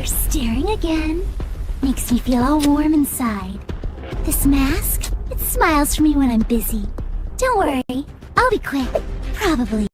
You're staring again. Makes me feel all warm inside. This mask, it smiles for me when I'm busy. Don't worry, I'll be quick. Probably.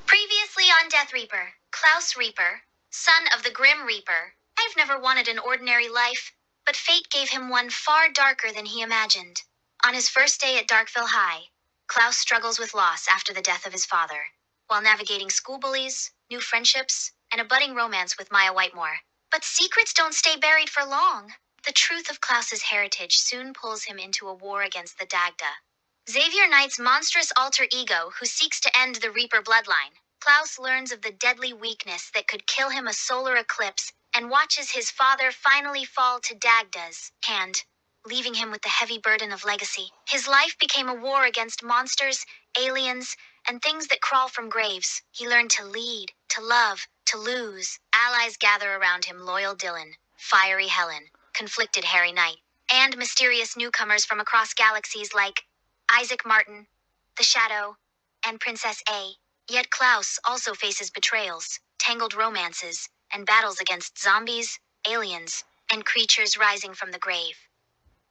Previously on Death Reaper, Klaus Reaper, son of the Grim Reaper. I've never wanted an ordinary life, but fate gave him one far darker than he imagined. On his first day at Darkville High, Klaus struggles with loss after the death of his father, while navigating school bullies, new friendships, and a budding romance with Maya Whitemore. But secrets don't stay buried for long. The truth of Klaus's heritage soon pulls him into a war against the Dagda, Xavier Knight's monstrous alter ego who seeks to end the Reaper bloodline. Klaus learns of the deadly weakness that could kill him a solar eclipse and watches his father finally fall to Dagda's hand, leaving him with the heavy burden of legacy. His life became a war against monsters, aliens, and things that crawl from graves. He learned to lead, to love, to lose. Allies gather around him: loyal Dylan, fiery Helen, conflicted Harry Knight, and mysterious newcomers from across galaxies like Isaac Martin, the Shadow, and Princess A. Yet Klaus also faces betrayals, tangled romances, and battles against zombies, aliens, and creatures rising from the grave.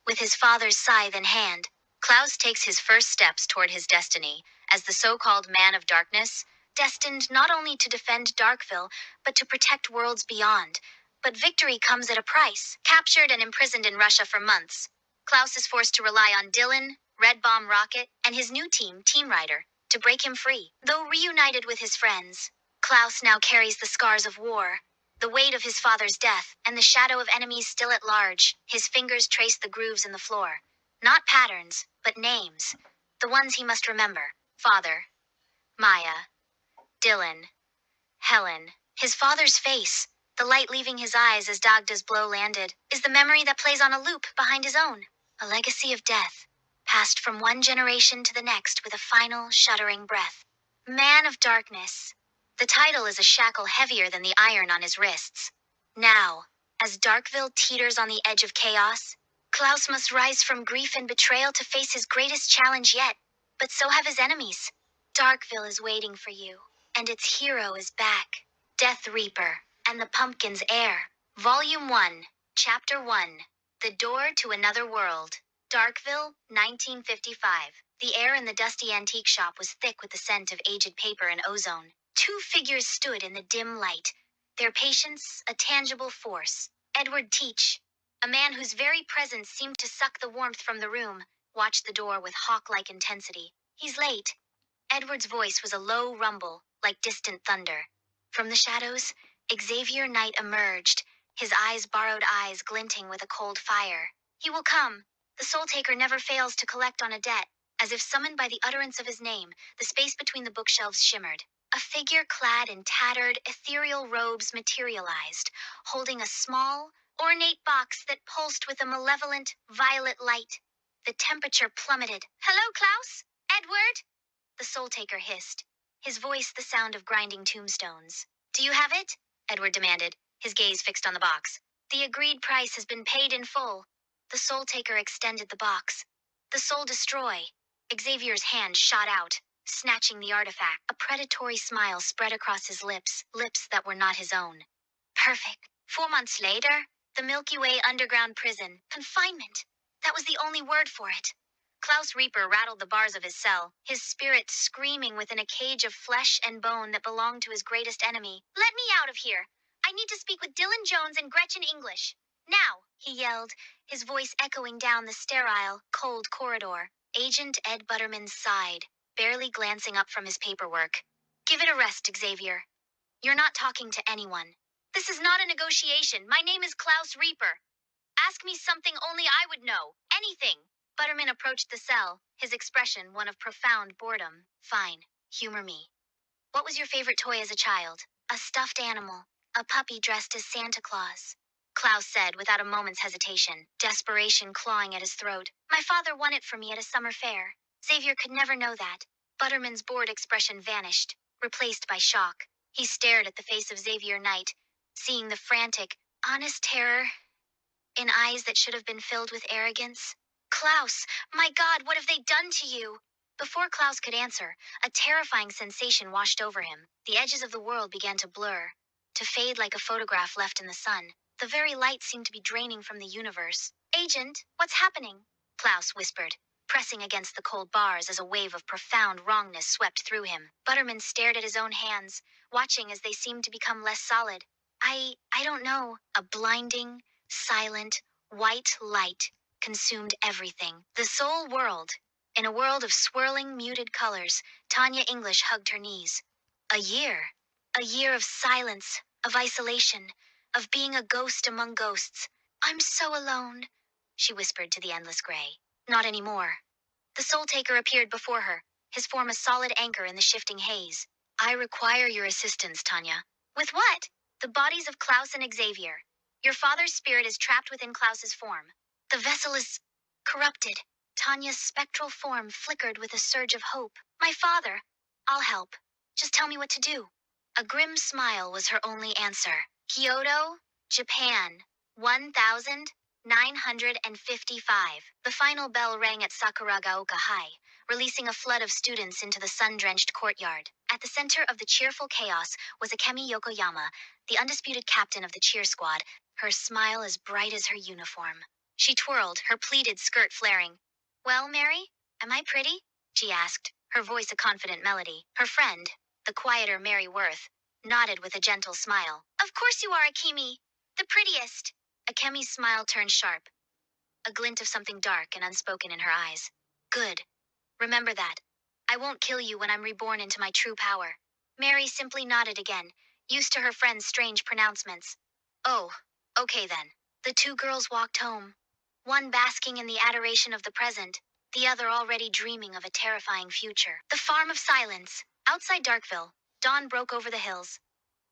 With his father's scythe in hand, Klaus takes his first steps toward his destiny as the so-called Man of Darkness, destined not only to defend Darkville, but to protect worlds beyond. But victory comes at a price. Captured and imprisoned in Russia for months, Klaus is forced to rely on Dylan, Red Bomb Rocket, and his new team, Team Rider, to break him free. Though reunited with his friends, Klaus now carries the scars of war, the weight of his father's death, and the shadow of enemies still at large. His fingers trace the grooves in the floor. Not patterns, but names. The ones he must remember. Father, Maya, Dylan, Helen. His father's face, the light leaving his eyes as Dagda's blow landed, is the memory that plays on a loop behind his own. A legacy of death, passed from one generation to the next with a final, shuddering breath. Man of Darkness. The title is a shackle heavier than the iron on his wrists. Now, as Darkville teeters on the edge of chaos, Klaus must rise from grief and betrayal to face his greatest challenge yet. But so have his enemies. Darkville is waiting for you, and its hero is back. Death Reaper and the Pumpkin's Heir. Volume 1, Chapter 1. The Door to Another World. Darkville, 1955. The air in the dusty antique shop was thick with the scent of aged paper and ozone. Two figures stood in the dim light, their patience a tangible force. Edward Teach, a man whose very presence seemed to suck the warmth from the room, watched the door with hawk-like intensity. He's late. Edward's voice was a low rumble, like distant thunder. From the shadows, Xavier Knight emerged, his borrowed eyes glinting with a cold fire. He will come. The Soul Taker never fails to collect on a debt. As if summoned by the utterance of his name, the space between the bookshelves shimmered. A figure clad in tattered, ethereal robes materialized, holding a small, ornate box that pulsed with a malevolent, violet light. The temperature plummeted. "Hello, Klaus? Edward?" The Soul Taker hissed, his voice the sound of grinding tombstones. "Do you have it?" Edward demanded, his gaze fixed on the box. "The agreed price has been paid in full." The Soul Taker extended the box. "The Soul Destroy." Xavier's hand shot out, snatching the artifact. A predatory smile spread across his lips, lips that were not his own. Perfect. 4 months later, the Milky Way underground prison. Confinement. That was the only word for it. Klaus Reaper rattled the bars of his cell, his spirit screaming within a cage of flesh and bone that belonged to his greatest enemy. "Let me out of here! I need to speak with Dylan Jones and Gretchen English. Now!" he yelled, his voice echoing down the sterile, cold corridor. Agent Ed Butterman sighed, barely glancing up from his paperwork. "Give it a rest, Xavier. You're not talking to anyone. This is not a negotiation. My name is Klaus Reaper. Ask me something only I would know. Anything." Butterman approached the cell, his expression one of profound boredom. "Fine. Humor me. What was your favorite toy as a child?" "A stuffed animal. A puppy dressed as Santa Claus," Klaus said without a moment's hesitation, desperation clawing at his throat. "My father won it for me at a summer fair." Xavier could never know that. Butterman's bored expression vanished, replaced by shock. He stared at the face of Xavier Knight, seeing the frantic, honest terror in eyes that should have been filled with arrogance. Klaus, my God, what have they done to you? Before Klaus could answer, a terrifying sensation washed over him. The edges of the world began to blur, to fade like a photograph left in the sun. The very light seemed to be draining from the universe. Agent, what's happening? Klaus whispered, pressing against the cold bars as a wave of profound wrongness swept through him. Butterman stared at his own hands, watching as they seemed to become less solid. I don't know. A blinding, silent, white light consumed everything. The soul world. In a world of swirling, muted colors, Tanya English hugged her knees. A year. A year of silence, of isolation, of being a ghost among ghosts. I'm so alone, she whispered to the endless gray. Not anymore. The soul taker appeared before her, his form a solid anchor in the shifting haze. I require your assistance, Tanya. With what? The bodies of Klaus and Xavier. Your father's spirit is trapped within Klaus's form. The vessel is corrupted. Tanya's spectral form flickered with a surge of hope. My father. I'll help. Just tell me what to do. A grim smile was her only answer. Kyoto, Japan, 1955. The final bell rang at Sakuragaoka High, releasing a flood of students into the sun-drenched courtyard. At the center of the cheerful chaos was Akemi Yokoyama, the undisputed captain of the cheer squad, her smile as bright as her uniform. She twirled, her pleated skirt flaring. Well, Mary, am I pretty? She asked, her voice a confident melody. Her friend, the quieter Mary Worth, nodded with a gentle smile. Of course you are, Akemi. The prettiest. Akemi's smile turned sharp, a glint of something dark and unspoken in her eyes. Good. Remember that. I won't kill you when I'm reborn into my true power. Mary simply nodded again, used to her friend's strange pronouncements. Oh, okay then. The two girls walked home, one basking in the adoration of the present, the other already dreaming of a terrifying future. The Farm of Silence. Outside Darkville, dawn broke over the hills.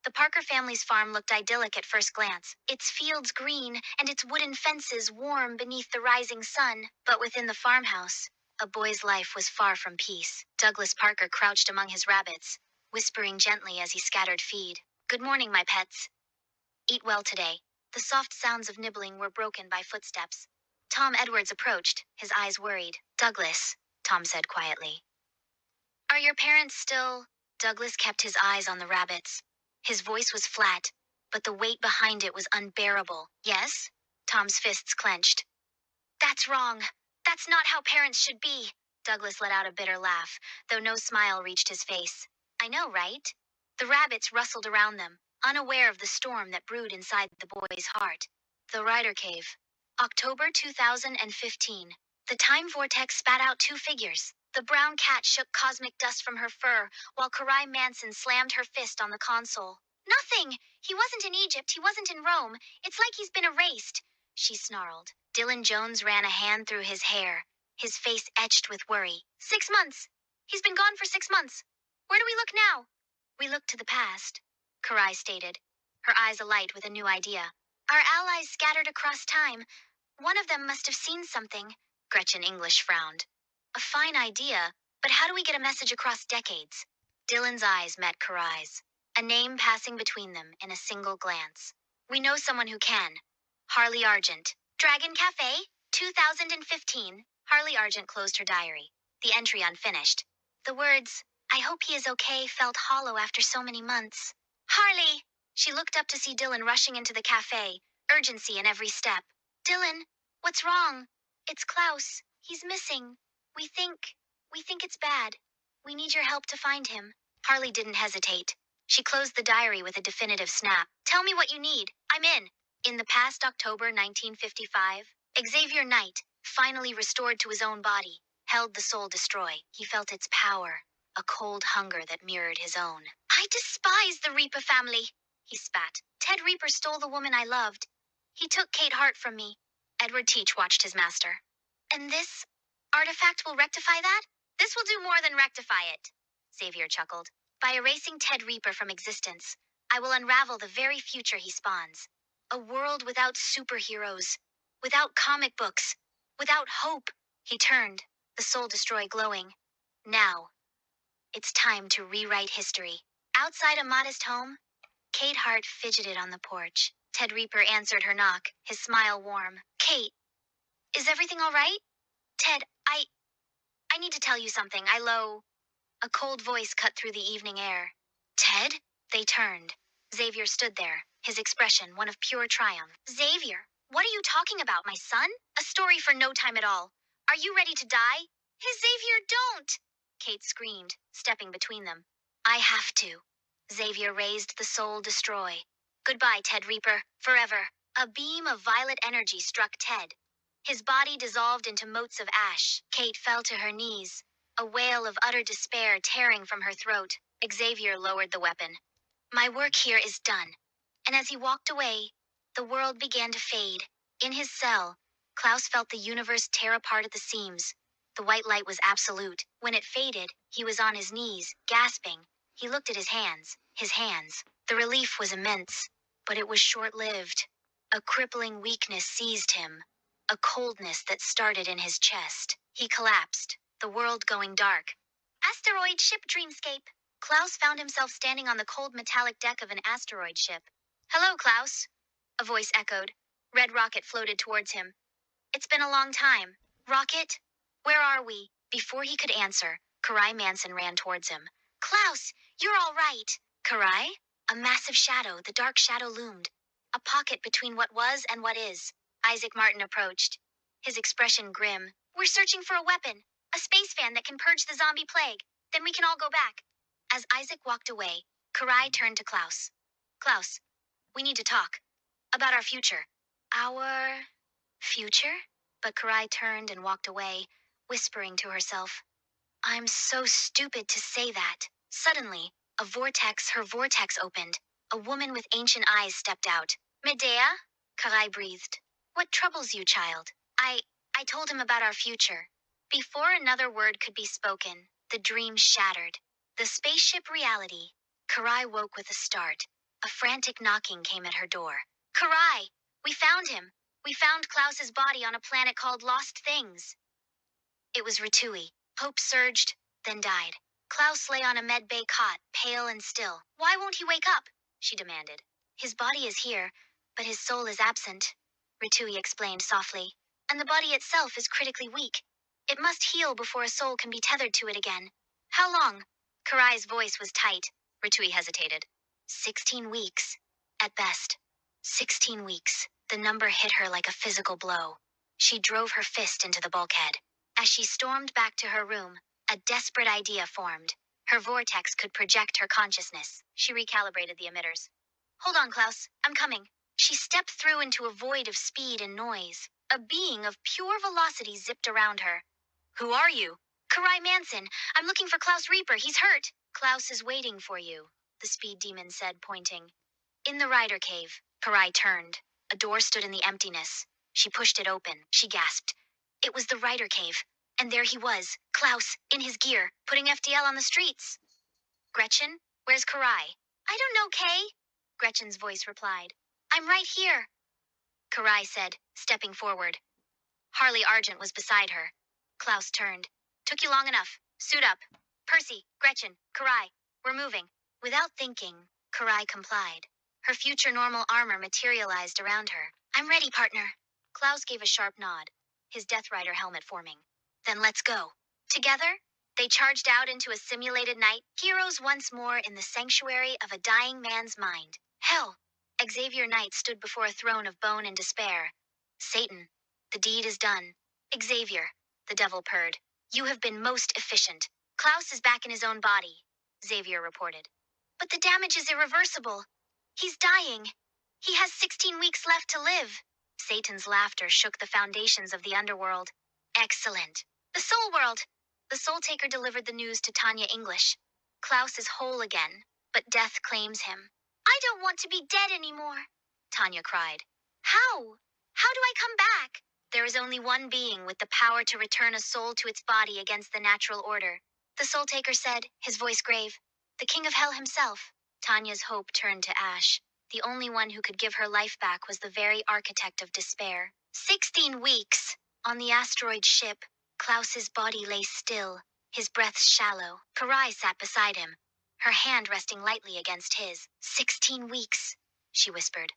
The Parker family's farm looked idyllic at first glance, its fields green and its wooden fences warm beneath the rising sun. But within the farmhouse, a boy's life was far from peace. Douglas Parker crouched among his rabbits, whispering gently as he scattered feed. Good morning, my pets. Eat well today. The soft sounds of nibbling were broken by footsteps. Tom Edwards approached, his eyes worried. Douglas, Tom said quietly. Are your parents still? Douglas kept his eyes on the rabbits. His voice was flat, but the weight behind it was unbearable. Yes? Tom's fists clenched. That's wrong. That's not how parents should be. Douglas let out a bitter laugh, though no smile reached his face. I know, right? The rabbits rustled around them, unaware of the storm that brewed inside the boy's heart. The Rider Cave. October 2015. The time vortex spat out two figures. The brown cat shook cosmic dust from her fur, while Karai Manson slammed her fist on the console. Nothing! He wasn't in Egypt, he wasn't in Rome. It's like he's been erased, she snarled. Dylan Jones ran a hand through his hair, his face etched with worry. 6 months! He's been gone for 6 months. Where do we look now? We look to the past, Karai stated, her eyes alight with a new idea. Our allies scattered across time. One of them must have seen something. Gretchen English frowned. A fine idea, but how do we get a message across decades? Dylan's eyes met Karai's, a name passing between them in a single glance. We know someone who can. Harley Argent. Dragon Cafe, 2015. Harley Argent closed her diary, the entry unfinished. The words, I hope he is okay, felt hollow after so many months. Harley! She looked up to see Dylan rushing into the cafe, urgency in every step. Dylan, what's wrong? It's Klaus. He's missing. We think it's bad. We need your help to find him. Harley didn't hesitate. She closed the diary with a definitive snap. Tell me what you need. I'm in. In the past October 1955, Xavier Knight, finally restored to his own body, held the soul destroy. He felt its power, a cold hunger that mirrored his own. I despise the Reaper family, he spat. Ted Reaper stole the woman I loved. He took Kate Hart from me. Edward Teach watched his master. And this artifact will rectify that? This will do more than rectify it, Xavier chuckled. By erasing Ted Reaper from existence, I will unravel the very future he spawns. A world without superheroes, without comic books, without hope. He turned, the soul destroy glowing. Now, it's time to rewrite history. Outside a modest home, Kate Hart fidgeted on the porch. Ted Reaper answered her knock, his smile warm. Kate, is everything all right? Ted, I need to tell you something. A cold voice cut through the evening air. Ted? They turned. Xavier stood there, his expression one of pure triumph. Xavier, what are you talking about, my son? A story for no time at all. Are you ready to die? Xavier, don't! Kate screamed, stepping between them. I have to. Xavier raised the soul destroy. Goodbye, Ted Reaper, forever. A beam of violet energy struck Ted. His body dissolved into motes of ash. Kate fell to her knees, a wail of utter despair tearing from her throat. Xavier lowered the weapon. My work here is done. And as he walked away, the world began to fade. In his cell, Klaus felt the universe tear apart at the seams. The white light was absolute. When it faded, he was on his knees, gasping. He looked at his hands. His hands. The relief was immense, but it was short-lived. A crippling weakness seized him, a coldness that started in his chest. He collapsed, the world going dark. Asteroid ship dreamscape. Klaus found himself standing on the cold metallic deck of an asteroid ship. Hello, Klaus, a voice echoed. Red Rocket floated towards him. It's been a long time. Rocket? Where are we? Before he could answer, Karai Manson ran towards him. Klaus, you're all right. Karai? A massive shadow, the dark shadow loomed. A pocket between what was and what is. Isaac Martin approached, his expression grim. We're searching for a weapon, a space fan that can purge the zombie plague. Then we can all go back. As Isaac walked away, Karai turned to Klaus. Klaus, we need to talk. About our future. Our future? But Karai turned and walked away, whispering to herself. I'm so stupid to say that. Suddenly, her vortex opened. A woman with ancient eyes stepped out. Medea? Karai breathed. What troubles you, child? I told him about our future. Before another word could be spoken, the dream shattered. The spaceship reality. Karai woke with a start. A frantic knocking came at her door. Karai! We found him! We found Klaus's body on a planet called Lost Things. It was Ritui. Hope surged, then died. Klaus lay on a medbay cot, pale and still. Why won't he wake up? She demanded. His body is here, but his soul is absent, Ritui explained softly. And the body itself is critically weak. It must heal before a soul can be tethered to it again. How long? Karai's voice was tight. Ritui hesitated. 16 weeks. At best. 16 weeks. The number hit her like a physical blow. She drove her fist into the bulkhead. As she stormed back to her room, a desperate idea formed. Her vortex could project her consciousness. She recalibrated the emitters. Hold on, Klaus. I'm coming. She stepped through into a void of speed and noise. A being of pure velocity zipped around her. Who are you? Karai Manson. I'm looking for Klaus Reaper. He's hurt. Klaus is waiting for you, the speed demon said, pointing. In the rider cave, Karai turned. A door stood in the emptiness. She pushed it open. She gasped. It was the rider cave. And there he was, Klaus, in his gear, putting FDL on the streets. Gretchen, where's Karai? I don't know, Kay, Gretchen's voice replied. I'm right here, Karai said, stepping forward. Harley Argent was beside her. Klaus turned. Took you long enough. Suit up. Percy, Gretchen, Karai, we're moving. Without thinking, Karai complied. Her future normal armor materialized around her. I'm ready, partner. Klaus gave a sharp nod, his Death Rider helmet forming. Then let's go. Together, they charged out into a simulated night, heroes once more in the sanctuary of a dying man's mind. Hell! Xavier Knight stood before a throne of bone and despair. Satan, the deed is done. Xavier, the devil purred. You have been most efficient. Klaus is back in his own body, Xavier reported. But the damage is irreversible. He's dying. He has 16 weeks left to live. Satan's laughter shook the foundations of the underworld. Excellent. The Soul World. The Soul Taker delivered the news to Tanya English. Klaus is whole again, but death claims him. I don't want to be dead anymore, Tanya cried. How? How do I come back? There is only one being with the power to return a soul to its body against the natural order. The Soul Taker said, his voice grave. The King of Hell himself. Tanya's hope turned to ash. The only one who could give her life back was the very architect of despair. 16 weeks. On the asteroid ship, Klaus's body lay still, his breath shallow. Karai sat beside him, her hand resting lightly against his. 16 weeks, she whispered.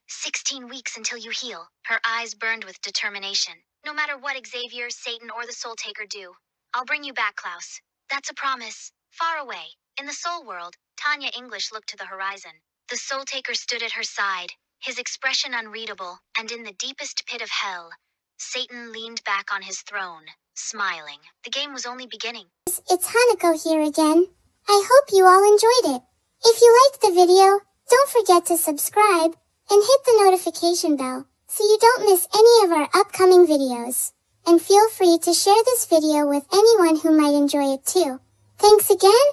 16 weeks until you heal. Her eyes burned with determination. No matter what Xavier, Satan, or the Soul Taker do, I'll bring you back, Klaus. That's a promise. Far away, in the soul world, Tanya English looked to the horizon. The Soul Taker stood at her side, his expression unreadable, and in the deepest pit of hell, Satan leaned back on his throne, smiling. The game was only beginning. It's Hanako here again. I hope you all enjoyed it. If you liked the video, don't forget to subscribe and hit the notification bell so you don't miss any of our upcoming videos. And feel free to share this video with anyone who might enjoy it too. Thanks again,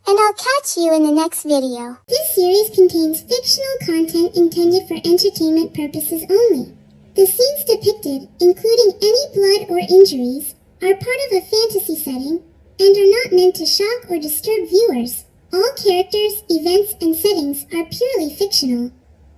and I'll catch you in the next video. This series contains fictional content intended for entertainment purposes only. The scenes depicted, including any blood or injuries, are part of a fantasy setting and are not meant to shock or disturb viewers. All characters, events, and settings are purely fictional.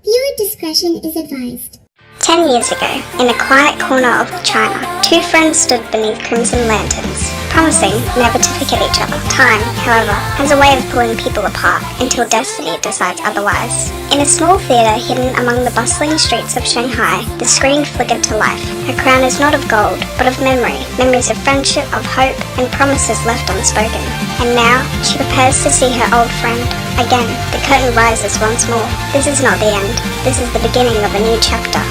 Viewer discretion is advised. 10 years ago, in a quiet corner of China, two friends stood beneath crimson lanterns, promising never to forget each other. Time, however, has a way of pulling people apart until destiny decides otherwise. In a small theatre hidden among the bustling streets of Shanghai, the screen flickered to life. Her crown is not of gold, but of memory. Memories of friendship, of hope, and promises left unspoken. And now, she prepares to see her old friend. Again, the curtain rises once more. This is not the end. This is the beginning of a new chapter.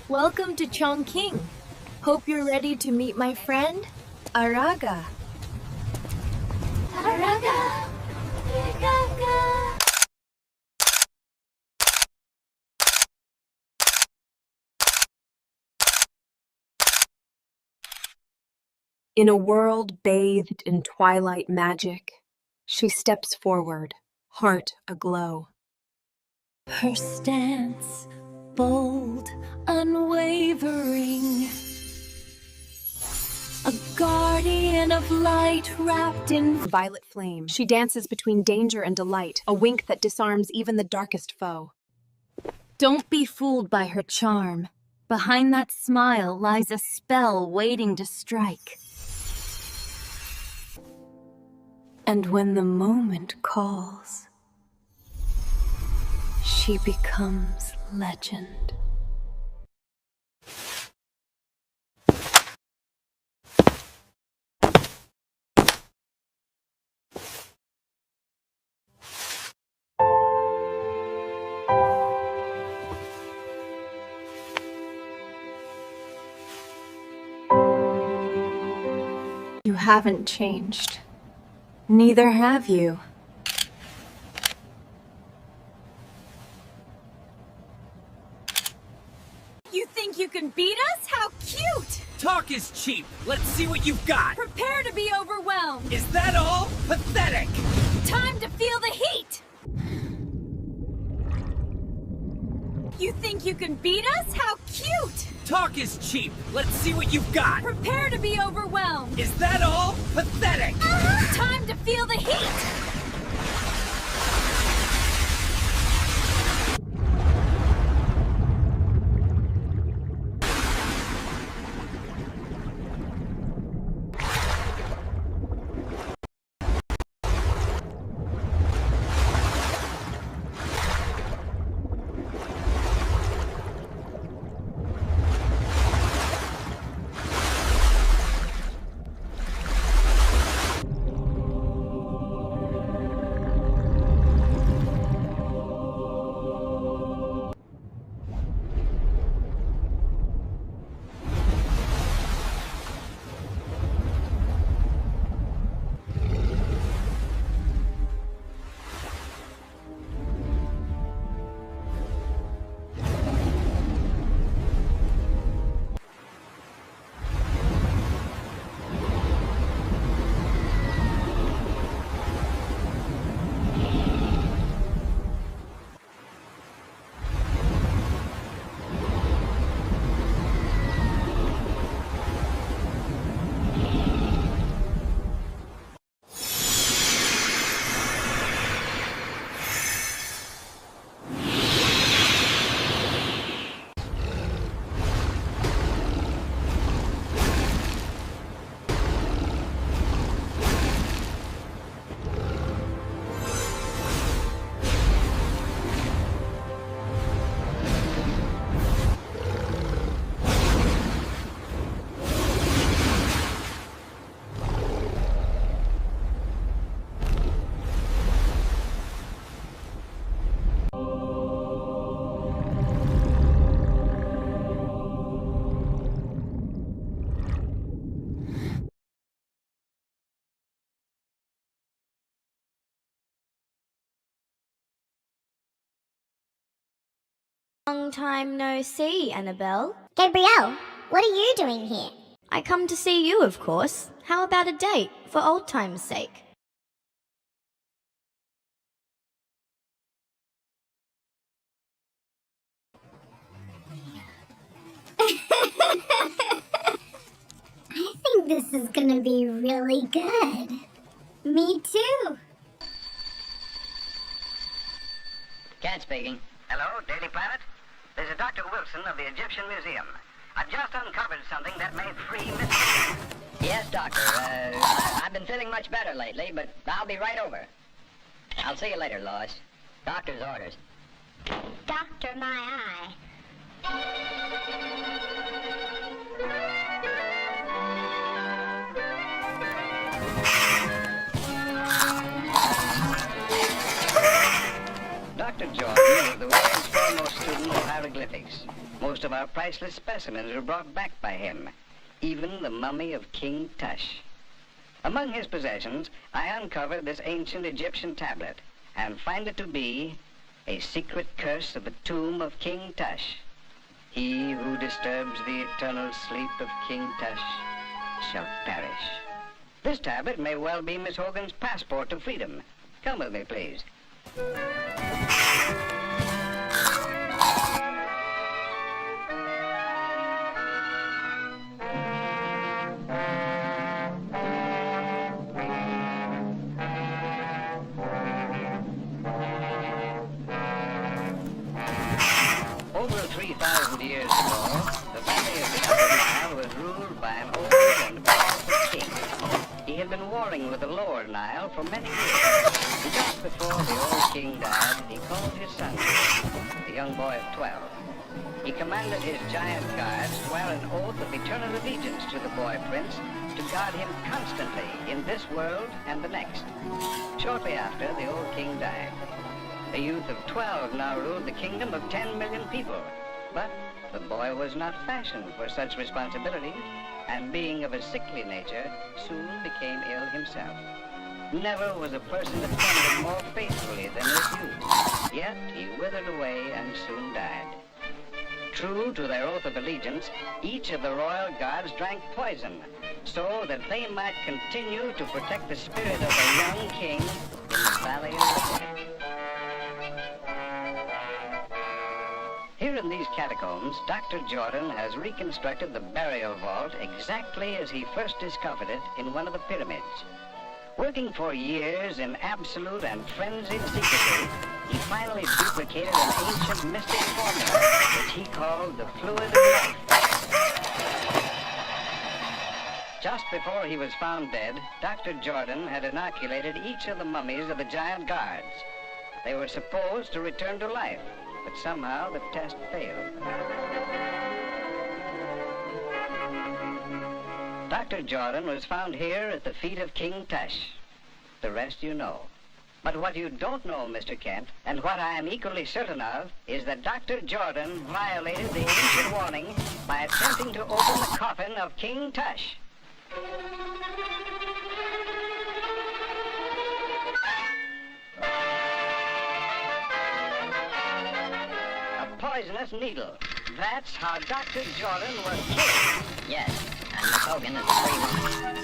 Welcome to Chongqing. Hope you're ready to meet my friend, Araga. Araga! Araga! In a world bathed in twilight magic, she steps forward, heart aglow. Her stance, bold, unwavering. A guardian of light wrapped in Violet flame, she dances between danger and delight, a wink that disarms even the darkest foe. Don't be fooled by her charm. Behind that smile lies a spell waiting to strike. And when the moment calls, she becomes legend. You haven't changed. Neither have you. You think you can beat us? How cute! Talk is cheap. Let's see what you've got. Prepare to be overwhelmed. Is that all? Pathetic. Time to feel the heat! You think you can beat us? How cute! Talk is cheap. Let's see what you've got. Prepare to be overwhelmed. Is that all? Pathetic. Time to feel the heat! Long time no see, Annabelle. Gabrielle, what are you doing here? I come to see you, of course. How about a date, for old time's sake? I think this is gonna be really good. Me too. Cat speaking. Hello, Daily Planet. This is Dr. Wilson of the Egyptian Museum. I've just uncovered something that may free Miss... Yes, Doctor. I've been feeling much better lately, but I'll be right over. I'll see you later, Lois. Doctor's orders. Doctor, my eye. Dr. Jordan is the world's foremost student of hieroglyphics. Most of our priceless specimens were brought back by him, even the mummy of King Tush. Among his possessions, I uncovered this ancient Egyptian tablet and find it to be a secret curse of the tomb of King Tush. He who disturbs the eternal sleep of King Tush shall perish. This tablet may well be Miss Hogan's passport to freedom. Come with me, please. Over 3,000 years ago, the valley of the Upper Nile was ruled by an old and powerful king. He had been warring with the Lower Nile for many years. And just before the old king died, he called his son, a young boy of 12. He commanded his giant guards to swear an oath of eternal allegiance to the boy prince to guard him constantly in this world and the next. Shortly after, the old king died. A youth of 12 now ruled the kingdom of 10 million people. But the boy was not fashioned for such responsibility, and being of a sickly nature, soon became ill himself. Never was a person attended more faithfully than this youth, yet he withered away and soon died. True to their oath of allegiance, each of the royal guards drank poison, so that they might continue to protect the spirit of the young king in the Valley of the Dead. Here in these catacombs, Dr. Jordan has reconstructed the burial vault exactly as he first discovered it in one of the pyramids. Working for years in absolute and frenzied secrecy, he finally duplicated an ancient mystic formula, which he called the fluid of life. Just before he was found dead, Dr. Jordan had inoculated each of the mummies of the giant guards. They were supposed to return to life, but somehow the test failed. Dr. Jordan was found here at the feet of King Tush. The rest you know. But what you don't know, Mr. Kent, and what I am equally certain of, is that Dr. Jordan violated the ancient warning by attempting to open the coffin of King Tush. A poisonous needle. That's how Dr. Jordan was killed. Yes, and Miss Hogan is a free woman.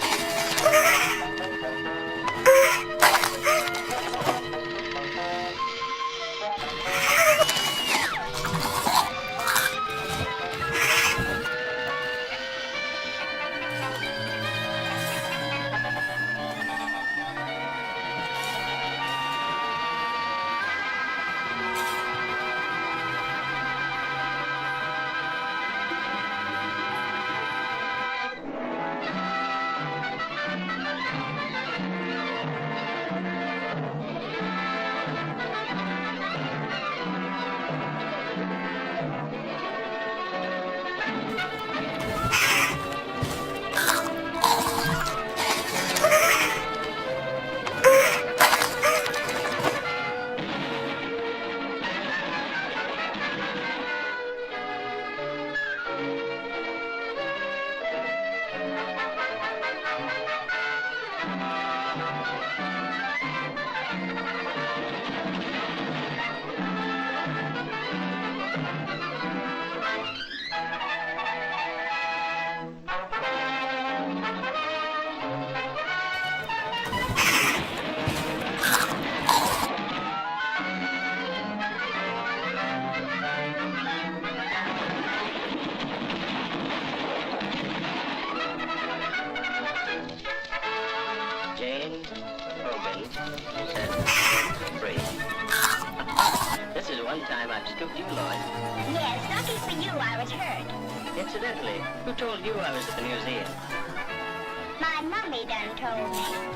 Jane, Hogan, 7, 3. This is one time I've scooped you, Lloyd. Yes, lucky for you, I was hurt. Incidentally, who told you I was at the museum? My mummy done told me.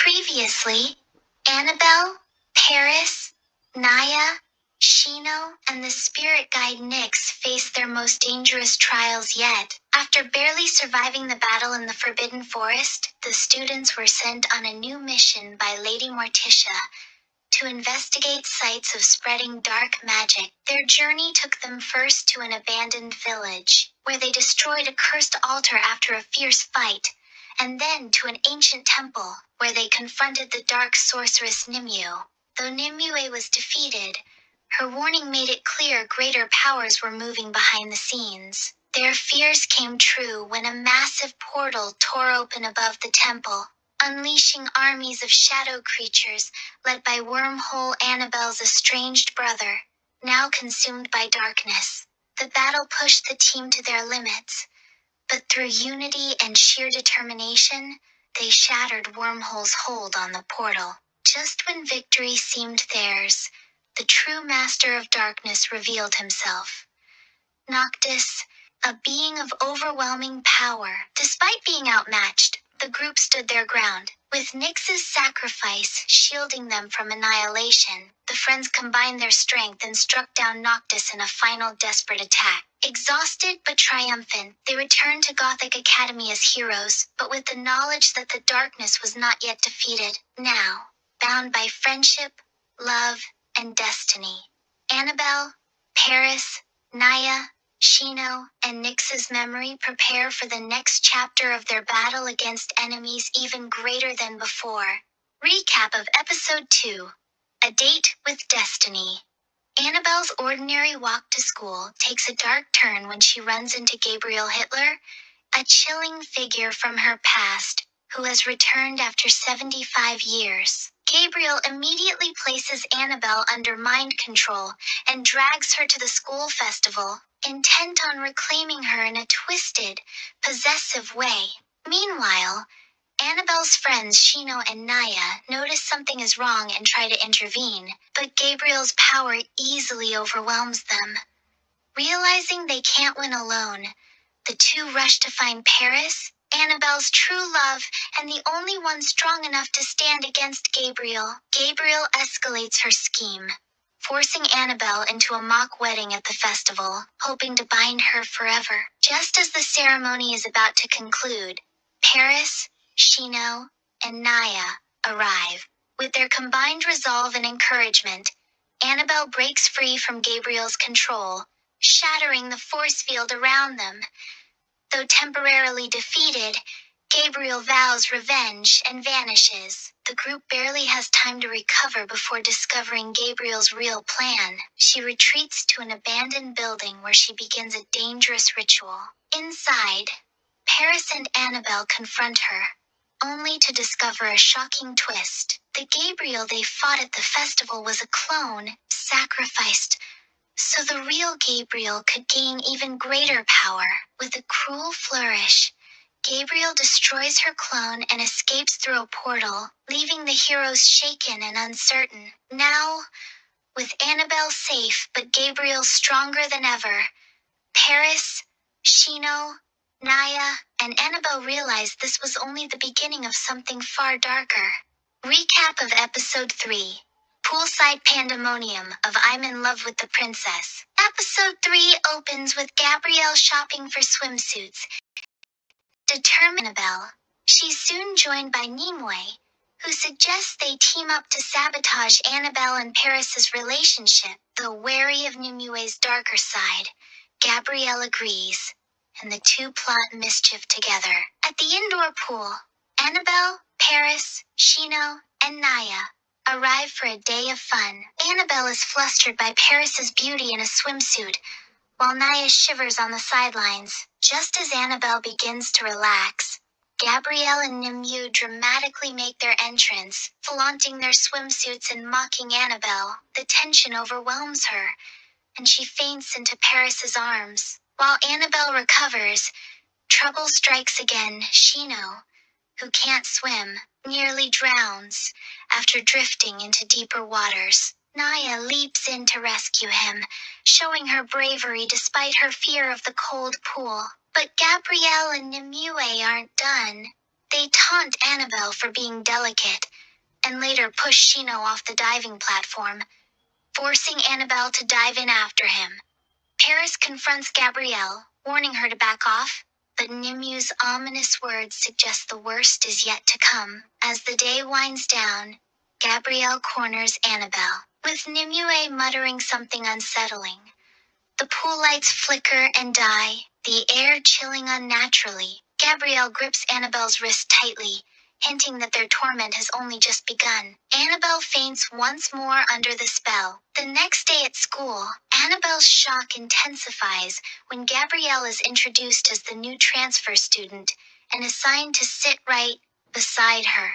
Previously, Annabelle, Paris, Naya, Shino, and the spirit guide Nyx faced their most dangerous trials yet. After barely surviving the battle in the Forbidden Forest, the students were sent on a new mission by Lady Morticia to investigate sites of spreading dark magic. Their journey took them first to an abandoned village, where they destroyed a cursed altar after a fierce fight, and then to an ancient temple, where they confronted the dark sorceress Nimue. Though Nimue was defeated, her warning made it clear greater powers were moving behind the scenes. Their fears came true when a massive portal tore open above the temple, unleashing armies of shadow creatures led by Wormhole Annabelle's estranged brother, now consumed by darkness. The battle pushed the team to their limits, but through unity and sheer determination, they shattered Wormhole's hold on the portal. Just when victory seemed theirs, the true master of darkness revealed himself. Noctis, a being of overwhelming power. Despite being outmatched, the group stood their ground. With Nyx's sacrifice shielding them from annihilation, the friends combined their strength and struck down Noctis in a final desperate attack. Exhausted but triumphant, they returned to Gothic Academy as heroes, but with the knowledge that the darkness was not yet defeated. Now, bound by friendship, love, and destiny, Annabelle, Paris, Naya, Shino, and Nyx's memory prepare for the next chapter of their battle against enemies even greater than before. Recap of Episode 2: A Date with Destiny. Annabelle's ordinary walk to school takes a dark turn when she runs into Gabriel Hitler, a chilling figure from her past, who has returned after 75 years. Gabriel immediately places Annabelle under mind control and drags her to the school festival, intent on reclaiming her in a twisted, possessive way. Meanwhile, Annabelle's friends Shino and Naya notice something is wrong and try to intervene, but Gabriel's power easily overwhelms them. Realizing they can't win alone, the two rush to find Paris, Annabelle's true love, and the only one strong enough to stand against Gabriel. Gabriel escalates her scheme, forcing Annabelle into a mock wedding at the festival, hoping to bind her forever. Just as the ceremony is about to conclude, Paris, Shino, and Naya arrive. With their combined resolve and encouragement, Annabelle breaks free from Gabriel's control, shattering the force field around them. Though temporarily defeated, Gabriel vows revenge and vanishes. The group barely has time to recover before discovering Gabriel's real plan. She retreats to an abandoned building where she begins a dangerous ritual. Inside, Paris and Annabelle confront her, only to discover a shocking twist. The Gabriel they fought at the festival was a clone, sacrificed so the real Gabriel could gain even greater power. With a cruel flourish, Gabriel destroys her clone and escapes through a portal, leaving the heroes shaken and uncertain. Now, with Annabelle safe but Gabriel stronger than ever, Paris, Shino, Naya, and Annabelle realize this was only the beginning of something far darker. Recap of Episode 3: Poolside Pandemonium of I'm in Love with the Princess. Episode 3 opens with Gabrielle shopping for swimsuits. Determined Annabelle, she's soon joined by Nimue, who suggests they team up to sabotage Annabelle and Paris's relationship. Though wary of Nimue's darker side, Gabrielle agrees. and the two plot mischief together. At the indoor pool, Annabelle, Paris, Shino, and Naya arrive for a day of fun. Annabelle is flustered by Paris's beauty in a swimsuit, while Naya shivers on the sidelines. Just as Annabelle begins to relax, Gabrielle and Nimue dramatically make their entrance, flaunting their swimsuits and mocking Annabelle. The tension overwhelms her, and she faints into Paris's arms. While Annabelle recovers, trouble strikes again. Shino, who can't swim, nearly drowns after drifting into deeper waters. Naya leaps in to rescue him, showing her bravery despite her fear of the cold pool. But Gabrielle and Nimue aren't done. They taunt Annabelle for being delicate, and later push Shino off the diving platform, forcing Annabelle to dive in after him. Paris confronts Gabrielle, warning her to back off, but Nimue's ominous words suggest the worst is yet to come. As the day winds down, Gabrielle corners Annabelle, with Nimue muttering something unsettling. The pool lights flicker and die, the air chilling unnaturally. Gabrielle grips Annabelle's wrist tightly, hinting that their torment has only just begun. Annabelle faints once more under the spell. The next day at school, Annabelle's shock intensifies when Gabrielle is introduced as the new transfer student and assigned to sit right beside her.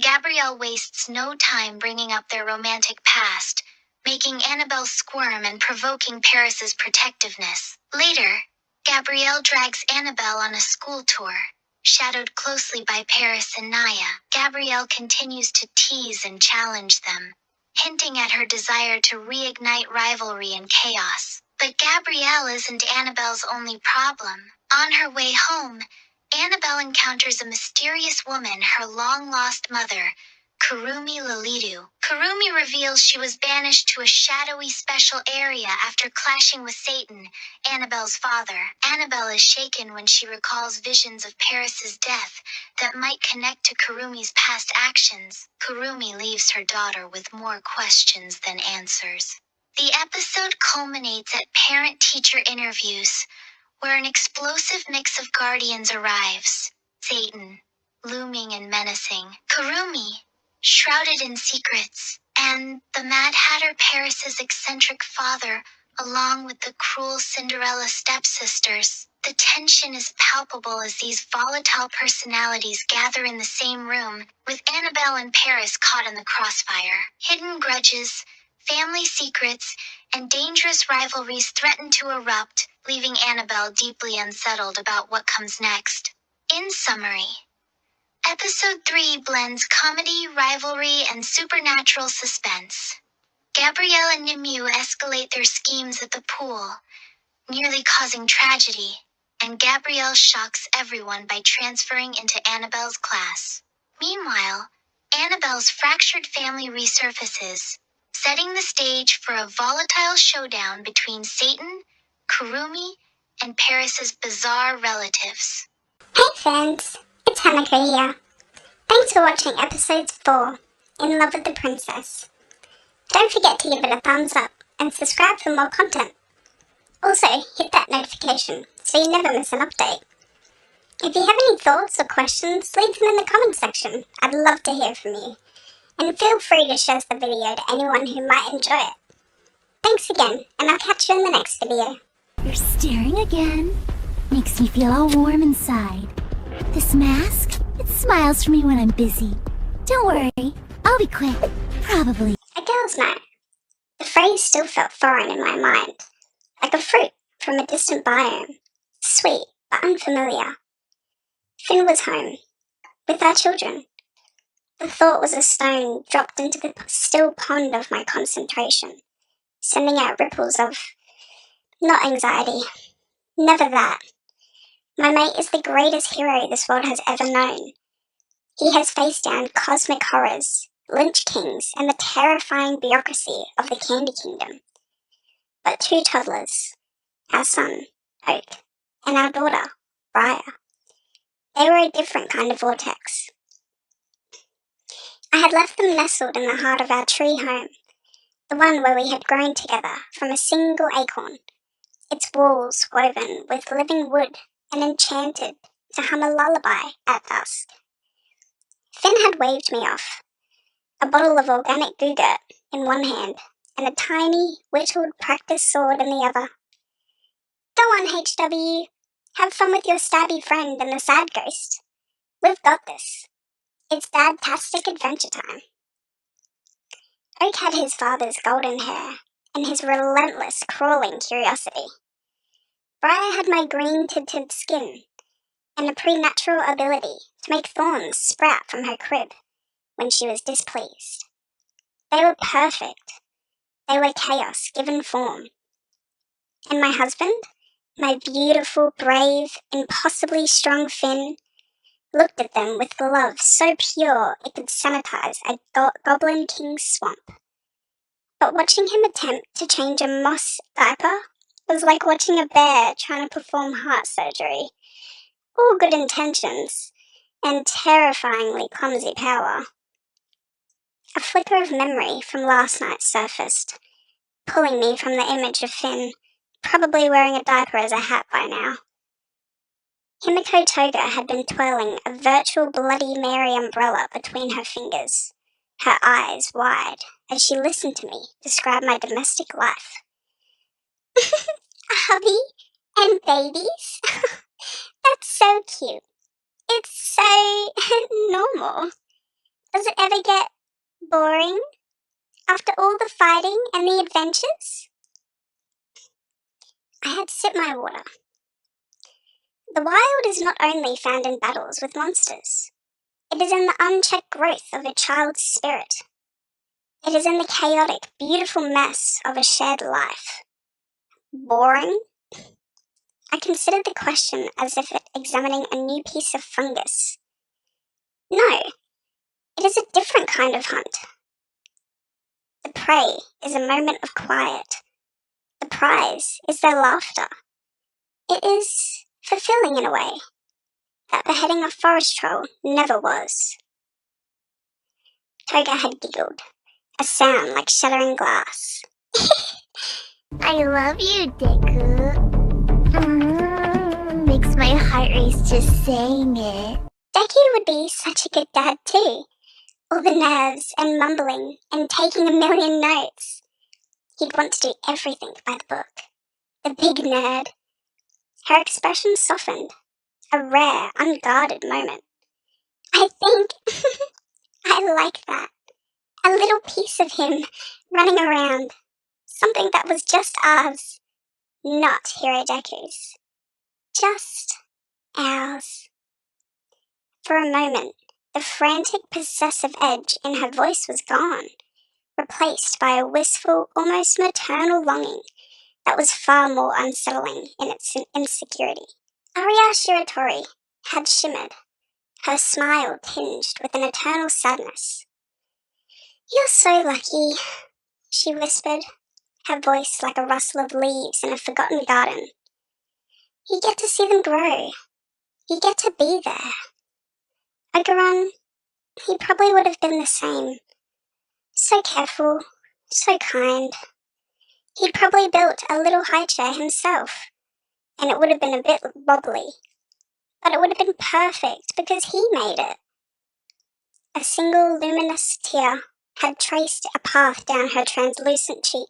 Gabrielle wastes no time bringing up their romantic past, making Annabelle squirm and provoking Paris's protectiveness. Later, Gabrielle drags Annabelle on a school tour. Shadowed closely by Paris and Naya, Gabrielle continues to tease and challenge them, hinting at her desire to reignite rivalry and chaos. But Gabrielle isn't Annabelle's only problem. On her way home, Annabelle encounters a mysterious woman, her long-lost mother, Kurumi Lilitu. Kurumi reveals she was banished to a shadowy special area after clashing with Satan, Annabelle's father. Annabelle is shaken when she recalls visions of Paris's death that might connect to Kurumi's past actions. Kurumi leaves her daughter with more questions than answers. The episode culminates at parent-teacher interviews, where an explosive mix of guardians arrives. Satan, looming and menacing. Kurumi, shrouded in secrets, and the Mad Hatter Paris's eccentric father, along with the cruel Cinderella stepsisters. The tension is palpable as these volatile personalities gather in the same room, with Annabelle and Paris caught in the crossfire. Hidden grudges, family secrets, and dangerous rivalries threaten to erupt, leaving Annabelle deeply unsettled about what comes next. In summary, Episode 3 blends comedy, rivalry, and supernatural suspense. Gabrielle and Nimue escalate their schemes at the pool, nearly causing tragedy, and Gabrielle shocks everyone by transferring into Annabelle's class. Meanwhile, Annabelle's fractured family resurfaces, setting the stage for a volatile showdown between Satan, Kurumi, and Paris's bizarre relatives. Hey friends, it's Hanako here. Thanks for watching episode 4, In Love with the Princess. Don't forget to give it a thumbs up and subscribe for more content. Also, hit that notification so you never miss an update. If you have any thoughts or questions, leave them in the comments section. I'd love to hear from you. And feel free to share the video to anyone who might enjoy it. Thanks again, and I'll catch you in the next video. You're staring again. Makes me feel all warm inside. This mask, it smiles for me when I'm busy. Don't worry, I'll be quick. Probably. A girl's night. The phrase still felt foreign in my mind, like a fruit from a distant biome. Sweet, but unfamiliar. Finn was home, with our children. The thought was a stone dropped into the still pond of my concentration, sending out ripples of, not anxiety, never that. My mate is the greatest hero this world has ever known. He has faced down cosmic horrors, lynch kings, and the terrifying bureaucracy of the Candy Kingdom. But 2 toddlers, our son, Oak, and our daughter, Briar, they were a different kind of vortex. I had left them nestled in the heart of our tree home, the one where we had grown together from a single acorn, its walls woven with living wood and enchanted to hum a lullaby at dusk. Finn had waved me off, a bottle of organic Goo-Gurt in one hand and a tiny, whittled practice sword in the other. Go on, HW. Have fun with your stabby friend and the sad ghost. We've got this. It's dad-tastic adventure time. Oak had his father's golden hair and his relentless crawling curiosity. Briar had my green-tinted skin and a preternatural ability to make thorns sprout from her crib when she was displeased. They were perfect. They were chaos given form. And my husband, my beautiful, brave, impossibly strong Finn, looked at them with love so pure it could sanitize a goblin king's swamp. But watching him attempt to change a moss diaper was like watching a bear trying to perform heart surgery. All good intentions, and terrifyingly clumsy power. A flicker of memory from last night surfaced, pulling me from the image of Finn, probably wearing a diaper as a hat by now. Himiko Toga had been twirling a virtual Bloody Mary umbrella between her fingers, her eyes wide, as she listened to me describe my domestic life. A hubby and babies? That's so cute. It's so normal. Does it ever get boring after all the fighting and the adventures? I had to sip my water. The wild is not only found in battles with monsters. It is in the unchecked growth of a child's spirit. It is in the chaotic, beautiful mess of a shared life. Boring? I considered the question as if examining a new piece of fungus. No, it is a different kind of hunt. The prey is a moment of quiet. The prize is their laughter. It is fulfilling in a way that beheading a forest troll never was. Toga had giggled, a sound like shattering glass. I love you, Deku. Makes my heart race just saying it. Deku would be such a good dad too. All the nerves and mumbling and taking a million notes. He'd want to do everything by the book. The big nerd. Her expression softened. A rare, unguarded moment. I think I like that. A little piece of him running around. Something that was just ours. Not Hirodeku's. Just ours. For a moment, the frantic, possessive edge in her voice was gone, replaced by a wistful, almost maternal longing that was far more unsettling in its insecurity. Aria Shiratori had shimmered, her smile tinged with an eternal sadness. You're so lucky, she whispered, her voice like a rustle of leaves in a forgotten garden. You get to see them grow. You get to be there. Ogeron, he probably would have been the same. So careful, so kind. He'd probably built a little high chair himself, and it would have been a bit wobbly. But it would have been perfect because he made it. A single luminous tear had traced a path down her translucent cheek.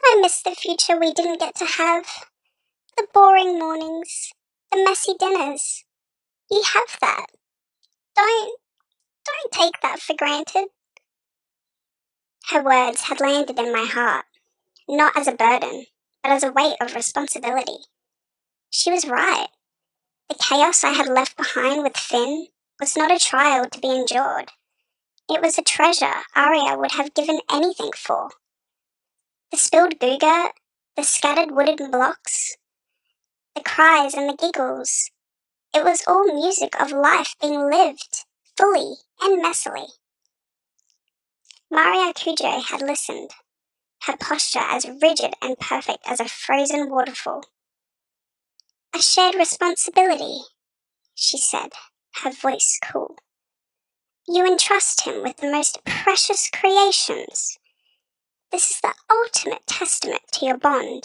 I miss the future we didn't get to have. The boring mornings, the messy dinners. You have that. Don't take that for granted. Her words had landed in my heart, not as a burden, but as a weight of responsibility. She was right. The chaos I had left behind with Finn was not a trial to be endured. It was a treasure Aria would have given anything for. The spilled Goo-Gurt, the scattered wooden blocks, the cries and the giggles. It was all music of life being lived, fully and messily. Maria Kujo had listened, her posture as rigid and perfect as a frozen waterfall. A shared responsibility, she said, her voice cool. You entrust him with the most precious creations. This is the ultimate testament to your bond.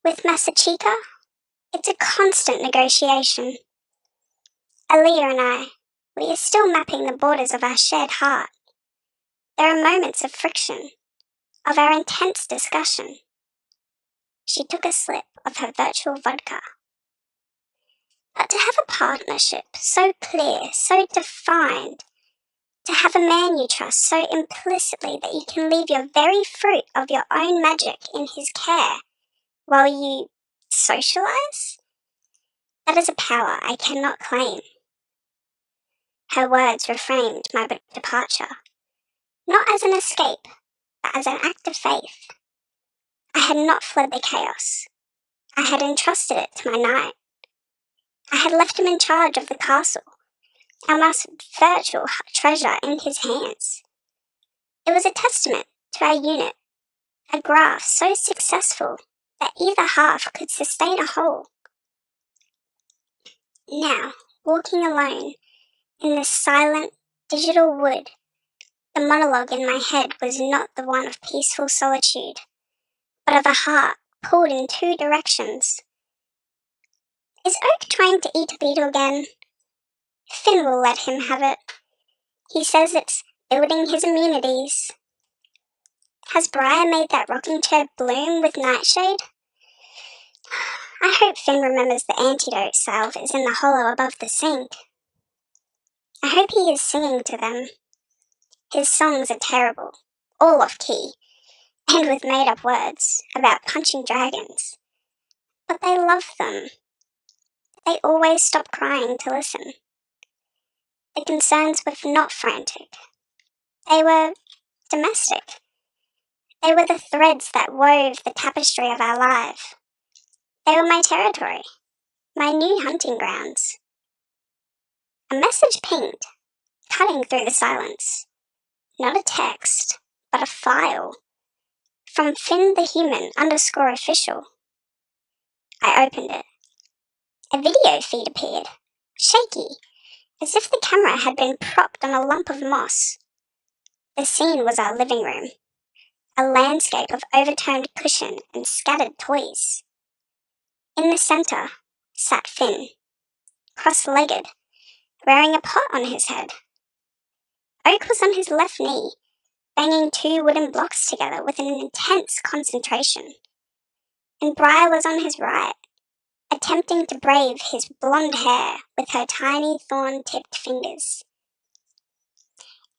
With Masachika, It's a constant negotiation. Aaliyah and I, we are still mapping the borders of our shared heart. There are moments of friction, of our intense discussion. She took a sip of her virtual vodka. But to have a partnership so clear, so defined, to have a man you trust so implicitly that you can leave your very fruit of your own magic in his care while you socialize? That is a power I cannot claim. Her words reframed my departure, not as an escape, but as an act of faith. I had not fled the chaos. I had entrusted it to my knight. I had left him in charge of the castle, our most virtual treasure in his hands. It was a testament to our unit, a graph so successful that either half could sustain a whole. Now, walking alone in this silent, digital wood, the monologue in my head was not the one of peaceful solitude, but of a heart pulled in two directions. Is Oak trying to eat a beetle again? Finn will let him have it. He says it's building his immunities. Has Briar made that rocking chair bloom with nightshade? I hope Finn remembers the antidote salve is in the hollow above the sink. I hope he is singing to them. His songs are terrible, all off key, and with made-up words about punching dragons. But they love them. They always stop crying to listen. The concerns were not frantic. They were domestic. They were the threads that wove the tapestry of our life. They were my territory, my new hunting grounds. A message pinged, cutting through the silence. Not a text, but a file. From Finn the Human _official. I opened it. A video feed appeared, shaky, as if the camera had been propped on a lump of moss. The scene was our living room, a landscape of overturned cushion and scattered toys. In the centre sat Finn, cross-legged, wearing a pot on his head. Oak was on his left knee, banging two wooden blocks together with an intense concentration, and Briar was on his right, attempting to brave his blonde hair with her tiny thorn-tipped fingers.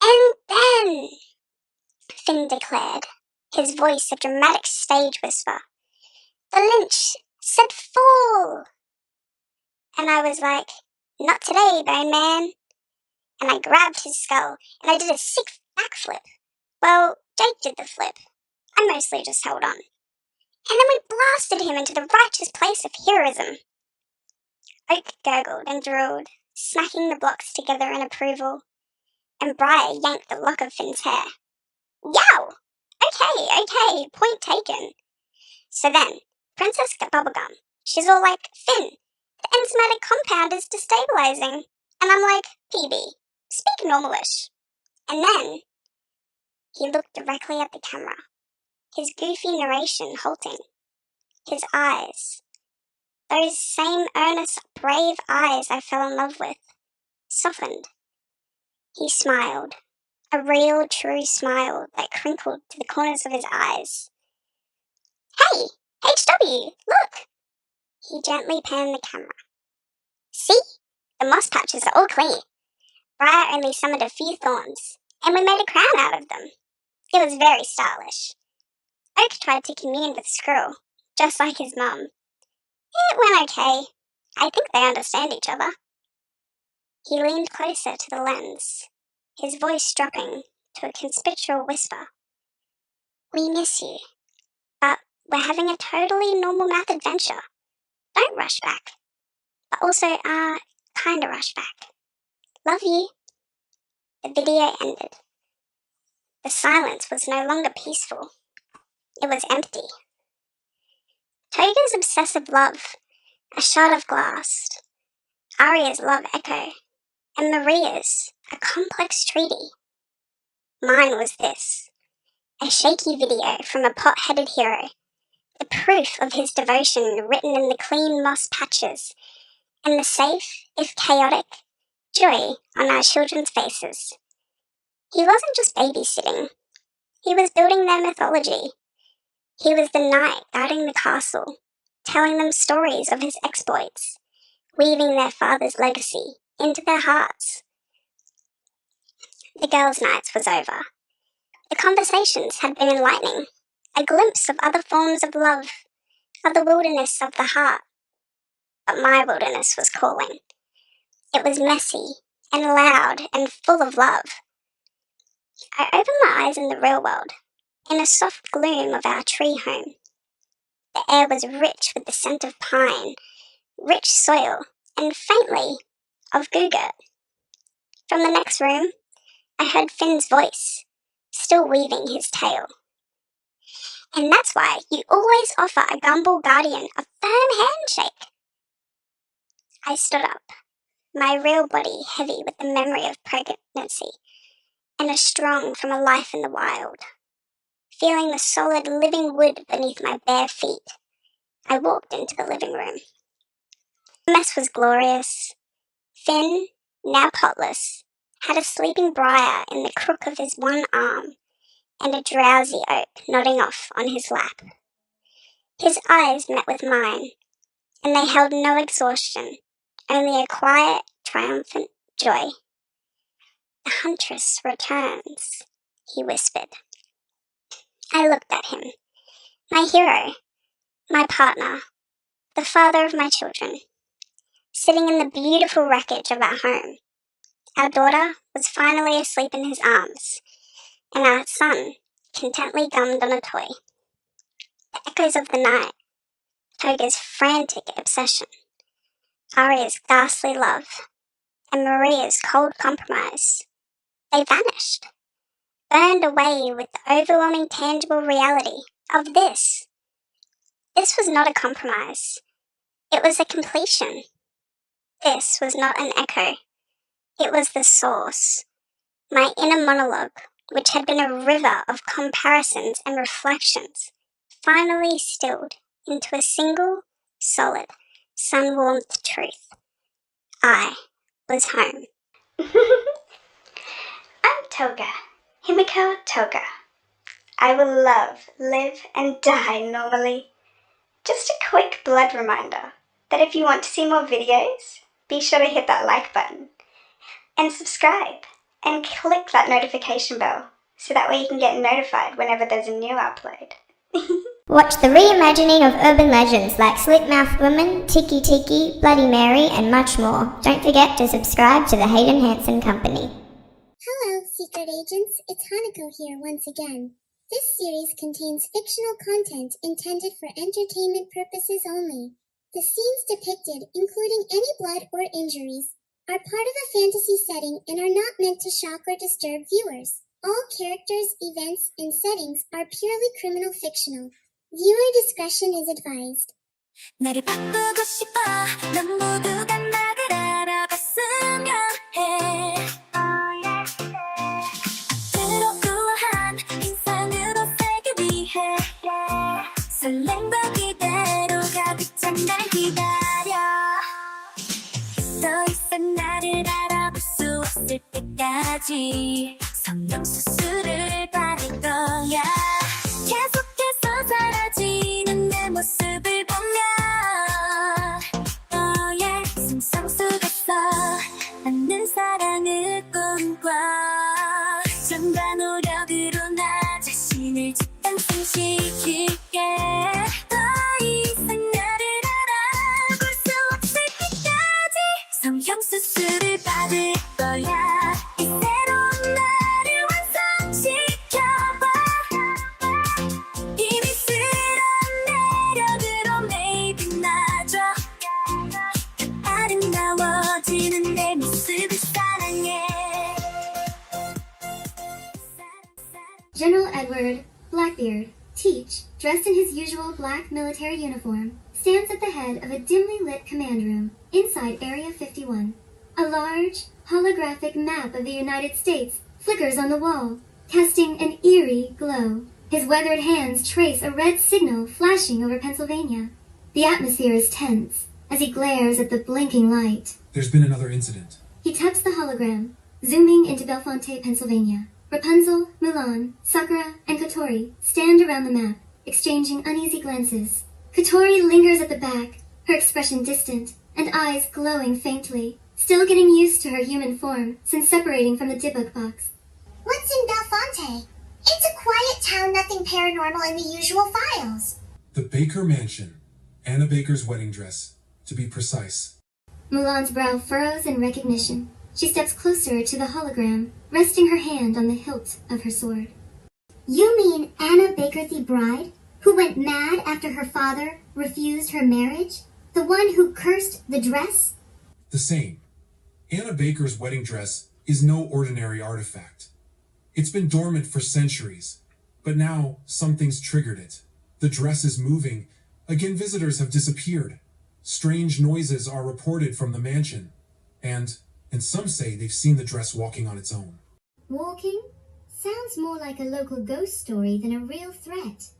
And then, Finn declared, his voice a dramatic stage whisper, the lynch said fall! And I was like, not today, Bone Man. And I grabbed his skull, and I did a sick backflip. Well, Jake did the flip. I mostly just held on. And then we blasted him into the righteous place of heroism. Oak gurgled and drooled, smacking the blocks together in approval, and Briar yanked the lock of Finn's hair. Yow! Okay, point taken. So then, Princess got bubblegum. She's all like, Finn, the enzymatic compound is destabilizing. And I'm like, PB, speak normalish. And then, he looked directly at the camera, his goofy narration halting. His eyes, those same earnest, brave eyes I fell in love with, softened. He smiled, a real, true smile that crinkled to the corners of his eyes. Hey, HW, look! He gently panned the camera. See? The moss patches are all clean. Briar only summoned a few thorns, and we made a crown out of them. It was very stylish. Oak tried to commune with Squirrel, just like his mum. It went okay. I think they understand each other. He leaned closer to the lens, his voice dropping to a conspictual whisper. We miss you, but we're having a totally normal math adventure. Don't rush back. But also, kinda rush back. Love you. The video ended. The silence was no longer peaceful. It was empty. Toga's obsessive love, a shard of glass. Arya's love echo, and Maria's, a complex treaty. Mine was this, a shaky video from a pot-headed hero, the proof of his devotion written in the clean moss patches, and the safe, if chaotic, joy on our children's faces. He wasn't just babysitting. He was building their mythology. He was the knight guarding the castle, telling them stories of his exploits, weaving their father's legacy into their hearts. The girls' night was over. The conversations had been enlightening, a glimpse of other forms of love, of the wilderness of the heart. But my wilderness was calling. It was messy and loud and full of love. I opened my eyes in the real world, in a soft gloom of our tree home. The air was rich with the scent of pine, rich soil, and faintly of goo-gurt. From the next room, I heard Finn's voice, still weaving his tale. And that's why you always offer a Gumball Guardian a firm handshake. I stood up, my real body heavy with the memory of pregnancy, and as strong from a life in the wild. Feeling the solid living wood beneath my bare feet, I walked into the living room. The mess was glorious. Finn, now potless, had a sleeping briar in the crook of his one arm, and a drowsy oak nodding off on his lap. His eyes met with mine, and they held no exhaustion, only a quiet, triumphant joy. "The huntress returns," he whispered. I looked at him, my hero, my partner, the father of my children, sitting in the beautiful wreckage of our home. Our daughter was finally asleep in his arms, and our son contently gummed on a toy. The echoes of the night, Toga's frantic obsession, Arya's ghastly love, and Maria's cold compromise, they vanished, burned away with the overwhelming tangible reality of this. This was not a compromise. It was a completion. This was not an echo. It was the source. My inner monologue, which had been a river of comparisons and reflections, finally stilled into a single, solid, sun-warmed truth. I was home. I'm Toga, Himiko Toga. I will love, live, and die normally. Just a quick blood reminder that if you want to see more videos, be sure to hit that like button and subscribe and click that notification bell so that way you can get notified whenever there's a new upload. Watch the reimagining of urban legends like Slit-Mouthed Woman, Tiki Tiki, Bloody Mary, and much more. Don't forget to subscribe to the Hayden Hanson Company. Hello, secret agents. It's Hanako here once again. This series contains fictional content intended for entertainment purposes only. The scenes depicted, including any blood or injuries, are part of a fantasy setting and are not meant to shock or disturb viewers. All characters, events, and settings are purely criminal fictional. Viewer discretion is advised. 나를 바꾸고 싶어 넌 모두가 나를 알아봤으면 해 앞으로 우아한 인상으로 살기 위해 설렘과 기대로 가득 찬 날 기다려 더 이상 나를 알아볼 수 없을 때까지 성형수술을 받을 거야 계속해서 사라지는 내 모습을 보면 너의 상상 속에서 맞는 사랑을 꿈꿔 정과 노력으로 나 자신을 재탄생시킬게 더 이상 나를 알아볼 수 없을 때까지 성형수술을 받을 거야 이 새로운 나를 완성시켜봐 아름다워지는 내 모습을 사랑해 General Edward Blackbeard, Teach, dressed in his usual black military uniform, stands at the head of a dimly lit command room inside Area 51. A large, holographic map of the United States flickers on the wall, casting an eerie glow. His weathered hands trace a red signal flashing over Pennsylvania. The atmosphere is tense as he glares at the blinking light. There's been another incident. He taps the hologram, zooming into Bellefonte, Pennsylvania. Rapunzel, Mulan, Sakura, and Kotori stand around the map, exchanging uneasy glances. Kotori lingers at the back, her expression distant, and eyes glowing faintly, still getting used to her human form since separating from the debug box. What's in Bellefonte? It's a quiet town, nothing paranormal in the usual files. The Baker Mansion. Anna Baker's wedding dress, to be precise. Mulan's brow furrows in recognition. She steps closer to the hologram, resting her hand on the hilt of her sword. You mean Anna Baker the bride, who went mad after her father refused her marriage? The one who cursed the dress? The same. Anna Baker's wedding dress is no ordinary artifact. It's been dormant for centuries, but now something's triggered it. The dress is moving. Again, visitors have disappeared. Strange noises are reported from the mansion, and some say they've seen the dress walking on its own. Walking? Sounds more like a local ghost story than a real threat.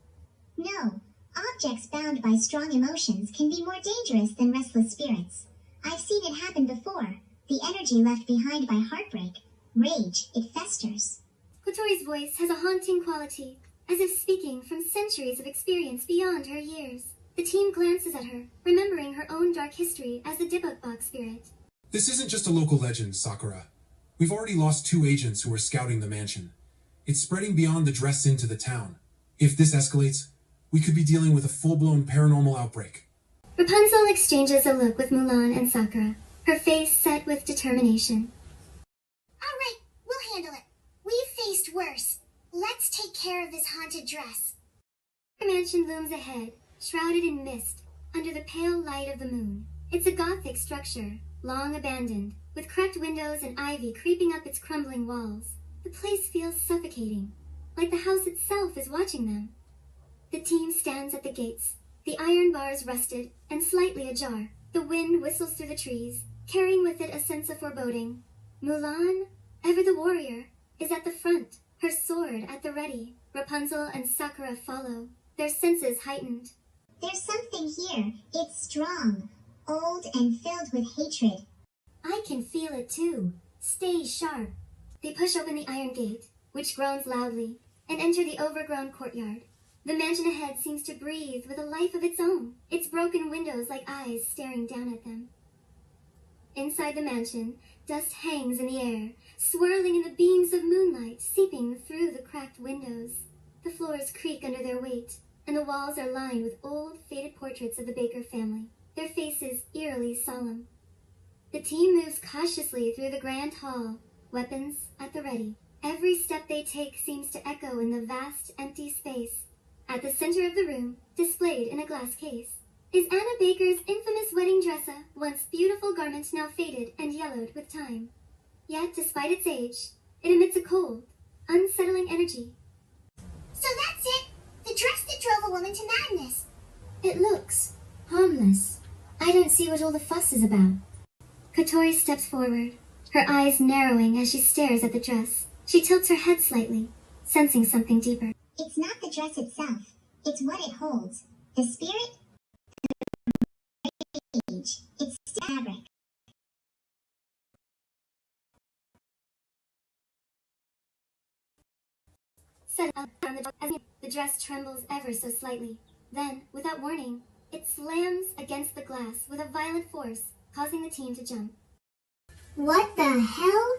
No, objects bound by strong emotions can be more dangerous than restless spirits. I've seen it happen before. The energy left behind by heartbreak, rage, it festers. Kotori's voice has a haunting quality, as if speaking from centuries of experience beyond her years. The team glances at her, remembering her own dark history as the debug box spirit. This isn't just a local legend, Sakura. We've already lost 2 agents who were scouting the mansion. It's spreading beyond the dress into the town. If this escalates, we could be dealing with a full-blown paranormal outbreak. Rapunzel exchanges a look with Mulan and Sakura, her face set with determination. All right, we'll handle it. We've faced worse. Let's take care of this haunted dress. The mansion looms ahead, shrouded in mist, under the pale light of the moon. It's a Gothic structure, long abandoned, with cracked windows and ivy creeping up its crumbling walls. The place feels suffocating, like the house itself is watching them. The team stands at the gates, the iron bars rusted and slightly ajar. The wind whistles through the trees, carrying with it a sense of foreboding. Mulan, ever the warrior, is at the front, her sword at the ready. Rapunzel and Sakura follow, their senses heightened. There's something here. It's strong, old, and filled with hatred. I can feel it too. Stay sharp. They push open the iron gate, which groans loudly, and enter the overgrown courtyard. The mansion ahead seems to breathe with a life of its own, its broken windows like eyes staring down at them. Inside the mansion, dust hangs in the air, swirling in the beams of moonlight seeping through the cracked windows. The floors creak under their weight, and the walls are lined with old, faded portraits of the Baker family, their faces eerily solemn. The team moves cautiously through the grand hall, weapons at the ready. Every step they take seems to echo in the vast, empty space. At the center of the room, displayed in a glass case, is Anna Baker's infamous wedding dress, once beautiful garment now faded and yellowed with time. Yet, despite its age, it emits a cold, unsettling energy. So that's it! The dress that drove a woman to madness! It looks harmless. I don't see what all the fuss is about. Kotori steps forward, her eyes narrowing as she stares at the dress. She tilts her head slightly, sensing something deeper. It's not the dress itself. It's what it holds. The spirit, the rage. It's fabric. Set up on the dress trembles ever so slightly. Then, without warning, it slams against the glass with a violent force, causing the team to jump. What the hell?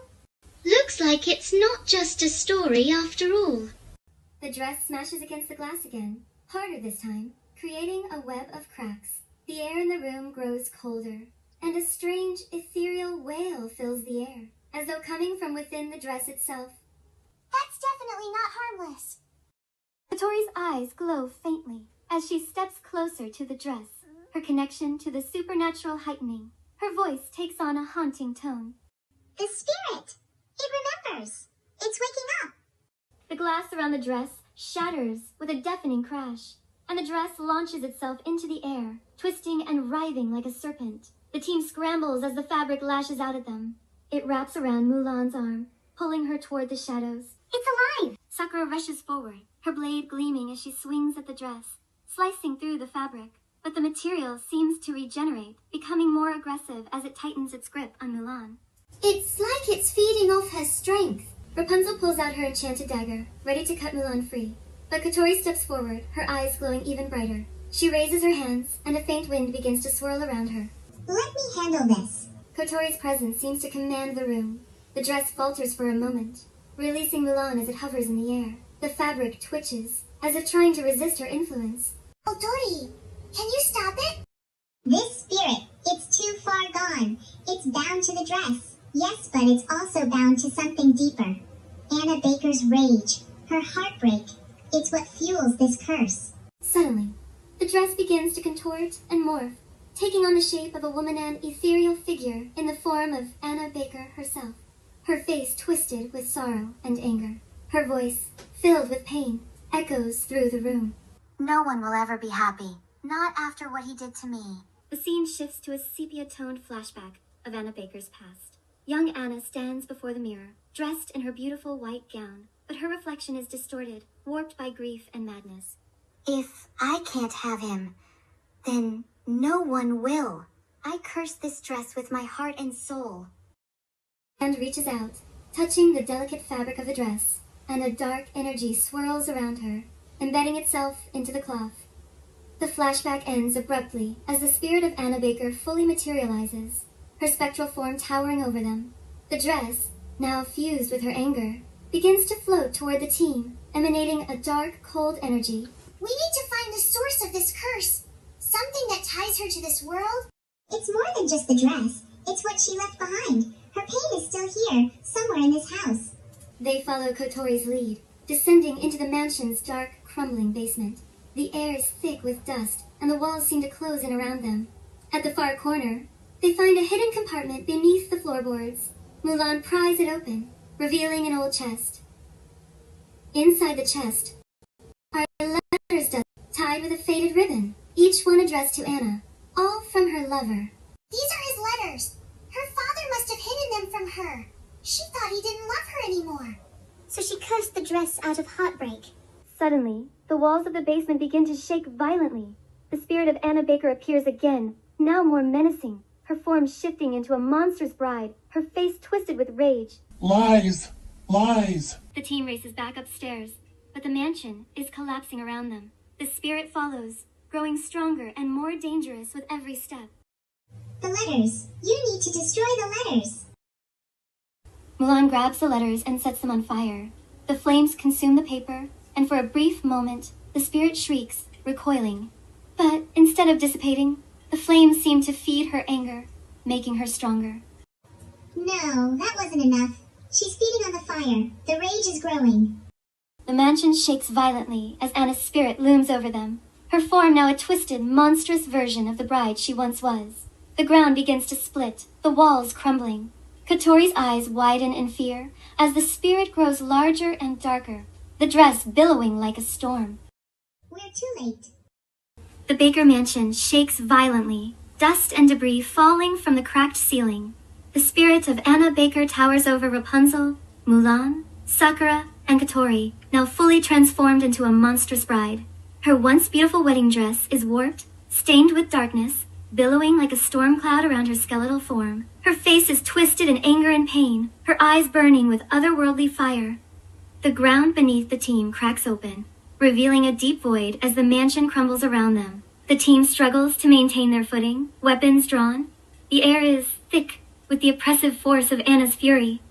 Looks like it's not just a story after all. The dress smashes against the glass again, harder this time, creating a web of cracks. The air in the room grows colder, and a strange, ethereal wail fills the air, as though coming from within the dress itself. That's definitely not harmless. Kotori's eyes glow faintly as she steps closer to the dress, her connection to the supernatural heightening. Her voice takes on a haunting tone. The spirit! It remembers! It's waking up! The glass around the dress shatters with a deafening crash, and the dress launches itself into the air, twisting and writhing like a serpent. The team scrambles as the fabric lashes out at them. It wraps around Mulan's arm, pulling her toward the shadows. It's alive! Sakura rushes forward, her blade gleaming as she swings at the dress, slicing through the fabric. But the material seems to regenerate, becoming more aggressive as it tightens its grip on Mulan. It's like it's feeding off her strength. Rapunzel pulls out her enchanted dagger, ready to cut Mulan free. But Kotori steps forward, her eyes glowing even brighter. She raises her hands, and a faint wind begins to swirl around her. Let me handle this. Kotori's presence seems to command the room. The dress falters for a moment, releasing Mulan as it hovers in the air. The fabric twitches, as if trying to resist her influence. Kotori, can you stop it? This spirit, it's too far gone. It's bound to the dress. Yes, but it's also bound to something deeper. Anna Baker's rage, her heartbreak. It's what fuels this curse. Suddenly, the dress begins to contort and morph, taking on the shape of a woman and ethereal figure in the form of Anna Baker herself. Her face twisted with sorrow and anger. Her voice, filled with pain, echoes through the room. No one will ever be happy. Not after what he did to me. The scene shifts to a sepia-toned flashback of Anna Baker's past. Young Anna stands before the mirror, dressed in her beautiful white gown, but her reflection is distorted, warped by grief and madness. If I can't have him, then no one will. I curse this dress with my heart and soul. Hand reaches out, touching the delicate fabric of the dress, and a dark energy swirls around her, embedding itself into the cloth. The flashback ends abruptly as the spirit of Anna Baker fully materializes, her spectral form towering over them. The dress, now fused with her anger, begins to float toward the team, emanating a dark, cold energy. We need to find the source of this curse. Something that ties her to this world. It's more than just the dress. It's what she left behind. Her pain is still here, somewhere in this house. They follow Kotori's lead, descending into the mansion's dark, crumbling basement. The air is thick with dust, and the walls seem to close in around them. At the far corner, they find a hidden compartment beneath the floorboards. Mulan pries it open, revealing an old chest. Inside the chest are letters tied with a faded ribbon, each one addressed to Anna, all from her lover. These are his letters. Her father must have hidden them from her. She thought he didn't love her anymore. So she cursed the dress out of heartbreak. Suddenly, the walls of the basement begin to shake violently. The spirit of Anna Baker appears again, now more menacing, her form shifting into a monstrous bride, her face twisted with rage. Lies! Lies! The team races back upstairs, but the mansion is collapsing around them. The spirit follows, growing stronger and more dangerous with every step. The letters. You need to destroy the letters. Mulan grabs the letters and sets them on fire. The flames consume the paper, and for a brief moment, the spirit shrieks, recoiling. But instead of dissipating, the flames seem to feed her anger, making her stronger. No, that wasn't enough. She's feeding on the fire. The rage is growing. The mansion shakes violently as Anna's spirit looms over them, her form now a twisted, monstrous version of the bride she once was. The ground begins to split, the walls crumbling. Kotori's eyes widen in fear as the spirit grows larger and darker, the dress billowing like a storm. We're too late. The Baker mansion shakes violently, dust and debris falling from the cracked ceiling. The spirit of Anna Baker towers over Rapunzel, Mulan, Sakura, and Kotori, now fully transformed into a monstrous bride. Her once beautiful wedding dress is warped, stained with darkness, billowing like a storm cloud around her skeletal form. Her face is twisted in anger and pain, her eyes burning with otherworldly fire. The ground beneath the team cracks open, revealing a deep void as the mansion crumbles around them. The team struggles to maintain their footing, weapons drawn. The air is thick with the oppressive force of Anna's fury.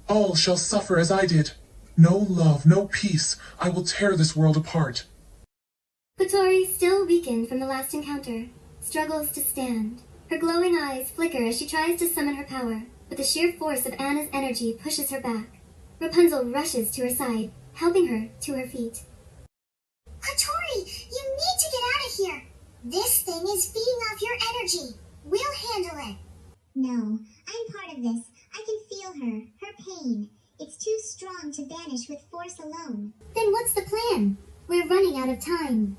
All shall suffer as I did. No love, no peace. I will tear this world apart. Kotori, still weakened from the last encounter, struggles to stand. Her glowing eyes flicker as she tries to summon her power, but the sheer force of Anna's energy pushes her back. Rapunzel rushes to her side, helping her to her feet. Kotori, you need to get out of here. This thing is feeding off your energy. We'll handle it. No, I'm part of this. I can feel her pain. It's too strong to banish with force alone. Then what's the plan? We're running out of time.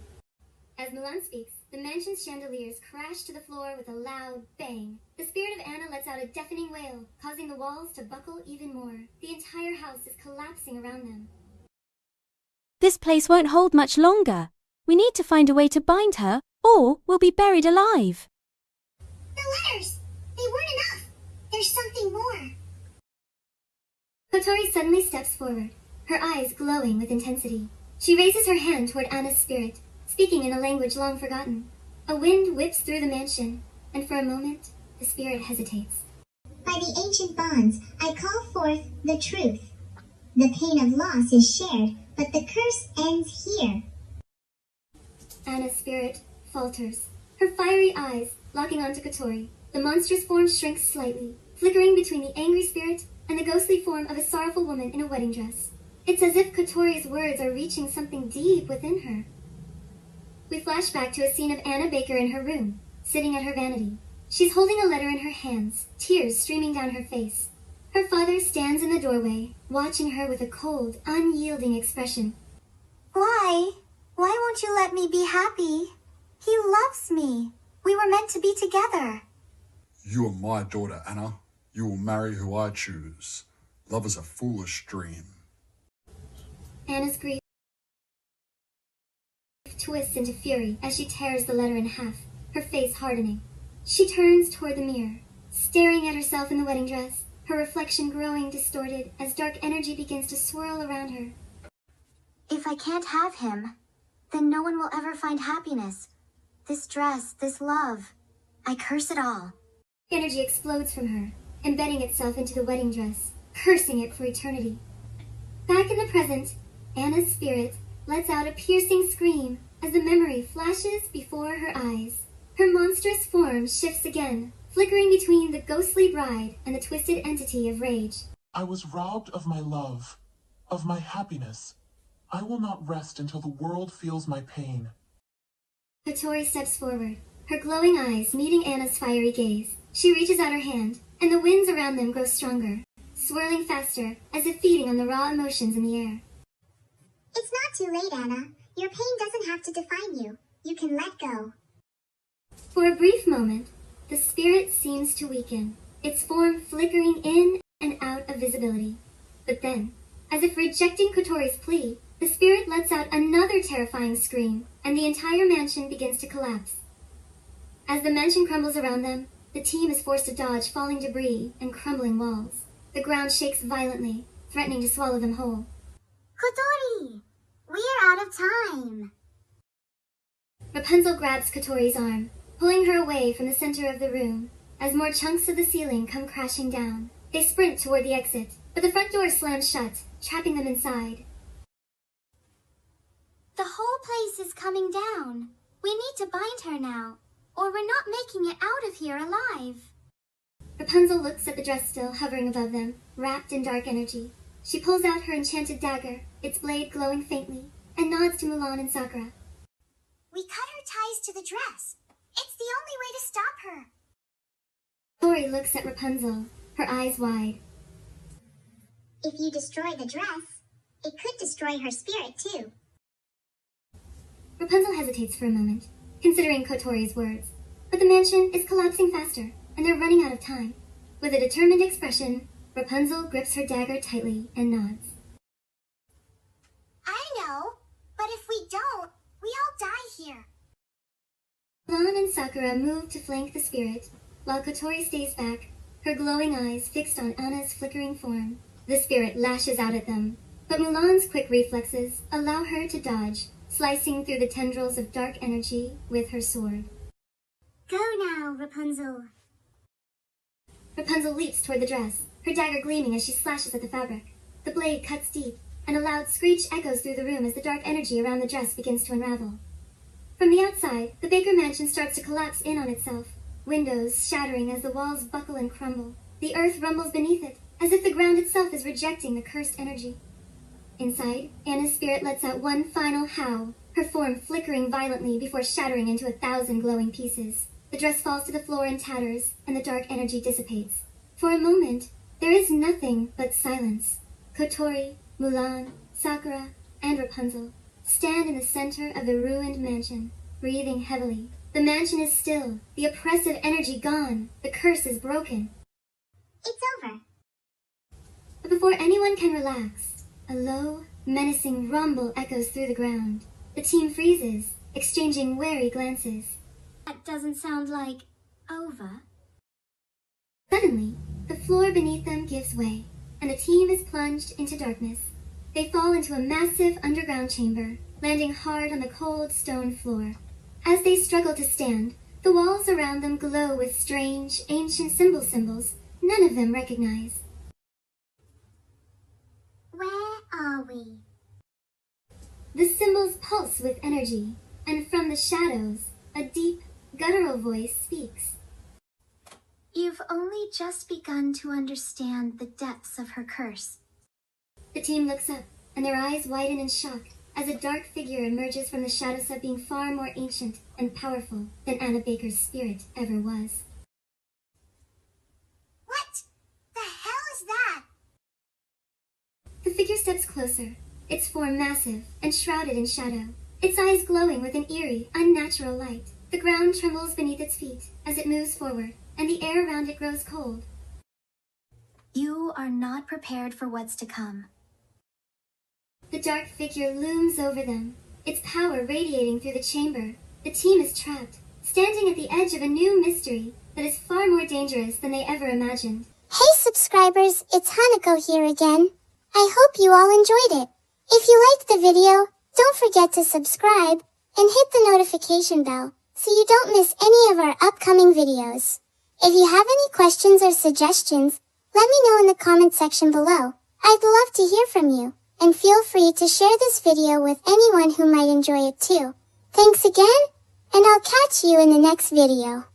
As Mulan speaks, the mansion's chandeliers crash to the floor with a loud bang. The spirit of Anna lets out a deafening wail, causing the walls to buckle even more. The entire house is collapsing around them. This place won't hold much longer. We need to find a way to bind her, or we'll be buried alive. The letters! They weren't enough! There's something more! Kotori suddenly steps forward, her eyes glowing with intensity. She raises her hand toward Anna's spirit, speaking in a language long forgotten. A wind whips through the mansion, and for a moment, the spirit hesitates. By the ancient bonds, I call forth the truth. The pain of loss is shared, but the curse ends here. Anna's spirit falters, her fiery eyes locking onto Kotori. The monstrous form shrinks slightly, flickering between the angry spirit and the ghostly form of a sorrowful woman in a wedding dress. It's as if Kotori's words are reaching something deep within her. We flash back to a scene of Anna Baker in her room, sitting at her vanity. She's holding a letter in her hands, tears streaming down her face. Her father stands in the doorway, watching her with a cold, unyielding expression. Why? Why won't you let me be happy? He loves me. We were meant to be together. You are my daughter, Anna. You will marry who I choose. Love is a foolish dream. Anna's grief twists into fury as she tears the letter in half, her face hardening. She turns toward the mirror, staring at herself in the wedding dress, her reflection growing distorted as dark energy begins to swirl around her. If I can't have him, then no one will ever find happiness. This dress, this love, I curse it all. Energy explodes from her, embedding itself into the wedding dress, cursing it for eternity. Back in the present, Anna's spirit lets out a piercing scream as the memory flashes before her eyes. Her monstrous form shifts again, flickering between the ghostly bride and the twisted entity of rage. I was robbed of my love, of my happiness. I will not rest until the world feels my pain. Kotori steps forward, her glowing eyes meeting Anna's fiery gaze. She reaches out her hand, and the winds around them grow stronger, swirling faster, as if feeding on the raw emotions in the air. It's not too late, Anna. Your pain doesn't have to define you. You can let go. For a brief moment, the spirit seems to weaken, its form flickering in and out of visibility. But then, as if rejecting Kotori's plea, the spirit lets out another terrifying scream, and the entire mansion begins to collapse. As the mansion crumbles around them, the team is forced to dodge falling debris and crumbling walls. The ground shakes violently, threatening to swallow them whole. Kotori! We're out of time! Rapunzel grabs Kotori's arm, pulling her away from the center of the room. As more chunks of the ceiling come crashing down, they sprint toward the exit, but the front door slams shut, trapping them inside. The whole place is coming down. We need to bind her now, or we're not making it out of here alive. Rapunzel looks at the dress still hovering above them, wrapped in dark energy. She pulls out her enchanted dagger, its blade glowing faintly, and nods to Mulan and Sakura. We cut her ties to the dress. It's the only way to stop her. Tori looks at Rapunzel, her eyes wide. If you destroy the dress, it could destroy her spirit too. Rapunzel hesitates for a moment, considering Kotori's words. But the mansion is collapsing faster, and they're running out of time. With a determined expression, Rapunzel grips her dagger tightly and nods. I know, but if we don't, we all die here. Mulan and Sakura move to flank the spirit, while Kotori stays back, her glowing eyes fixed on Anna's flickering form. The spirit lashes out at them, but Mulan's quick reflexes allow her to dodge, slicing through the tendrils of dark energy with her sword. Go now, Rapunzel. Rapunzel leaps toward the dress, her dagger gleaming as she slashes at the fabric. The blade cuts deep, and a loud screech echoes through the room as the dark energy around the dress begins to unravel. From the outside, the Baker mansion starts to collapse in on itself, windows shattering as the walls buckle and crumble. The earth rumbles beneath it, as if the ground itself is rejecting the cursed energy. Inside, Anna's spirit lets out one final howl, her form flickering violently before shattering into 1,000 glowing pieces. The dress falls to the floor in tatters, and the dark energy dissipates. For a moment, there is nothing but silence. Kotori, Mulan, Sakura, and Rapunzel stand in the center of the ruined mansion, breathing heavily. The mansion is still, the oppressive energy gone, the curse is broken. It's over. But before anyone can relax, a low, Menacing rumble echoes through the ground. The team freezes, exchanging wary glances. That doesn't sound like over. Suddenly, the floor beneath them gives way, and the team is plunged into darkness. They fall into a massive underground chamber, landing hard on the cold stone floor. As they struggle to stand, the walls around them glow with strange, ancient symbols none of them recognize. Where are we? The symbols pulse with energy, and from the shadows, a deep, guttural voice speaks. You've only just begun to understand the depths of her curse. The team looks up, and their eyes widen in shock as a dark figure emerges from the shadow sub, being far more ancient and powerful than Anna Baker's spirit ever was. What the hell is that? The figure steps closer, its form massive and shrouded in shadow, its eyes glowing with an eerie, unnatural light. The ground trembles beneath its feet as it moves forward, and the air around it grows cold. You are not prepared for what's to come. The dark figure looms over them, its power radiating through the chamber. The team is trapped, standing at the edge of a new mystery that is far more dangerous than they ever imagined. Hey subscribers, it's Hanako here again. I hope you all enjoyed it. If you liked the video, don't forget to subscribe and hit the notification bell so you don't miss any of our upcoming videos. If you have any questions or suggestions, let me know in the comment section below. I'd love to hear from you, and feel free to share this video with anyone who might enjoy it too. Thanks again, and I'll catch you in the next video.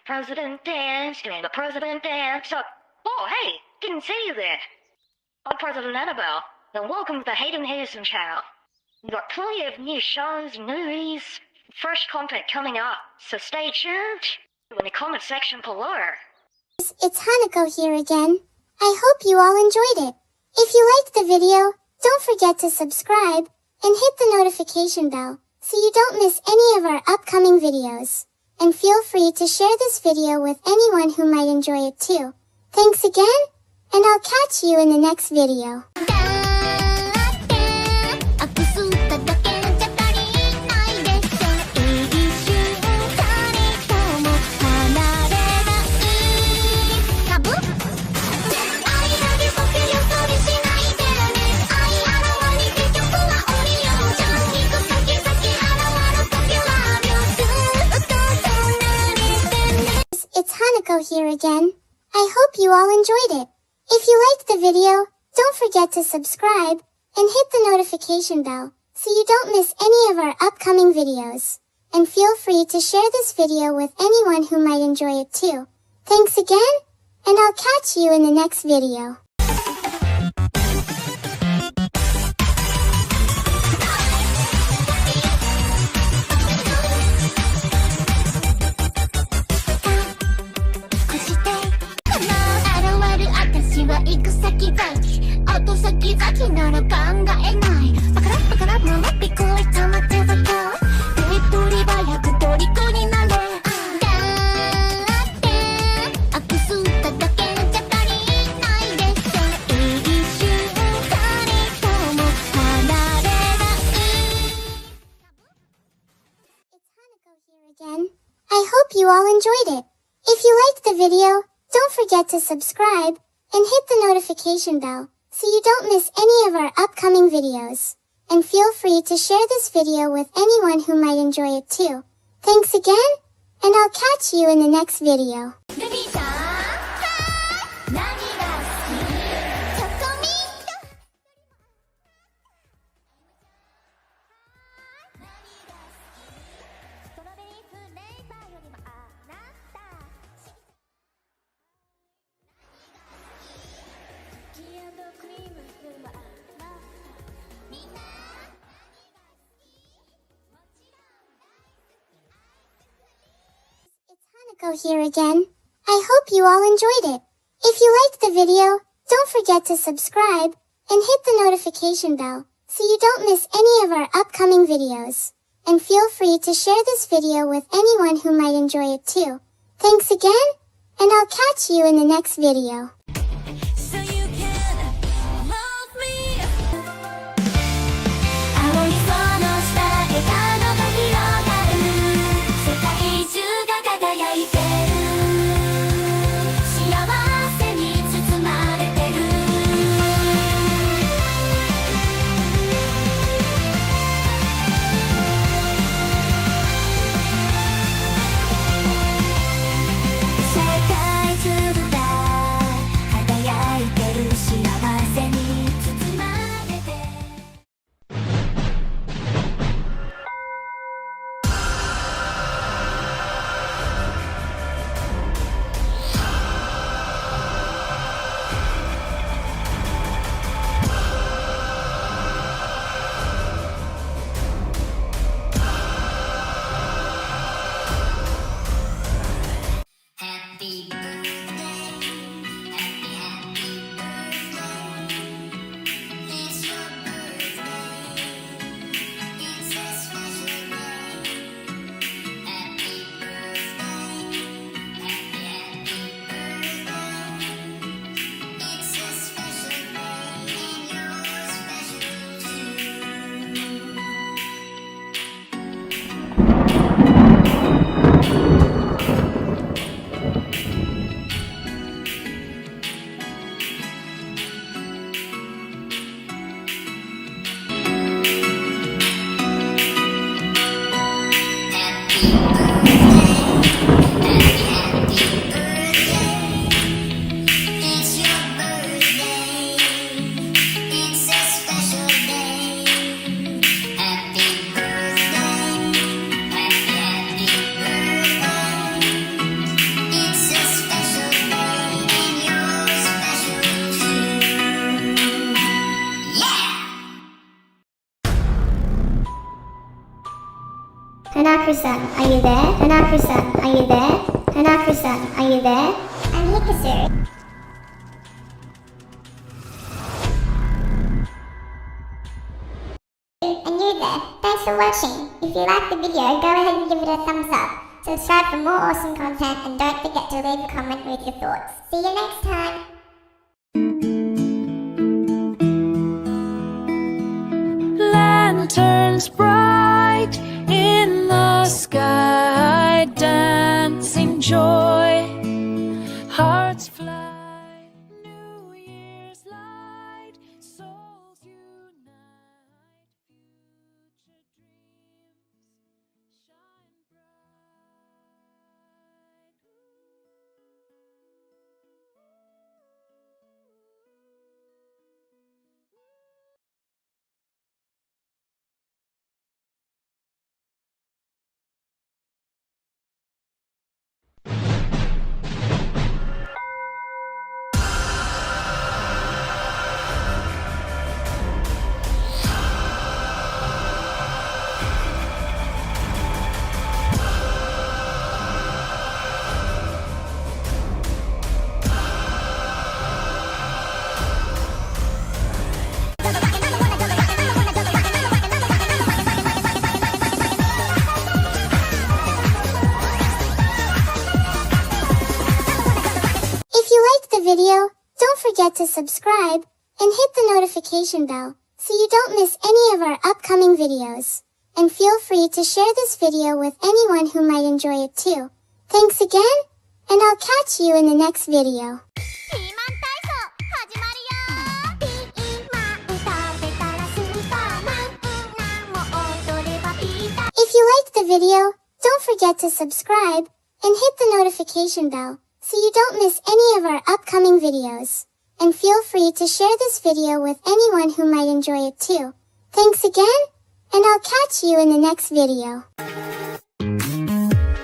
President dance, doing the president dance. Oh, hey, didn't see you there. I'm President Annabelle, and welcome to the Hayden Hanson channel. We've got plenty of new shows, movies, fresh content coming up, so stay tuned in the comment section below. It's Hanako here again. I hope you all enjoyed it. If you liked the video, don't forget to subscribe and hit the notification bell so you don't miss any of our upcoming videos. And feel free to share this video with anyone who might enjoy it too. Thanks again, and I'll catch you in the next video. It's Hanako here again. I hope you all enjoyed it. If you liked the video, don't forget to subscribe and hit the notification bell so you don't miss any of our upcoming videos. And feel free to share this video with anyone who might enjoy it too. Thanks again, and I'll catch you in the next video. Again. I hope you all enjoyed it. If you liked the video, don't forget to subscribe and hit the notification bell so you don't miss any of our upcoming videos. And feel free to share this video with anyone who might enjoy it too. Thanks again, and I'll catch you in the next video. Go here again. I hope you all enjoyed it. If you liked the video, don't forget to subscribe and hit the notification bell so you don't miss any of our upcoming videos. And feel free to share this video with anyone who might enjoy it too. Thanks again, and I'll catch you in the next video. Hanaku-san, are you there? Hanaku-san, are you there? Hanaku-san, are you there? I'm here, Kasuri. And you there, thanks for watching. If you liked the video, go ahead and give it a thumbs up. Subscribe for more awesome content and don't forget to leave a comment with your thoughts. See you next time. Lanterns bright in the sky, dancing joy, hearts fly, New Year's light, souls unite, future dreams shine video, don't forget to subscribe and hit the notification bell so you don't miss any of our upcoming videos. And feel free to share this video with anyone who might enjoy it too. Thanks again, and I'll catch you in the next video. If you liked the video, don't forget to subscribe and hit the notification bell so you don't miss any of our upcoming videos. And feel free to share this video with anyone who might enjoy it too. Thanks again, and I'll catch you in the next video.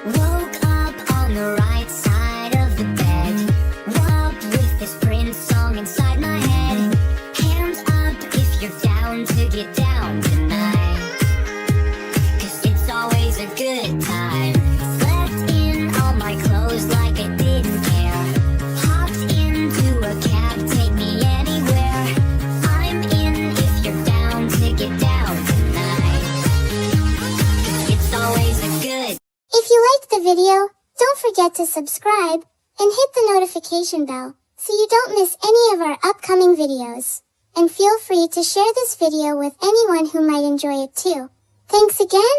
Woke up on the right side of the bed. Woke up with this Prince song inside my head. Hands up if you're down to get down tonight, 'cause it's always a good time. Slept in all my clothes video, don't forget to subscribe and hit the notification bell so you don't miss any of our upcoming videos. And feel free to share this video with anyone who might enjoy it too. Thanks again,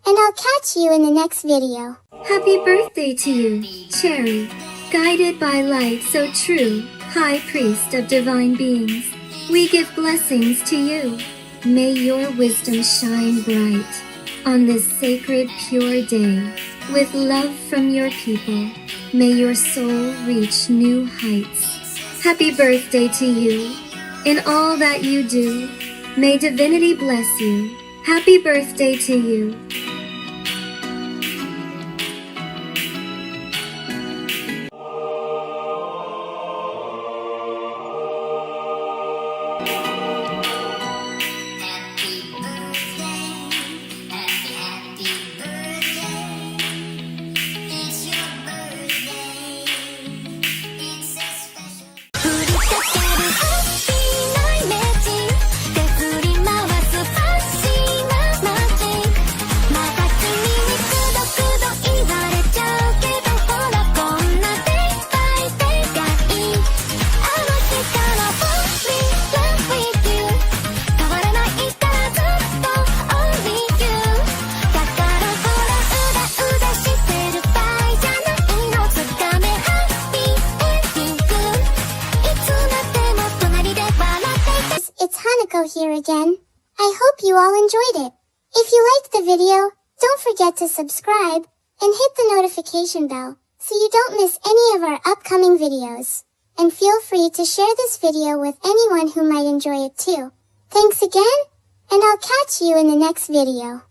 and I'll catch you in the next video. Happy birthday to you, Cherry. Guided by light so true, High Priest of divine beings, we give blessings to you. May your wisdom shine bright on this sacred, pure day. With love from your people, may your soul reach new heights. Happy birthday to you. In all that you do, may divinity bless you. Happy birthday to you. Here again. I hope you all enjoyed it. If you liked the video, don't forget to subscribe and hit the notification bell so you don't miss any of our upcoming videos. And feel free to share this video with anyone who might enjoy it too. Thanks again, and I'll catch you in the next video.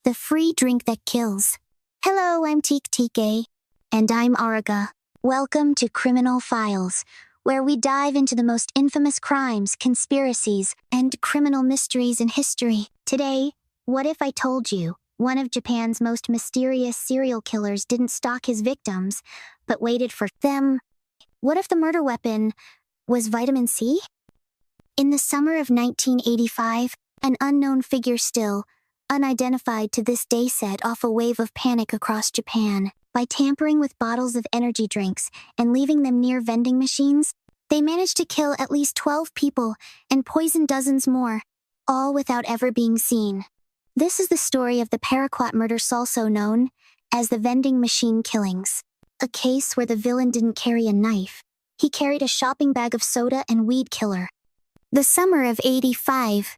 The free drink that kills. Hello, I'm Tike. And I'm Araga. Welcome to Criminal Files, where we dive into the most infamous crimes, conspiracies, and criminal mysteries in history. Today, what if I told you one of Japan's most mysterious serial killers didn't stalk his victims, but waited for them? What if the murder weapon was vitamin C? In the summer of 1985, an unknown figure still unidentified to this day set off a wave of panic across Japan. By tampering with bottles of energy drinks and leaving them near vending machines, they managed to kill at least 12 people and poison dozens more, all without ever being seen. This is the story of the Paraquat murders, also known as the vending machine killings. A case where the villain didn't carry a knife. He carried a shopping bag of soda and weed killer. The summer of '85.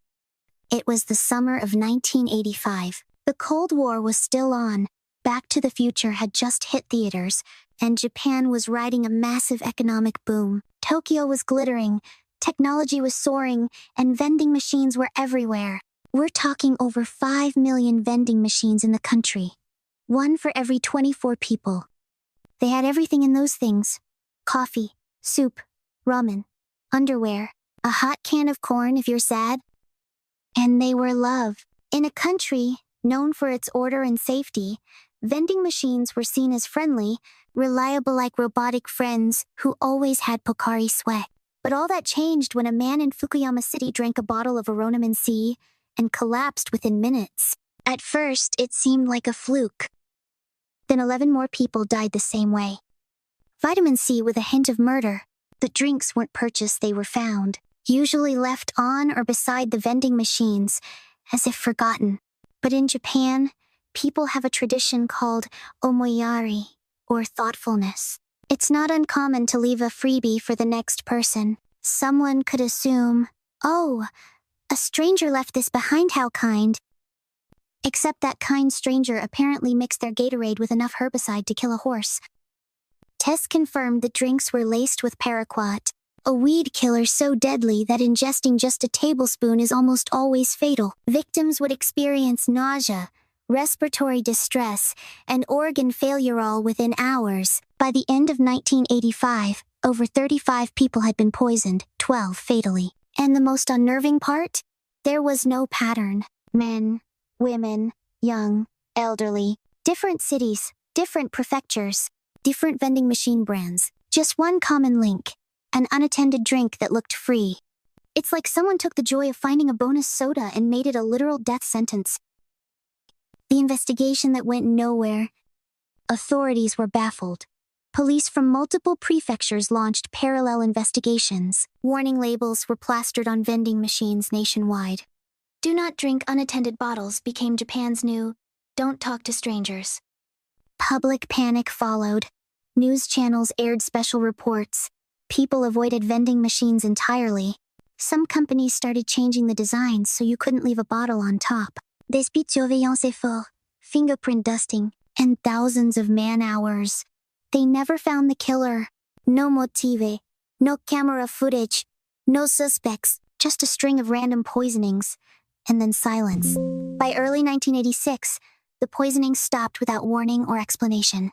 It was the summer of 1985. The Cold War was still on. Back to the Future had just hit theaters, and Japan was riding a massive economic boom. Tokyo was glittering, technology was soaring, and vending machines were everywhere. We're talking over 5 million vending machines in the country. One for every 24 people. They had everything in those things. Coffee, soup, ramen, underwear, a hot can of corn if you're sad. And they were love. In a country known for its order and safety, vending machines were seen as friendly, reliable like robotic friends who always had Pocari Sweat. But all that changed when a man in Fukuyama City drank a bottle of vitamin C and collapsed within minutes. At first, it seemed like a fluke. Then 11 more people died the same way. Vitamin C with a hint of murder. The drinks weren't purchased, they were found. Usually left on or beside the vending machines, as if forgotten. But in Japan, people have a tradition called omoyari, or thoughtfulness. It's not uncommon to leave a freebie for the next person. Someone could assume, oh, a stranger left this behind, how kind. Except that kind stranger apparently mixed their Gatorade with enough herbicide to kill a horse. Tests confirmed the drinks were laced with paraquat, a weed killer so deadly that ingesting just a tablespoon is almost always fatal. Victims would experience nausea, respiratory distress, and organ failure all within hours. By the end of 1985, over 35 people had been poisoned, 12 fatally. And the most unnerving part? There was no pattern. Men, women, young, elderly, Different cities, different prefectures, different vending machine brands. Just one common link. An unattended drink that looked free. It's like someone took the joy of finding a bonus soda and made it a literal death sentence. The investigation that went nowhere. Authorities were baffled. Police from multiple prefectures launched parallel investigations. Warning labels were plastered on vending machines nationwide. Do not drink unattended bottles became Japan's new, don't talk to strangers. Public panic followed. News channels aired special reports. People avoided vending machines entirely. Some companies started changing the designs so you couldn't leave a bottle on top. Despit surveillance effort, fingerprint dusting, and thousands of man-hours. They never found the killer. No motive, no camera footage, no suspects, just a string of random poisonings, and then silence. By early 1986, the poisoning stopped without warning or explanation.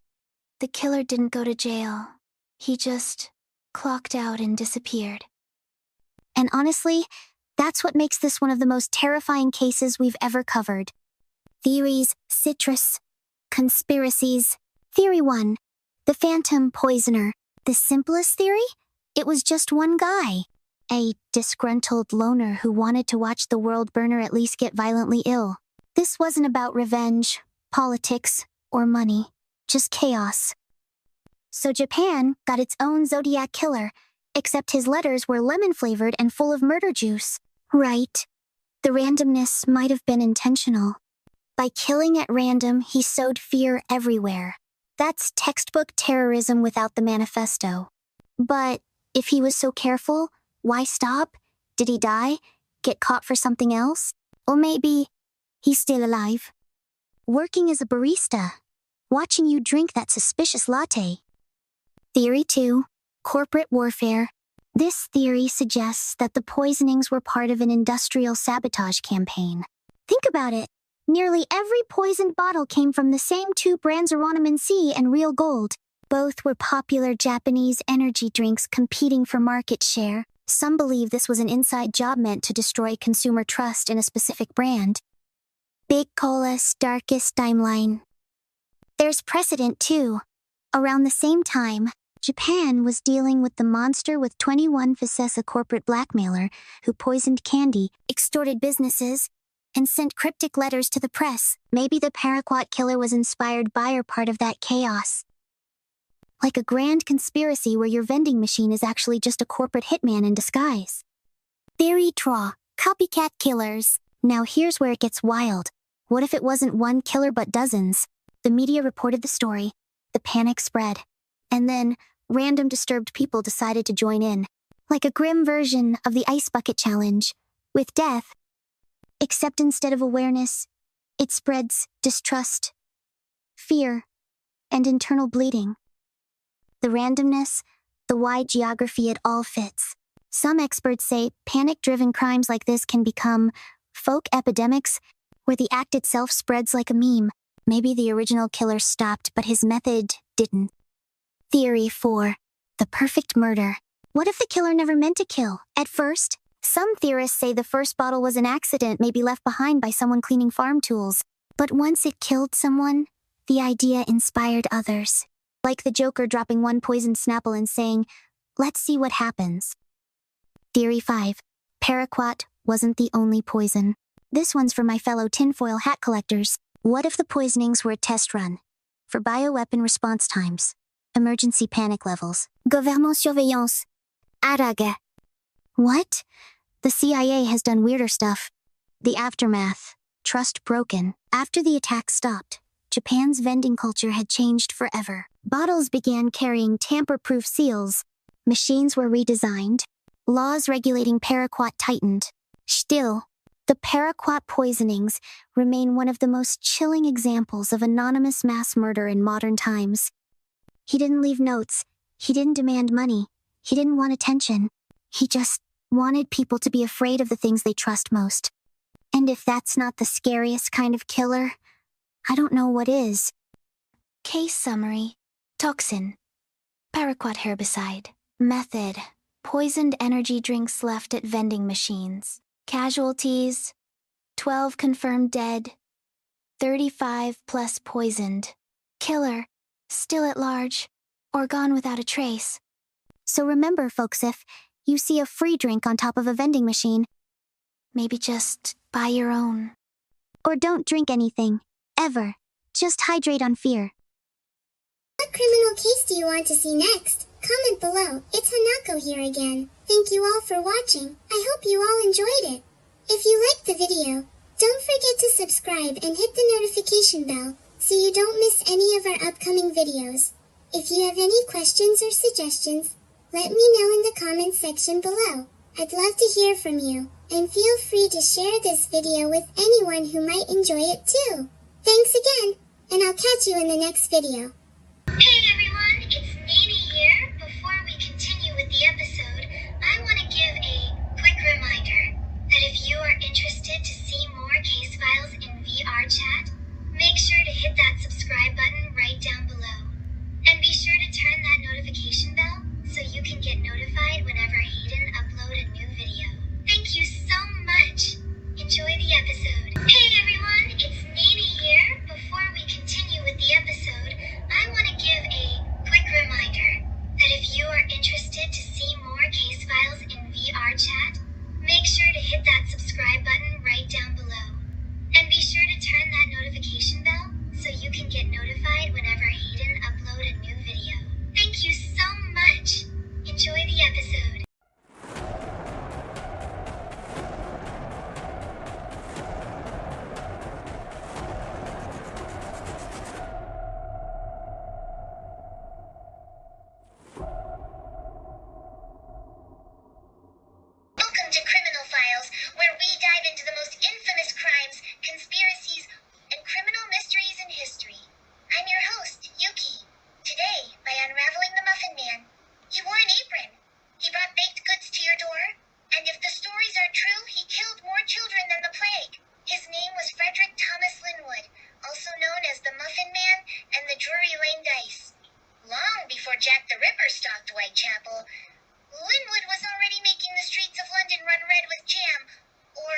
The killer didn't go to jail. He just clocked out and disappeared. And honestly, that's what makes this one of the most terrifying cases we've ever covered. Theories, citrus, conspiracies. Theory 1. The Phantom Poisoner. The simplest theory? It was just one guy. A disgruntled loner who wanted to watch the world burn or at least get violently ill. This wasn't about revenge, politics, or money. Just chaos. So Japan got its own Zodiac killer, except his letters were lemon-flavored and full of murder juice. Right. The randomness might have been intentional. By killing at random, he sowed fear everywhere. That's textbook terrorism without the manifesto. But if he was so careful, why stop? Did he die? Get caught for something else? Or maybe he's still alive. Working as a barista. Watching you drink that suspicious latte. Theory 2. Corporate warfare. This theory suggests that the poisonings were part of an industrial sabotage campaign. Think about it. Nearly every poisoned bottle came from the same two brands, Oranamin C and Real Gold. Both were popular Japanese energy drinks competing for market share. Some believe this was an inside job meant to destroy consumer trust in a specific brand. Big Cola's darkest timeline. There's precedent too. Around the same time, Japan was dealing with the monster with 21 Faces, a corporate blackmailer who poisoned candy, extorted businesses, and sent cryptic letters to the press. Maybe the paraquat killer was inspired by or part of that chaos. Like a grand conspiracy where your vending machine is actually just a corporate hitman in disguise. Theory 3. Copycat killers. Now here's where it gets wild. What if it wasn't one killer but dozens? The media reported the story. The panic spread. And then, random disturbed people decided to join in. Like a grim version of the Ice Bucket Challenge. With death. Except instead of awareness, it spreads distrust, fear, and internal bleeding. The randomness, the wide geography, it all fits. Some experts say panic-driven crimes like this can become folk epidemics, where the act itself spreads like a meme. Maybe the original killer stopped, but his method didn't. Theory 4. The perfect murder. What if the killer never meant to kill? At first, some theorists say the first bottle was an accident, maybe left behind by someone cleaning farm tools. But once it killed someone, the idea inspired others. Like the Joker dropping one poisoned Snapple and saying, "Let's see what happens." Theory 5. Paraquat wasn't the only poison. This one's for my fellow tinfoil hat collectors. What if the poisonings were a test run? For bioweapon response times, emergency panic levels, gouvernement surveillance, Araga. What? The CIA has done weirder stuff. The aftermath. Trust broken. After the attack stopped, Japan's vending culture had changed forever. Bottles began carrying tamper-proof seals. Machines were redesigned. Laws regulating paraquat tightened. Still, the paraquat poisonings remain one of the most chilling examples of anonymous mass murder in modern times. He didn't leave notes. He didn't demand money. He didn't want attention. He just wanted people to be afraid of the things they trust most. And if that's not the scariest kind of killer, I don't know what is. Case summary. Toxin. Paraquat herbicide. Method. Poisoned energy drinks left at vending machines. Casualties. 12 confirmed dead. 35 plus poisoned. Killer, still at large, or gone without a trace. So remember, folks, if you see a free drink on top of a vending machine, maybe just buy your own. Or don't drink anything, ever. Just hydrate on fear. What criminal case do you want to see next? Comment below. It's Hanako here again. Thank you all for watching. I hope you all enjoyed it. If you liked the video, don't forget to subscribe and hit the notification bell so you don't miss any of our upcoming videos. If you have any questions or suggestions, let me know in the comments section below. I'd love to hear from you, and feel free to share this video with anyone who might enjoy it too. Thanks again, and I'll catch you in the next video. Hey everyone, it's Nani here. Before we continue with the episode, I want to give a quick reminder that if you are interested to see more case files in VR chat, make sure to hit that subscribe button right down below. And be sure to turn that notification bell so you can get notified whenever Hayden upload a new video. Thank you so much. Enjoy the episode. Hey everyone, it's Nani here. Before we continue with the episode, I want to give a quick reminder that if you are interested to see more case files in VR chat, make sure to hit that subscribe button right down below. And be sure to turn that notification bell so you can get notified whenever Hayden upload a new video. Thank you so much. Enjoy the episode. Welcome to Criminal Files, where we dive into the most infamous crimes, conspiracies, and criminal mysteries in history. I'm your host, Yuki. Today, by unraveling the Muffin Man. He wore an apron. He brought baked goods to your door. And if the stories are true, he killed more children than the plague. His name was Frederick Thomas Linwood, also known as the Muffin Man and the Drury Lane Dice. Long before Jack the Ripper stalked Whitechapel, Linwood was already making the streets of London run red with jam, or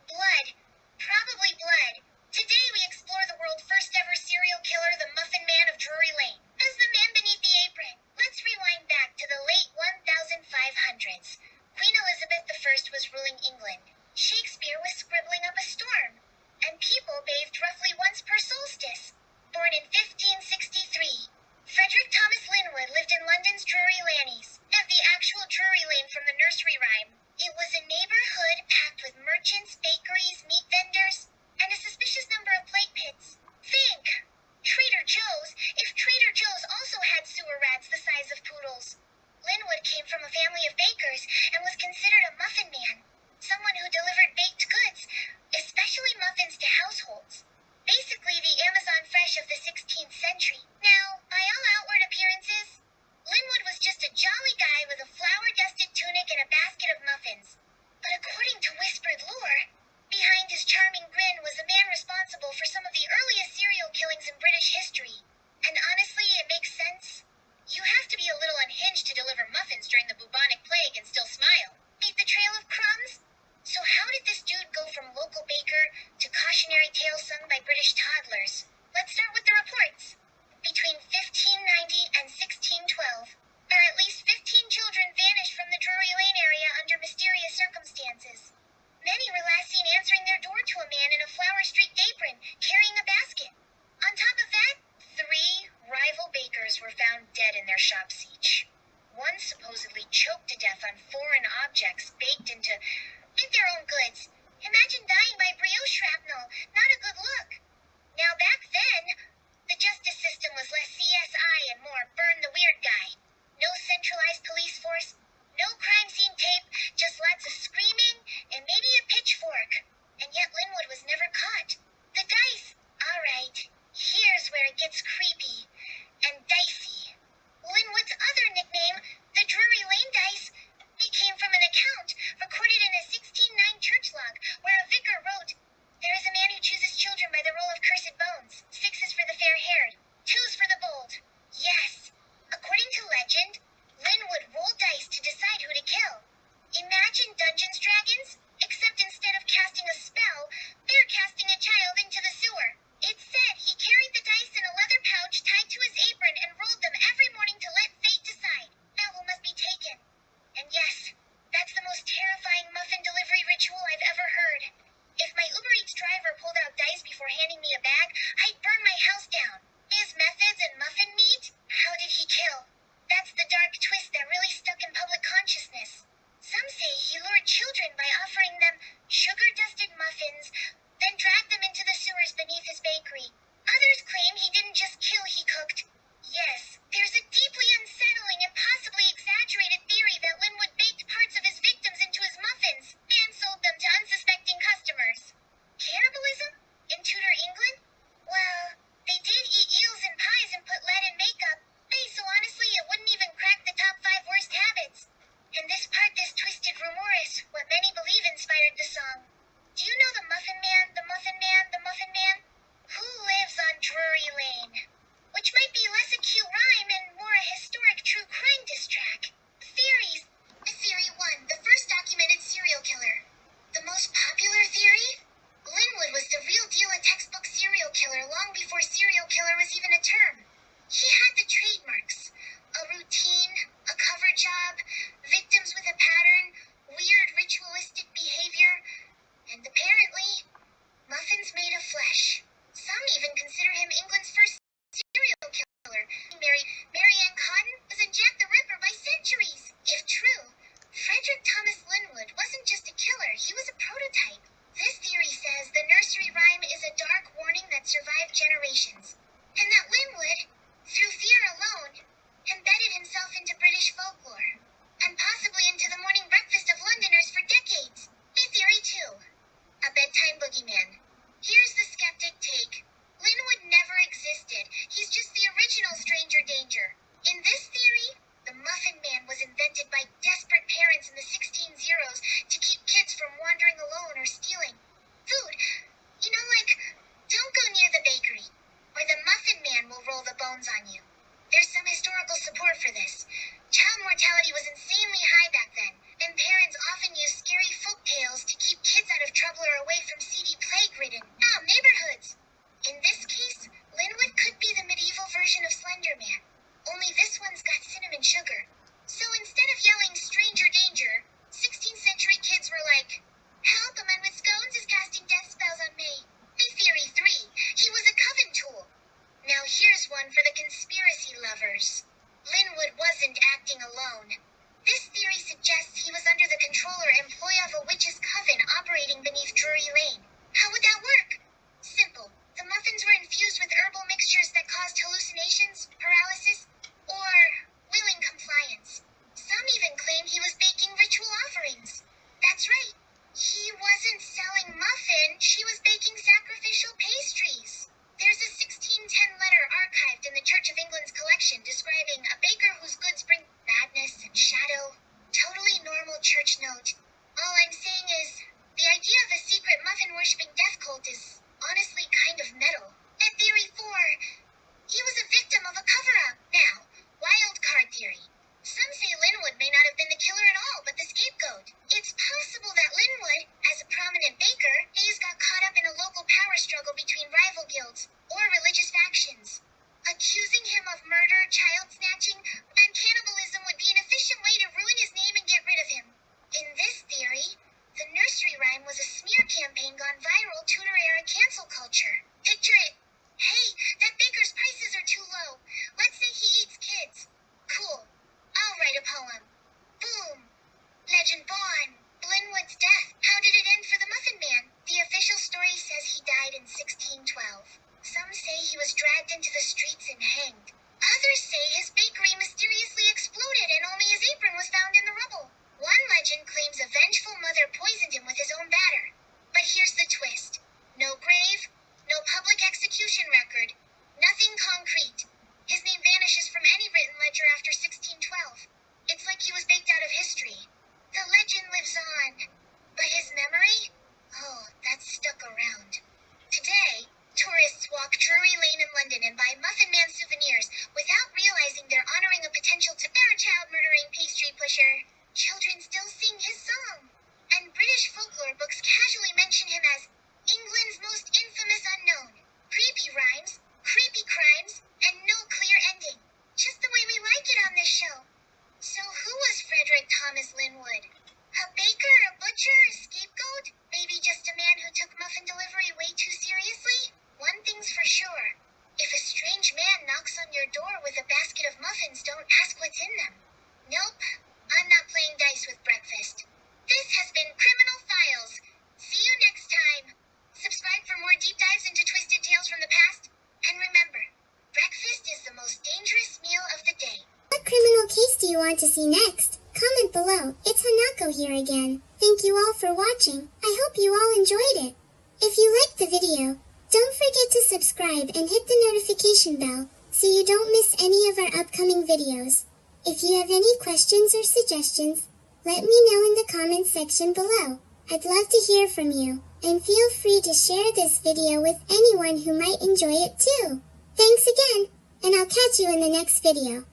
blood. Probably blood. Today we explore the world's first ever serial killer, the Muffin Man of Drury Lane. As the man beneath the apron, let's rewind back to the late 1500s. Queen Elizabeth I was ruling England. Shakespeare was scribbling up a storm, and people bathed roughly once per solstice. Born in 1563, Frederick Thomas Linwood lived in London's Drury Lanes. Not the actual Drury Lane from the nursery rhyme. It was a neighborhood packed with merchants, bakeries, meat vendors, and a suspicious number of plague pits. Think! Trader Joe's, if Trader Joe's also had sewer rats the size of poodles. Linwood came from a family of bakers and was considered a muffin man, someone who delivered baked goods, especially muffins to households. Basically the Amazon Fresh of the 16th century. Now, by all outward appearances, Linwood was just a jolly guy with a flour-dusted tunic and a basket of muffins. But according to whispered lore, behind his charming grin was a man responsible for some of the earliest serial killings in British history. And honestly, it makes sense. You have to be a little unhinged to deliver muffins during the bubonic plague and still smile. Meet the trail of crumbs? So how did this dude go from local baker to cautionary tales sung by British toddlers? Let's start with the reports. Between 1590 and 1612, at least 15 children vanished from the Drury Lane area under mysterious circumstances. Many were last seen answering their door to a man in a flower-streaked apron, carrying a basket. On top of that, 3 rival bakers were found dead in their shops each. One supposedly choked to death on foreign objects baked into their own goods. Imagine dying by brioche shrapnel. Not a good look. Now back then, the justice system was less CSI and more burn the weird guy. No centralized police force, no crime scene tape, just lots of screaming and maybe a pitchfork. And yet Linwood was never caught. The dice. Alright, here's where it gets creepy and dicey. Linwood's other nickname, the Drury Lane Dice, became from an account recorded in a 1609 church log where a vicar wrote, "There is a man who chooses children by the roll of cursed bones. 6 is for the fair-haired, 2 is for the bold." Yes, according to legend, Linwood rolled dice to decide who to kill. inspired the song. Do you know the Muffin Man, the Muffin Man, the Muffin Man? Who lives on Drury Lane? Which might be less a cute rhyme and more a historic true crime diss track. Theories. Theory 1, the first documented serial killer. The most popular theory? Linwood was the real deal, a textbook serial killer long before serial killer was even a term. He had the trademarks. A routine, a cover job, victims with a pattern, weird ritualistic behavior, and apparently, muffins made of flesh. Some even consider him England's first serial killer. Mary Ann Cotton was a Jack the Ripper by centuries. If true, Frederick Thomas Linwood wasn't just a killer, he was a prototype. This theory says the nursery rhyme is a dark warning that survived generations, and that Linwood, through fear alone, embedded himself into British folklore, and possibly into the morning breakfast of Londoners for decades. Theory 2, a bedtime boogeyman. Here's the skeptic take. Linwood never existed. He's just the original stranger danger. In this theory, the Muffin Man was invented by desperate parents in the 1600s to keep kids from wandering alone or stealing food. You know, like, don't go near the bakery, or the Muffin Man will roll the bones on you. There's some historical support for this. Child mortality was insanely high back then, and parents often used scary folk tales to keep kids out of trouble or away from seedy plague-ridden neighborhoods. In this case, Linwood could be the medieval version of Slender Man, only this one's got cinnamon sugar. So instead of yelling stranger danger, 16th century kids were like, help, a man with scones is casting death spells on me. Theory 3, he was a coven tool. Now here's one for the conspiracy lovers. Linwood wasn't acting alone. This theory suggests he was under the control or employ of a witch's coven operating beneath Drury Lane. How would that work? Simple. The muffins were infused with herbal mixtures that caused hallucinations, paralysis, or willing compliance. Some even claim he was baking ritual offerings. That's right. He wasn't selling muffins, she was baking sacrificial pastries. There's a 1610 letter archived in the Church of England's collection describing a baker whose goods bring madness and shadow. Totally normal church note. All I'm saying is, the idea of a secret muffin-worshipping death cult is honestly kind of metal. And theory 4, he was a victim of a cover-up. Now, wild card theory. Some say Linwood may not have been the killer at all, but the scapegoat. It's possible that Linwood, as a prominent baker, got caught up in a local power struggle between rival guilds or religious factions. Accusing him of murder, child snatching, and cannibalism would be an efficient way to ruin his name and get rid of him. In this theory, the nursery rhyme was a smear campaign gone viral Tudor-era cancel culture. Picture it. Hey, that baker's prices are too low. Let's say he eats kids. Cool. I'll write a poem. Boom. Legend born. Linwood's death. How did it end for the Muffin Man? The official story says he died in 1612. Some say he was dragged into the streets and hanged. Others say his bakery mysteriously exploded and only his apron was found in the rubble. One legend claims a vengeful mother poisoned him with his own batter. But here's the twist. No grave, no public execution record, nothing concrete. His name vanishes from any written ledger after 1612. It's like he was baked out of history. The legend lives on, but his memory? Oh, that's stuck around. Today, tourists walk Drury Lane in London and buy Muffin Man souvenirs without realizing they're honoring a potential child-murdering pastry pusher. Children still sing his song. And British folklore books casually mention him as England's most infamous unknown. Creepy rhymes, creepy crimes, and no clear ending. Just the way we like it on this show. So who was Frederick Thomas Linwood? A baker, a butcher, a scapegoat? Maybe just a man who took muffin delivery way too seriously? One thing's for sure. If a strange man knocks on your door with a basket of muffins, don't ask what's in them. Nope, I'm not playing dice with breakfast. This has been Criminal Files. See you next time. Subscribe for more deep dives into twisted tales from the past. And remember, breakfast is the most dangerous meal of the day. What criminal case do you want to see next? Comment below. It's Hanako here again. Thank you all for watching. I hope you all enjoyed it. If you liked the video, don't forget to subscribe and hit the notification bell so you don't miss any of our upcoming videos. If you have any questions or suggestions, let me know in the comments section below. I'd love to hear from you, and feel free to share this video with anyone who might enjoy it too. Thanks again, and I'll catch you in the next video.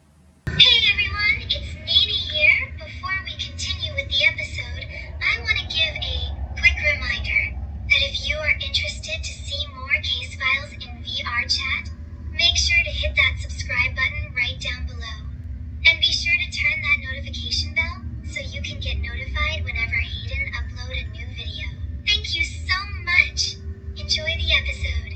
Hey everyone, it's Nene here. Before we continue with the episode, I want to give a quick reminder that if you are interested to see more case files in VR chat, make sure to hit that subscribe button right down below. And be sure to turn that notification bell so you can get notified whenever Hayden upload a new video. Thank you so much. Enjoy the episode.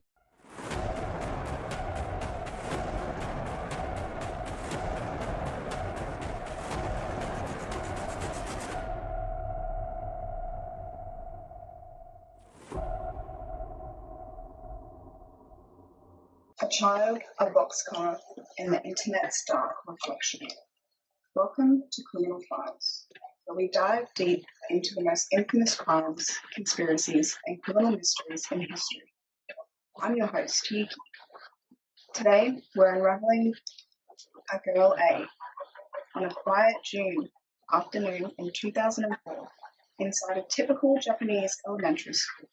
A child, a boxcar, and the internet's dark reflection. Welcome to Criminal Files, where we dive deep into the most infamous crimes, conspiracies, and criminal mysteries in history. I'm your host, Tiki. Today, we're unraveling a girl A on a quiet June afternoon in 2004 inside a typical Japanese elementary school.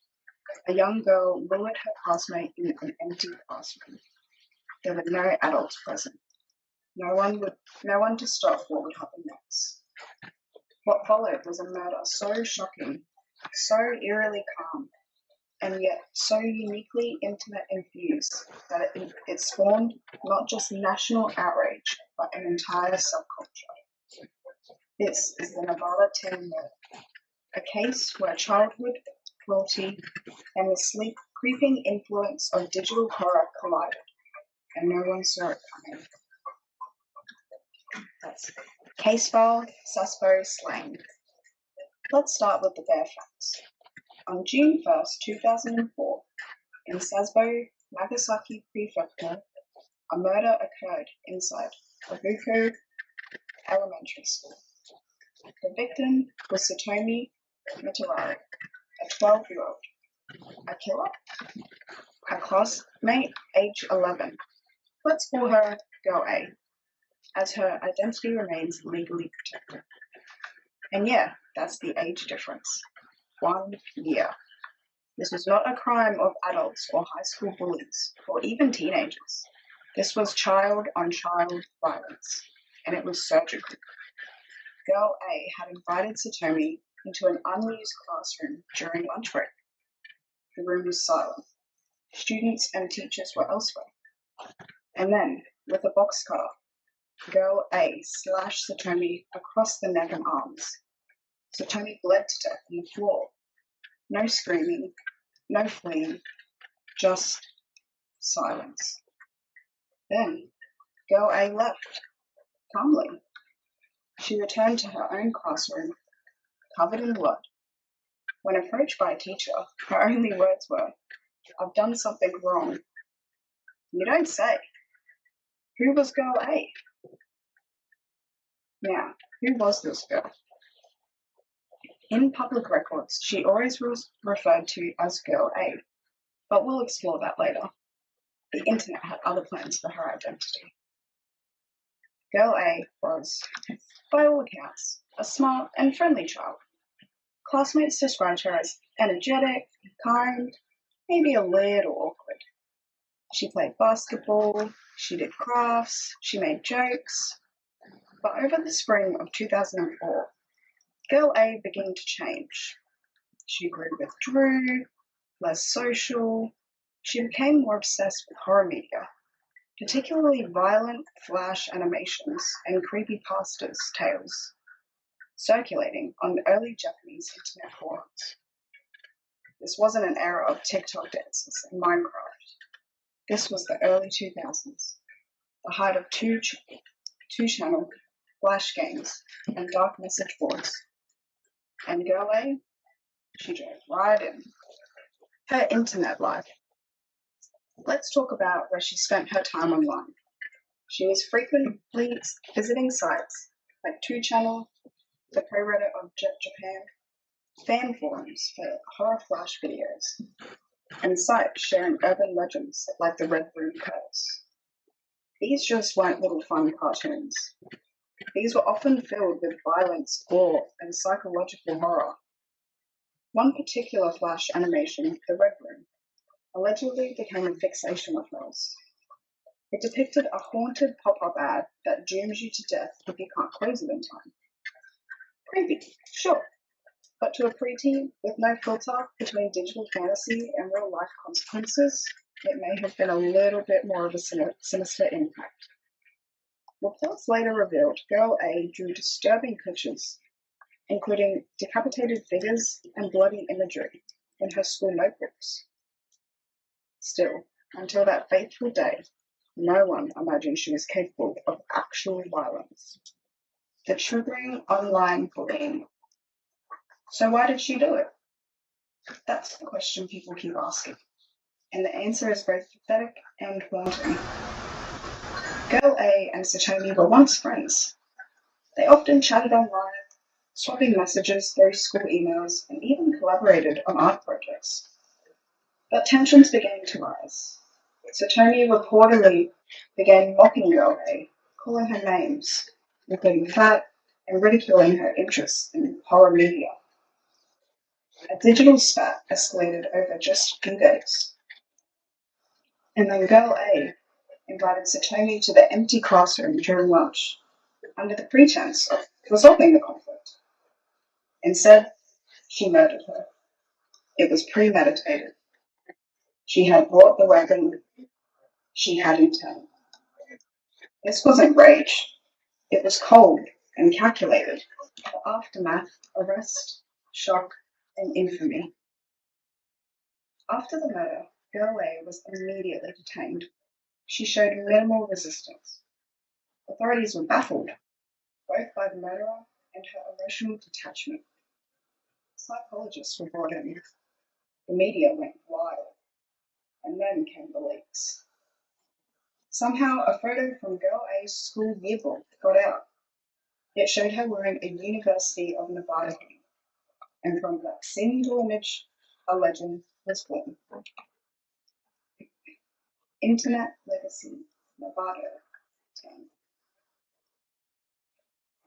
A young girl lured her classmate in an empty classroom. There were no adults present. No one to stop what would happen next. What followed was a murder so shocking, so eerily calm, and yet so uniquely internet-infused that it spawned not just national outrage, but an entire subculture. This is the Nevada 10 murder, a case where childhood, cruelty, and the creeping influence of digital horror collided, and no one saw it coming. That's case file, Sasbo slain. Let's start with the bare facts. On June 1st, 2004, in Sasbo, Nagasaki Prefecture, a murder occurred inside Kabuko Elementary School. The victim was Satomi Mitarai, a 12-year-old. A killer? A classmate, age 11. Let's call her Girl A, as her identity remains legally protected. And yeah, that's the age difference. 1 year. This was not a crime of adults or high school bullies, or even teenagers. This was child-on-child violence, and it was surgical. Girl A had invited Satomi into an unused classroom during lunch break. The room was silent. Students and teachers were elsewhere. And then, with a box cutter, Girl A slashed Satomi across the neck and arms. Satomi bled to death on the floor. No screaming, no fleeing, just silence. Then, Girl A left, calmly. She returned to her own classroom, covered in blood. When approached by a teacher, her only words were, "I've done something wrong." You don't say. Who was Girl A? Now, who was this girl? In public records, she always was referred to as Girl A, but we'll explore that later. The internet had other plans for her identity. Girl A was, by all accounts, a smart and friendly child. Classmates described her as energetic, kind, maybe a little awkward. She played basketball, she did crafts, she made jokes. But over the spring of 2004, Girl A began to change. She grew withdrew, less social. She became more obsessed with horror media, particularly violent flash animations and creepypastas tales, circulating on the early Japanese internet forums. This wasn't an era of TikTok dances and Minecraft. This was the early 2000s, the height of two-channel flash games and dark message boards. And Girl A, she drove right in. Her internet life. Let's talk about where she spent her time online. She was frequently visiting sites like 2channel, the pro-Reddit of Japan, fan forums for horror flash videos, and sites sharing urban legends like the Red Room Curse. These just weren't little fun cartoons. These were often filled with violence, gore, and psychological horror. One particular flash animation, The Red Room, allegedly became a fixation of hers. It depicted a haunted pop-up ad that dooms you to death if you can't close it in time. Creepy, sure, but to a preteen with no filter between digital fantasy and real-life consequences, it may have been a little bit more of a sinister impact. Reports later revealed Girl A drew disturbing pictures, including decapitated figures and bloody imagery, in her school notebooks. Still, until that fateful day, no one imagined she was capable of actual violence. The triggering online bullying. So why did she do it? That's the question people keep asking, and the answer is both pathetic and haunting. Girl A and Satomi were once friends. They often chatted online, swapping messages through school emails, and even collaborated on art projects. But tensions began to rise. Satomi reportedly began mocking Girl A, calling her names, including fat, and ridiculing her interests in horror media. A digital spat escalated over just a few days. And then Girl A invited Satomi to the empty classroom during lunch, under the pretense of resolving the conflict. Instead, she murdered her. It was premeditated. She had brought the weapon. She had intent. This wasn't rage. It was cold and calculated. The aftermath, arrest, shock, and infamy. After the murder, Girl A was immediately detained. She showed minimal resistance. Authorities were baffled, both by the murderer and her emotional detachment. Psychologists were brought in. The media went wild. And then came the leaks. Somehow, a photo from Girl A's school yearbook got out. It showed her wearing a University of Nevada hoodie. And from that single image, a legend was born. Internet Legacy, Nevada 10.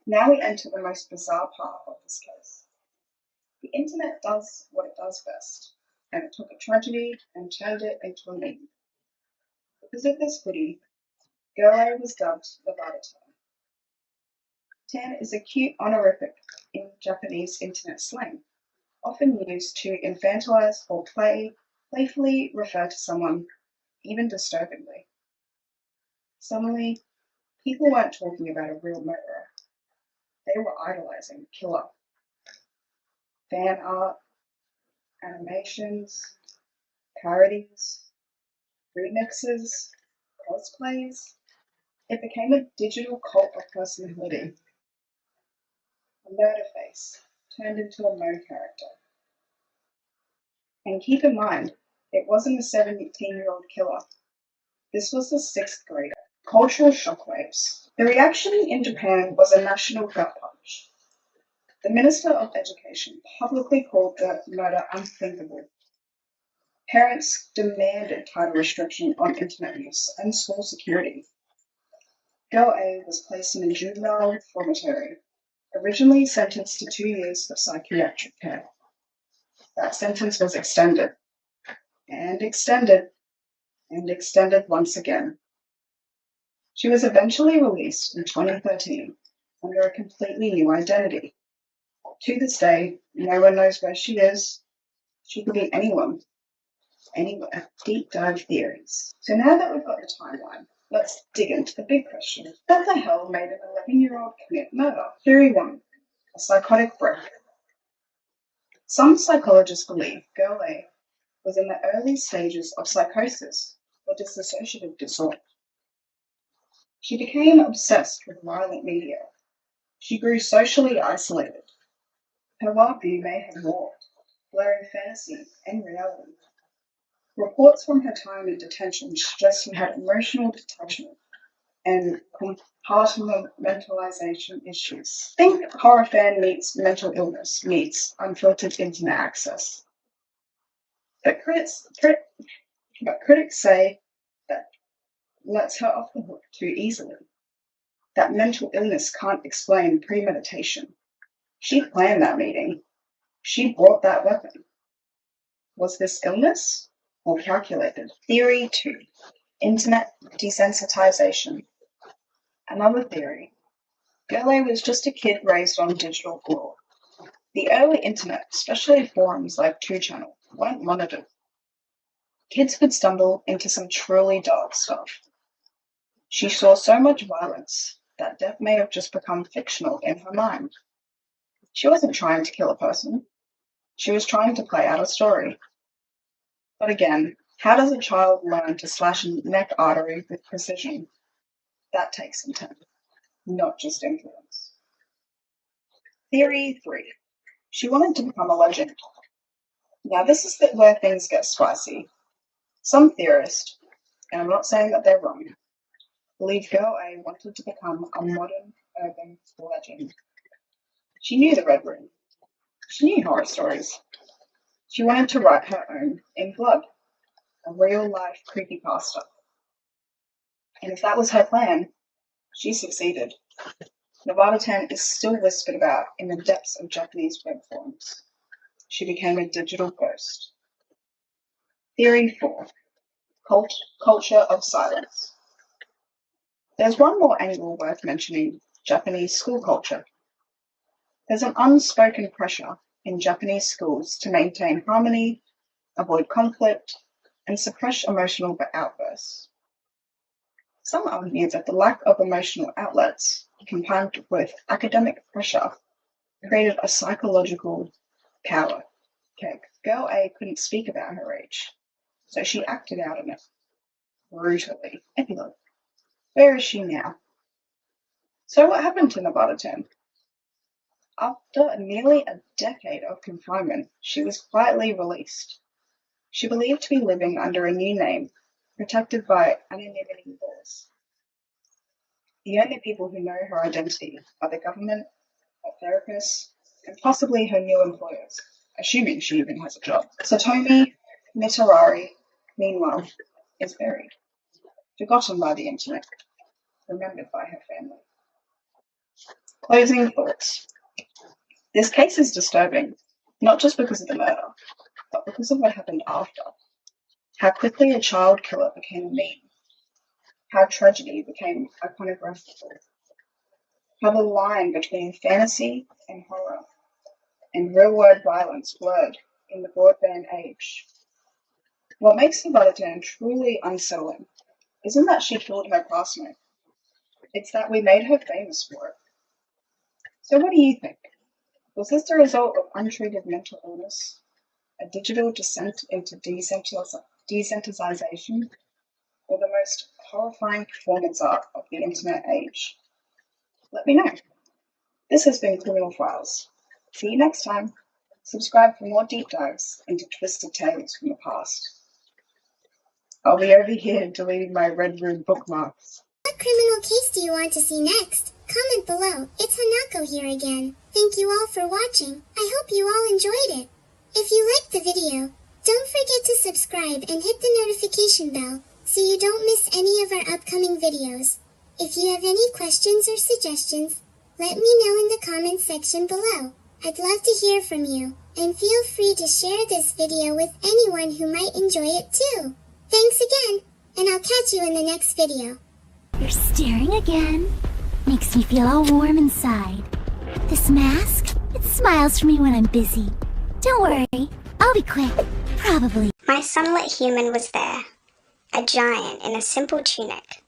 Now we enter the most bizarre part of this case. The internet does what it does best, and it took a tragedy and turned it into a meme. Because of this hoodie, Girl A was dubbed Nevada 10. 10 is a cute honorific in Japanese internet slang, often used to infantilize or playfully refer to someone, even disturbingly. Suddenly, people weren't talking about a real murderer. They were idolizing a killer. Fan art, animations, parodies, remixes, cosplays. It became a digital cult of personality. A murder face turned into a Mo character. And keep in mind, it wasn't a 17-year-old killer. This was the 6th grader. Cultural shockwaves. The reaction in Japan was a national gut punch. The Minister of Education publicly called the murder unthinkable. Parents demanded tighter restriction on internet use and school security. Girl A was placed in a juvenile reformatory, originally sentenced to 2 years of psychiatric care. That sentence was extended, and extended, and extended once again. She was eventually released in 2013 under a completely new identity. To this day, no one knows where she is. She could be anyone, anywhere. Deep dive theories. So now that we've got the timeline, let's dig into the big question. What the hell made an 11-year-old commit murder? Theory 1. A psychotic break. Some psychologists believe Girl A was in the early stages of psychosis or dissociative disorder. She became obsessed with violent media. She grew socially isolated. Her worldview may have warped, blurring fantasy and reality. Reports from her time in detention suggest she had emotional detachment and compartmentalization issues. Think horror fan meets mental illness meets unfiltered internet access. But critics say that lets her off the hook too easily. That mental illness can't explain premeditation. She planned that meeting. She brought that weapon. Was this illness or calculated? Theory 2. Internet desensitization. Another theory. Girl A was just a kid raised on digital lore. The early internet, especially forums like 2channel, weren't monitored. Kids could stumble into some truly dark stuff. She saw so much violence that death may have just become fictional in her mind. She wasn't trying to kill a person. She was trying to play out a story. But again, how does a child learn to slash a neck artery with precision? That takes intent, not just influence. Theory 3. She wanted to become a legend. Now this is where things get spicy. Some theorists, and I'm not saying that they're wrong, believe Girl A wanted to become a modern urban legend. She knew the Red Room. She knew horror stories. She wanted to write her own in blood, a real-life creepypasta. And if that was her plan, she succeeded. Nevada 10 is still whispered about in the depths of Japanese web forums. She became a digital ghost. Theory 4. Culture of silence. There's one more angle worth mentioning: Japanese school culture. There's an unspoken pressure in Japanese schools to maintain harmony, avoid conflict, and suppress emotional outbursts. Some argue that the lack of emotional outlets, combined with academic pressure, created a psychological power keg. Girl A couldn't speak about her age, so she acted out in it. Brutally. Epilogue. Where is she now? So what happened to Nevada 10? After nearly a decade of confinement, she was quietly released. She believed to be living under a new name, protected by anonymity laws. The only people who know her identity are the government, her therapists, and possibly her new employers, assuming she even has a job. Satomi Mitarari, meanwhile, is buried, forgotten by the internet, remembered by her family. Closing thoughts. This case is disturbing, not just because of the murder, but because of what happened after. How quickly a child killer became a meme. How tragedy became iconographical. How the line between fantasy and horror and real-world violence blurred in the broadband age. What makes the Vatican truly unsettling isn't that she killed her classmate. It's that we made her famous for it. So what do you think? Was this the result of untreated mental illness? A digital descent into desensitization? Or the most horrifying performance art of the internet age? Let me know. This has been Criminal Files. See you next time. Subscribe for more deep dives into twisted tales from the past. I'll be over here deleting my Red Room bookmarks. What criminal case do you want to see next? Comment below. It's Hanako here again. Thank you all for watching. I hope you all enjoyed it. If you liked the video, don't forget to subscribe and hit the notification bell so you don't miss any of our upcoming videos. If you have any questions or suggestions, let me know in the comments section below. I'd love to hear from you, and feel free to share this video with anyone who might enjoy it too. Thanks again, and I'll catch you in the next video. You're staring again. Makes me feel all warm inside. This mask, it smiles for me when I'm busy. Don't worry, I'll be quick. Probably. My sunlit human was there, a giant in a simple tunic.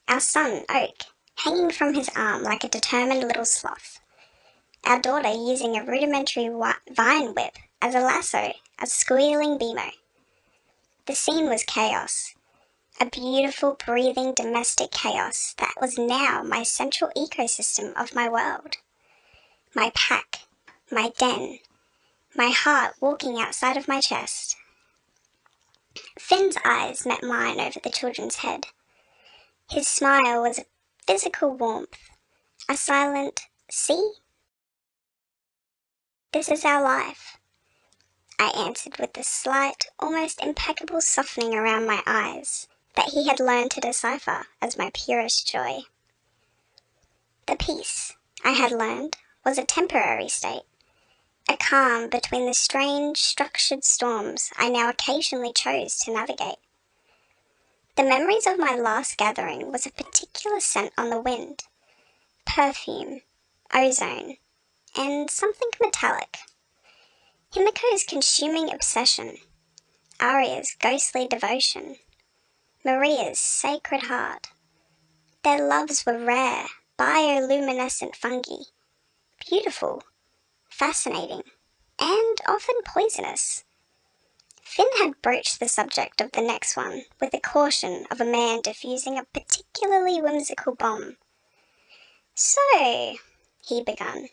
Our son, Oak, hanging from his arm like a determined little sloth. Our daughter using a rudimentary vine whip as a lasso, a squealing Bimo. The scene was chaos. A beautiful, breathing, domestic chaos that was now my central ecosystem of my world. My pack, my den, my heart walking outside of my chest. Finn's eyes met mine over the children's head. His smile was a physical warmth, a silent, "See? This is our life," I answered with the slight, almost impeccable softening around my eyes that he had learned to decipher as my purest joy. The peace, I had learned, was a temporary state, a calm between the strange, structured storms I now occasionally chose to navigate. The memories of my last gathering was a particular scent on the wind, perfume, ozone, and something metallic. Himiko's consuming obsession, Arya's ghostly devotion, Maria's sacred heart. Their loves were rare, bioluminescent fungi, beautiful, fascinating, and often poisonous. Finn had broached the subject of the next one with the caution of a man defusing a particularly whimsical bomb. "So," he begun,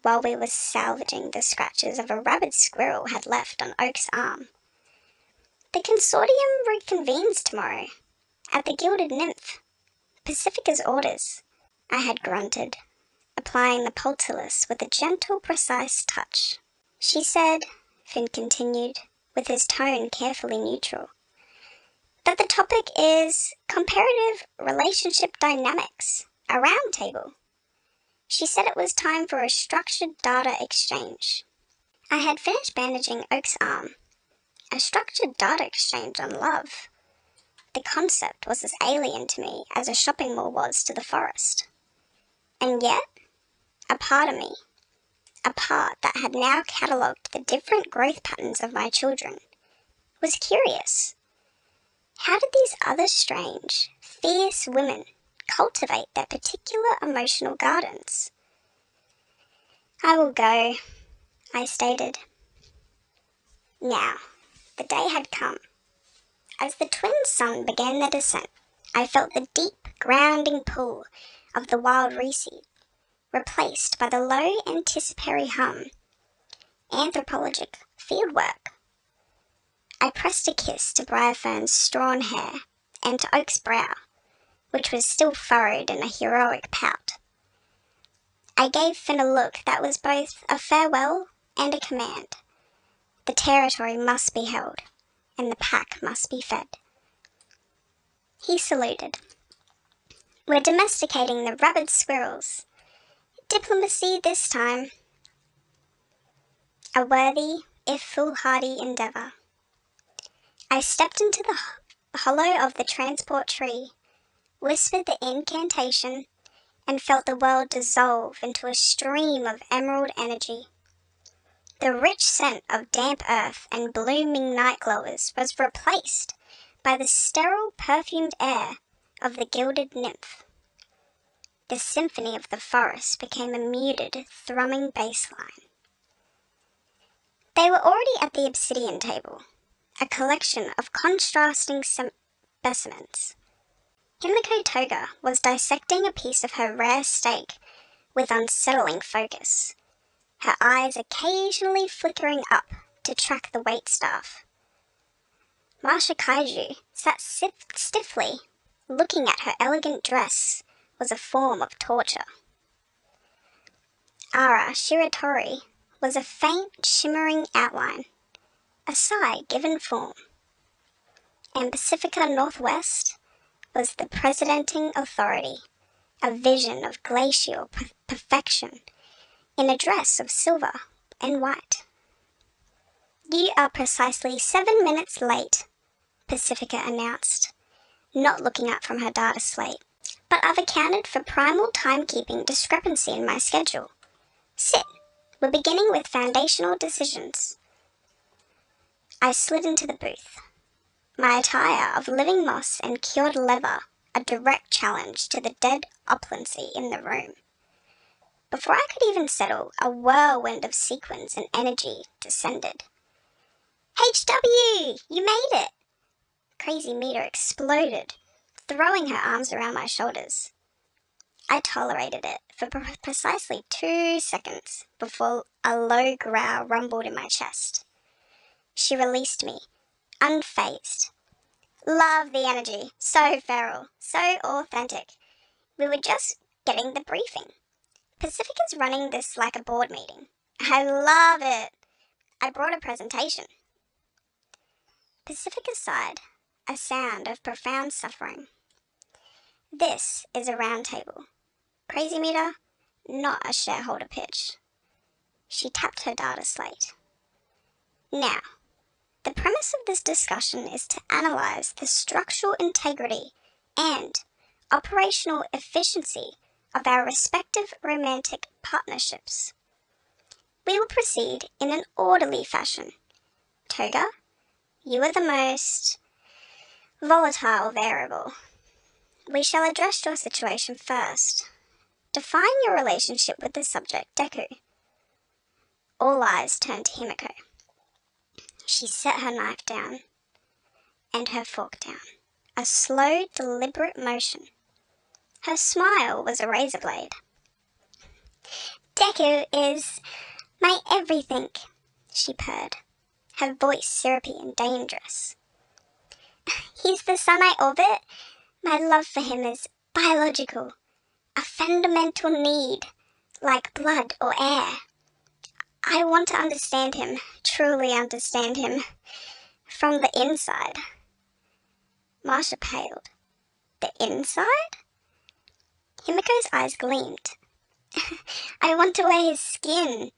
while we were salvaging the scratches of a rabid squirrel had left on Oak's arm. "The consortium reconvenes tomorrow, at the Gilded Nymph. Pacifica's orders," I had grunted, applying the poultice with a gentle, precise touch. "She said," Finn continued, with his tone carefully neutral, "that the topic is comparative relationship dynamics, a round table. She said it was time for a structured data exchange." I had finished bandaging Oak's arm. A structured data exchange on love. The concept was as alien to me as a shopping mall was to the forest. And yet, a part of me, a part that had now catalogued the different growth patterns of my children, was curious. How did these other strange, fierce women cultivate their particular emotional gardens? "I will go," I stated. Now, the day had come. As the twin sun began their descent, I felt the deep, grounding pull of the wild reseed, replaced by the low anticipatory hum. Anthropologic fieldwork. I pressed a kiss to Briarfern's strawn hair and to Oak's brow, which was still furrowed in a heroic pout. I gave Finn a look that was both a farewell and a command. The territory must be held, and the pack must be fed. He saluted. "We're domesticating the rabid squirrels. Diplomacy this time." A worthy, if foolhardy, endeavour. I stepped into the hollow of the transport tree, whispered the incantation, and felt the world dissolve into a stream of emerald energy. The rich scent of damp earth and blooming night glowers was replaced by the sterile, perfumed air of the Gilded Nymph. The symphony of the forest became a muted, thrumming bass line. They were already at the obsidian table, a collection of contrasting specimens. Himiko Toga was dissecting a piece of her rare steak with unsettling focus, her eyes occasionally flickering up to track the waitstaff. Masha Kaiju sat stiffly, looking at her elegant dress was a form of torture. Ara Shiratori was a faint, shimmering outline, a sigh given form. And Pacifica Northwest was the presidenting authority, a vision of glacial perfection, in a dress of silver and white. "You are precisely 7 minutes late," Pacifica announced, not looking up from her data slate. "But I've accounted for primal timekeeping discrepancy in my schedule. Sit. We're beginning with foundational decisions." I slid into the booth, my attire of living moss and cured leather a direct challenge to the dead opulence in the room. Before I could even settle, a whirlwind of sequins and energy descended. "HW! You made it!" Crazy Meter exploded, throwing her arms around my shoulders. I tolerated it for precisely 2 seconds before a low growl rumbled in my chest. She released me, unfazed. "Love the energy. So feral. So authentic. We were just getting the briefing. Pacifica's running this like a board meeting. I love it. I brought a presentation." Pacifica sighed, a sound of profound suffering. "This is a round table. Crazy Meter, not a shareholder pitch." She tapped her data slate. Now, the premise of this discussion is to analyze the structural integrity and operational efficiency of our respective romantic partnerships. We will proceed in an orderly fashion. Toga, you are the most volatile variable. We shall address your situation first. Define your relationship with the subject, Deku. All eyes turned to Himiko. She set her knife down and her fork down. A slow, deliberate motion. Her smile was a razor blade. Deku is my everything, she purred, her voice syrupy and dangerous. He's the sun I orbit. My love for him is biological, a fundamental need, like blood or air. I want to understand him, truly understand him, from the inside. Marsha paled. The inside? Himiko's eyes gleamed. I want to wear his skin.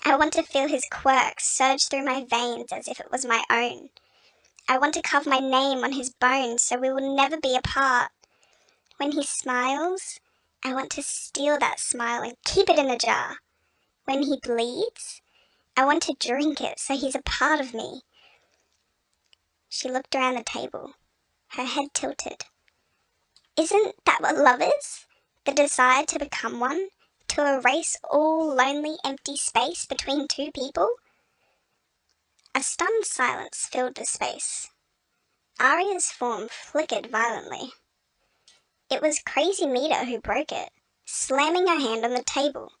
I want to feel his quirks surge through my veins as if it was my own. I want to carve my name on his bones so we will never be apart. When he smiles, I want to steal that smile and keep it in a jar. When he bleeds, I want to drink it so he's a part of me. She looked around the table, her head tilted. Isn't that what love is? The desire to become one? To erase all lonely, empty space between two people? A stunned silence filled the space. Arya's form flickered violently. It was Crazy Mita who broke it, slamming her hand on the table.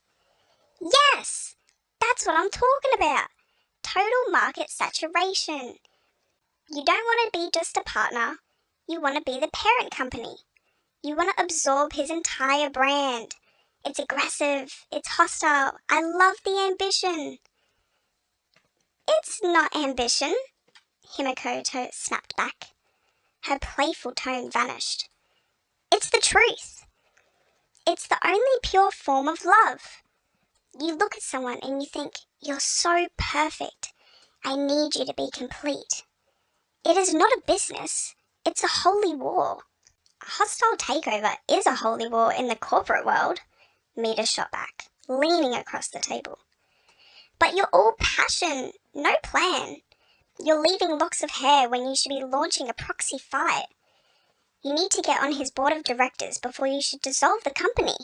Yes! That's what I'm talking about! Total market saturation. You don't want to be just a partner. You want to be the parent company. You want to absorb his entire brand. It's aggressive. It's hostile. I love the ambition. It's not ambition, Himiko snapped back. Her playful tone vanished. It's the truth. It's the only pure form of love. You look at someone and you think, you're so perfect. I need you to be complete. It is not a business. It's a holy war. A hostile takeover is a holy war in the corporate world, Mita shot back, leaning across the table. But you're all passion, no plan. You're leaving locks of hair when you should be launching a proxy fight. You need to get on his board of directors before you should dissolve the company.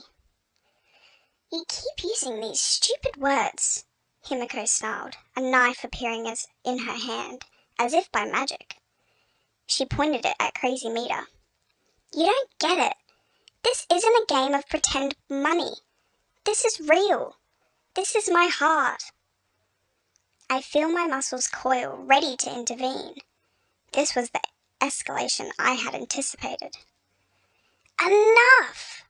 You keep using these stupid words, Himiko snarled, a knife appearing in her hand, as if by magic. She pointed it at Crazy Mita. You don't get it. This isn't a game of pretend money. This is real. This is my heart. I feel my muscles coil, ready to intervene. This was the escalation I had anticipated. Enough!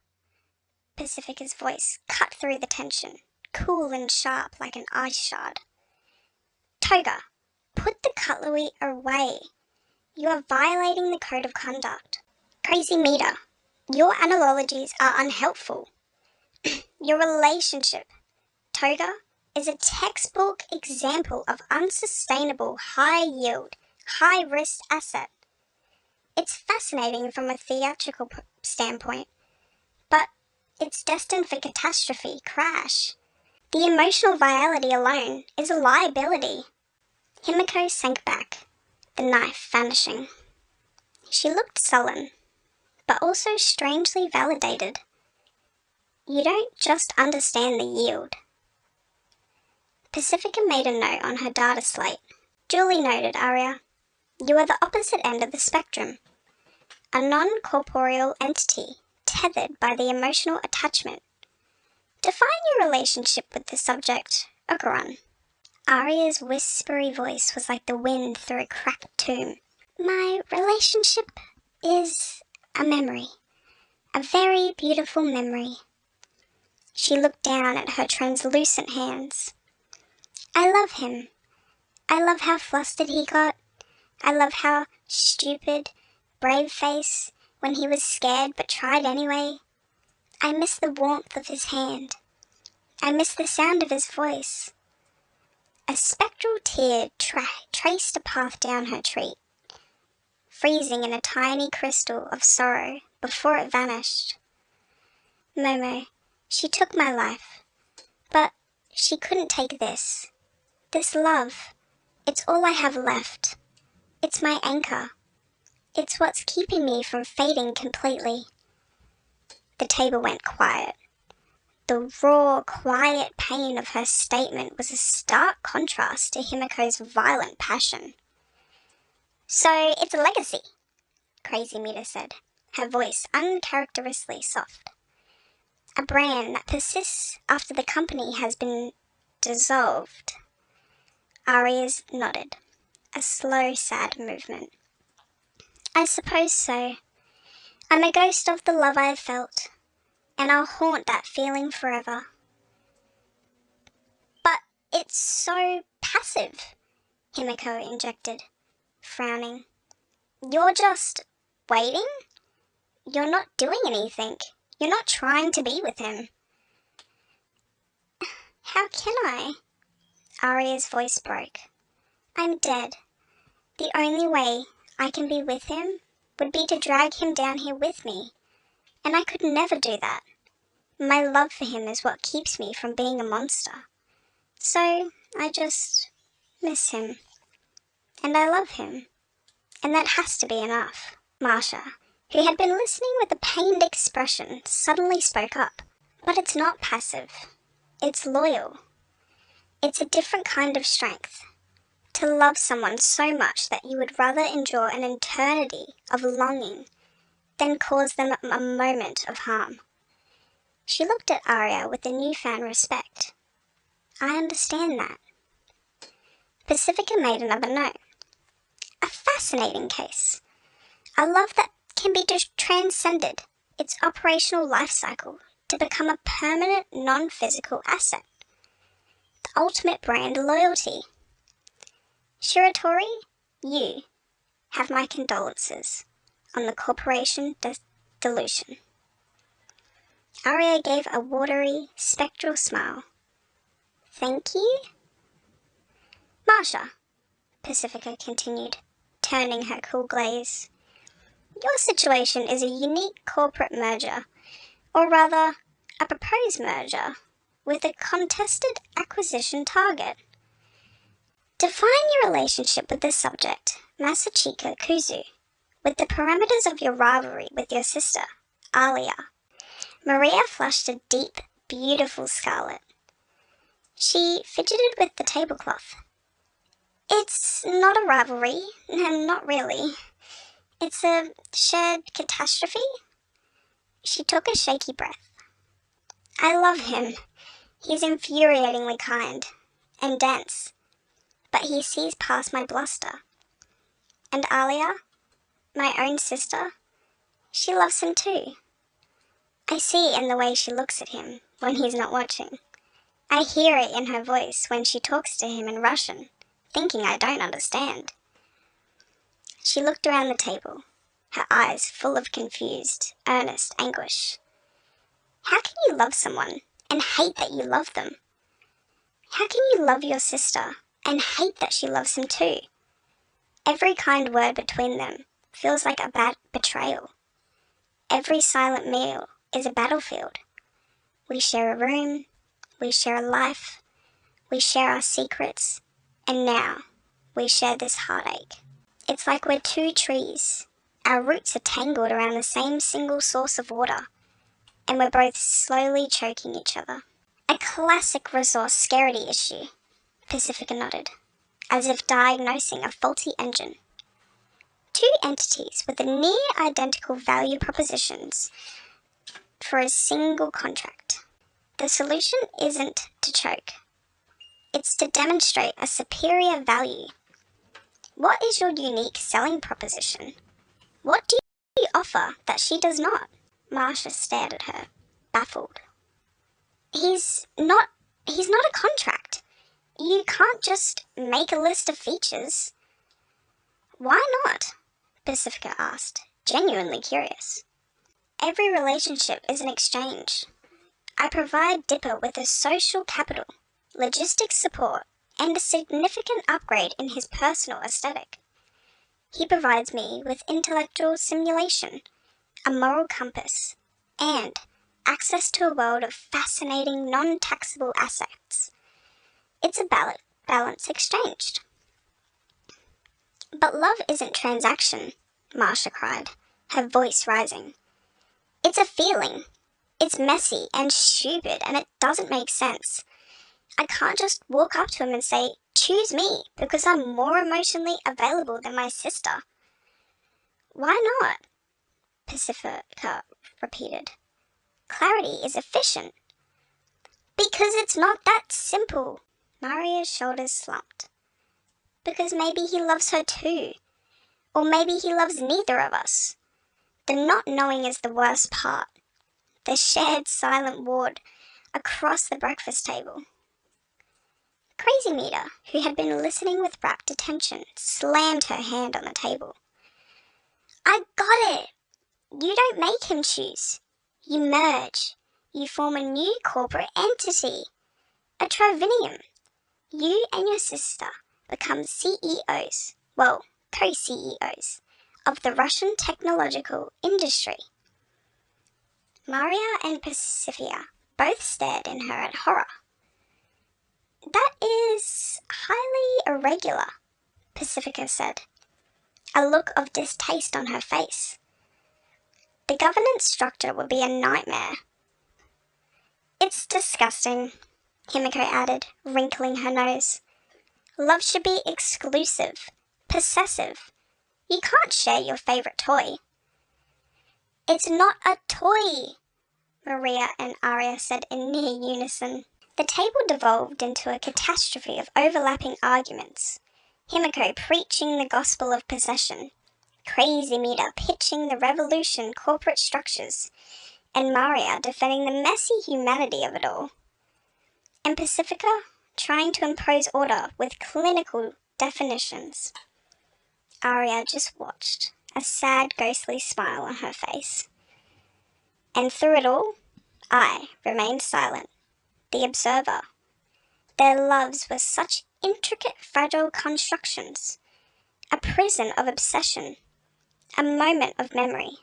Pacifica's voice cut through the tension, cool and sharp like an ice shard. Toga, put the cutlery away. You are violating the code of conduct. Crazy Mita, your analogies are unhelpful. Your relationship, Toga, is a textbook example of unsustainable, high-yield, high-risk asset. It's fascinating from a theatrical standpoint, but it's destined for catastrophe, crash. The emotional viality alone is a liability. Himiko sank back, the knife vanishing. She looked sullen, but also strangely validated. You don't just understand the yield. Pacifica made a note on her data slate. Duly noted, Arya. You are the opposite end of the spectrum. A non-corporeal entity, tethered by the emotional attachment. Define your relationship with the subject, Ogeron. Arya's whispery voice was like the wind through a cracked tomb. My relationship is a memory. A very beautiful memory. She looked down at her translucent hands. I love him. I love how flustered he got. I love how stupid, brave face when he was scared but tried anyway. I miss the warmth of his hand. I miss the sound of his voice. A spectral tear traced a path down her cheek, freezing in a tiny crystal of sorrow before it vanished. Momo, she took my life, but she couldn't take this. This love, it's all I have left. It's my anchor. It's what's keeping me from fading completely. The table went quiet. The raw, quiet pain of her statement was a stark contrast to Himiko's violent passion. So it's a legacy, Crazy Meter said, her voice uncharacteristically soft. A brand that persists after the company has been dissolved. Arias nodded, a slow, sad movement. I suppose so. I'm a ghost of the love I felt, and I'll haunt that feeling forever. But it's so passive, Himiko injected, frowning. You're just waiting? You're not doing anything. You're not trying to be with him. How can I? Aria's voice broke. I'm dead. The only way I can be with him would be to drag him down here with me, and I could never do that. My love for him is what keeps me from being a monster. So I just miss him. And I love him. And that has to be enough. Marsha, who had been listening with a pained expression, suddenly spoke up. But it's not passive. It's loyal. It's a different kind of strength. To love someone so much that you would rather endure an eternity of longing than cause them a moment of harm. She looked at Arya with a newfound respect. I understand that. Pacifica made another note. A fascinating case. A love that can be transcended its operational life cycle to become a permanent non-physical asset. The ultimate brand loyalty. Shiratori, you have my condolences on the corporation dilution. Arya gave a watery, spectral smile. Thank you? Marsha, Pacifica continued, turning her cool glaze. Your situation is a unique corporate merger, or rather, a proposed merger, with a contested acquisition target. Define your relationship with the subject, Masachika Kuzu, with the parameters of your rivalry with your sister, Alia. Maria flushed a deep, beautiful scarlet. She fidgeted with the tablecloth. It's not a rivalry, not really. It's a shared catastrophe. She took a shaky breath. I love him. He's infuriatingly kind and dense, but he sees past my bluster. And Alia, my own sister, she loves him too. I see in the way she looks at him when he's not watching. I hear it in her voice when she talks to him in Russian, thinking I don't understand. She looked around the table, her eyes full of confused, earnest anguish. How can you love someone and hate that you love them? How can you love your sister and hate that she loves him too? Every kind word between them feels like a bad betrayal. Every silent meal is a battlefield. We share a room, we share a life, we share our secrets, and now we share this heartache. It's like we're two trees. Our roots are tangled around the same single source of water, and we're both slowly choking each other. A classic resource scarcity issue, Pacifica nodded, as if diagnosing a faulty engine. Two entities with near identical value propositions for a single contract. The solution isn't to choke. It's to demonstrate a superior value. What is your unique selling proposition? What do you offer that she does not? Marsha stared at her, baffled. He's not a contract. You can't just make a list of features. Why not? Pacifica asked, genuinely curious. Every relationship is an exchange. I provide Dipper with a social capital, logistics support, and a significant upgrade in his personal aesthetic. He provides me with intellectual stimulation, a moral compass, and access to a world of fascinating non-taxable assets. It's a balance exchanged. But love isn't transaction, Marsha cried, her voice rising. It's a feeling. It's messy and stupid, and it doesn't make sense. I can't just walk up to him and say, choose me, because I'm more emotionally available than my sister. Why not? Pacifica repeated. Clarity is efficient. Because it's not that simple. Maria's shoulders slumped. Because maybe he loves her too. Or maybe he loves neither of us. The not knowing is the worst part. The shared silent ward across the breakfast table. Crazy Meter, who had been listening with rapt attention, slammed her hand on the table. I got it! You don't make him choose. You merge. You form a new corporate entity. A trivinium. You and your sister become CEOs, well, co-CEOs, of the Russian technological industry. Maria and Pacifica both stared in her in horror. That is highly irregular, Pacifica said, a look of distaste on her face. The governance structure would be a nightmare. It's disgusting, Himiko added, wrinkling her nose. Love should be exclusive, possessive. You can't share your favorite toy. It's not a toy, Maria and Arya said in near unison. The table devolved into a catastrophe of overlapping arguments. Himiko preaching the gospel of possession, Crazy Meter pitching the revolution corporate structures, and Maria defending the messy humanity of it all. And Pacifica trying to impose order with clinical definitions. Arya just watched, a sad ghostly smile on her face. And through it all, I remained silent, the observer. Their loves were such intricate, fragile constructions, a prison of obsession, a moment of memory,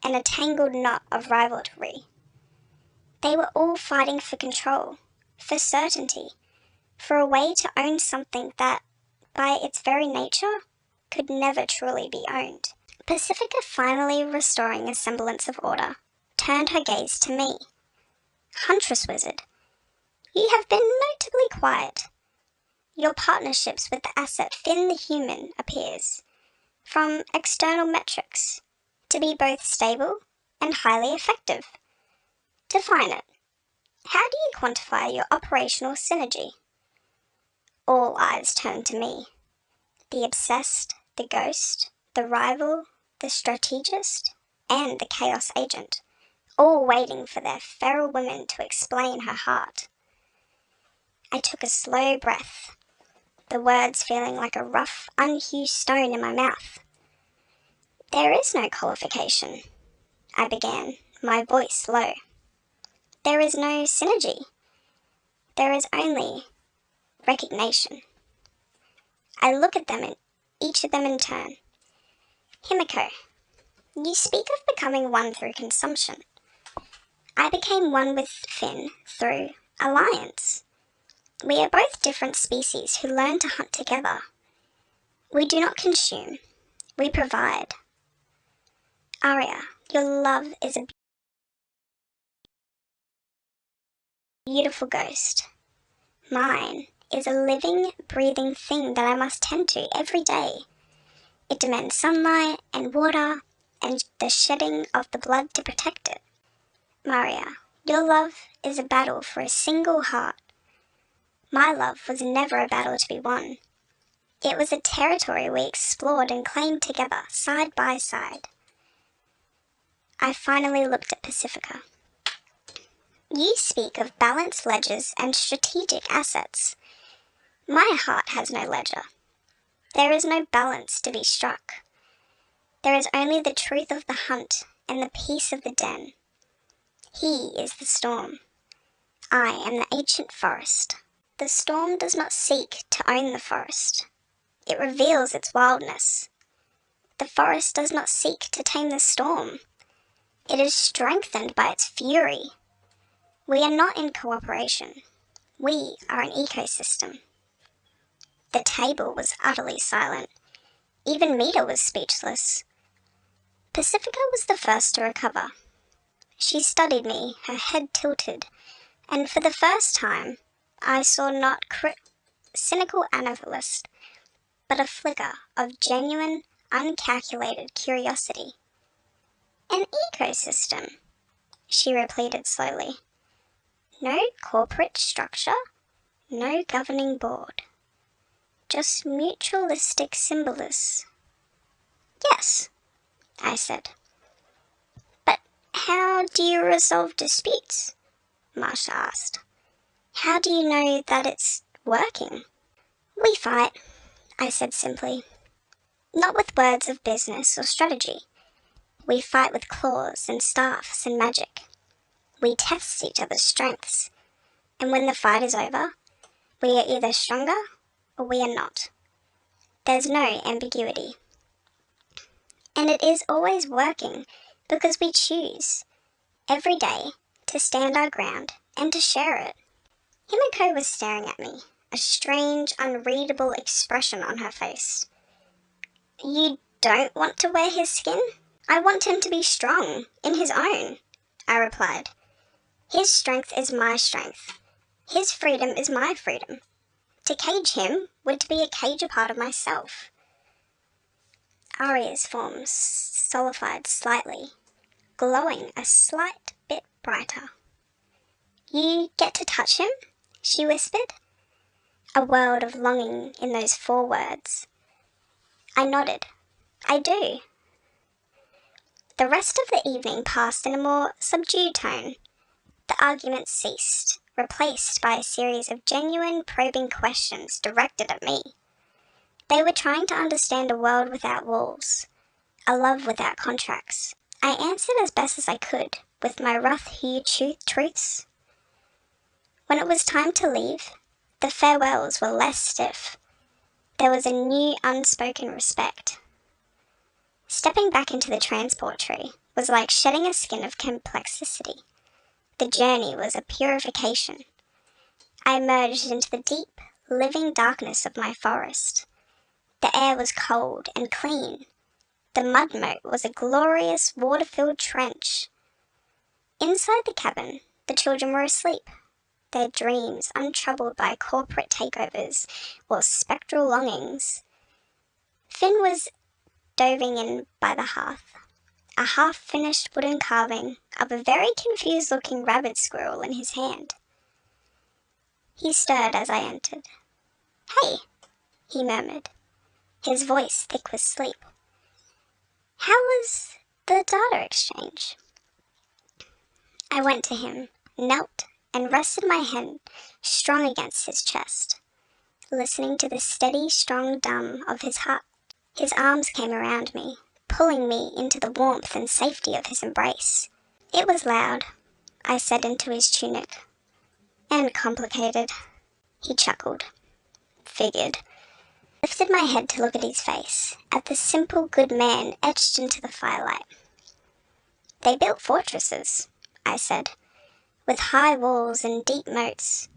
and a tangled knot of rivalry. They were all fighting for control, for certainty, for a way to own something that, by its very nature, could never truly be owned. Pacifica, finally restoring a semblance of order, turned her gaze to me. Huntress Wizard, you have been notably quiet. Your partnerships with the asset Finn the Human appears, from external metrics, to be both stable and highly effective. Define it. How do you quantify your operational synergy? All eyes turned to me. The obsessed, the ghost, the rival, the strategist, and the chaos agent, all waiting for their feral women to explain her heart. I took a slow breath, the words feeling like a rough, unhewed stone in my mouth. There is no qualification, I began, my voice low. There is no synergy. There is only recognition. I look at them, each of them in turn. Himiko, you speak of becoming one through consumption. I became one with Finn through alliance. We are both different species who learn to hunt together. We do not consume, we provide. Arya, your love is a beautiful ghost. Mine is a living, breathing thing that I must tend to every day. It demands sunlight and water and the shedding of the blood to protect it. Maria, your love is a battle for a single heart. My love was never a battle to be won. It was a territory we explored and claimed together, side by side. I finally looked at Pacifica. You speak of balanced ledgers and strategic assets. My heart has no ledger. There is no balance to be struck. There is only the truth of the hunt and the peace of the den. He is the storm. I am the ancient forest. The storm does not seek to own the forest. It reveals its wildness. The forest does not seek to tame the storm. It is strengthened by its fury. We are not in cooperation. We are an ecosystem. The table was utterly silent. Even Mita was speechless. Pacifica was the first to recover. She studied me, her head tilted, and for the first time, I saw not cynical analyst, but a flicker of genuine, uncalculated curiosity. An ecosystem, she repeated slowly. No corporate structure, no governing board. Just mutualistic symbols. Yes, I said. But how do you resolve disputes? Marsha asked. How do you know that it's working? We fight, I said simply. Not with words of business or strategy. We fight with claws and staffs and magic. We test each other's strengths. And when the fight is over, we are either stronger or we are not. There's no ambiguity. And it is always working because we choose, every day, to stand our ground and to share it. Himiko was staring at me, a strange, unreadable expression on her face. You don't want to wear his skin? I want him to be strong, in his own, I replied. His strength is my strength. His freedom is my freedom. To cage him would be a cage a part of myself. Arya's form solidified slightly, glowing a slight bit brighter. You get to touch him? She whispered. A world of longing in those 4 words. I nodded. I do. The rest of the evening passed in a more subdued tone. The arguments ceased, replaced by a series of genuine, probing questions directed at me. They were trying to understand a world without walls, a love without contracts. I answered as best as I could, with my rough-hued truths. When it was time to leave, the farewells were less stiff. There was a new unspoken respect. Stepping back into the transport tree was like shedding a skin of complexity. The journey was a purification. I emerged into the deep, living darkness of my forest. The air was cold and clean. The mud moat was a glorious water-filled trench. Inside the cabin, the children were asleep, their dreams untroubled by corporate takeovers or spectral longings. Finn was dozing in by the hearth, a half-finished wooden carving of a very confused-looking rabbit squirrel in his hand. He stirred as I entered. Hey, he murmured, his voice thick with sleep. How was the data exchange? I went to him, knelt, and rested my hand strong against his chest, listening to the steady, strong dum of his heart. His arms came around me, pulling me into the warmth and safety of his embrace. It was loud, I said into his tunic. And complicated. He chuckled. Figured. Lifted my head to look at his face, at the simple good man etched into the firelight. They built fortresses, I said, with high walls and deep moats.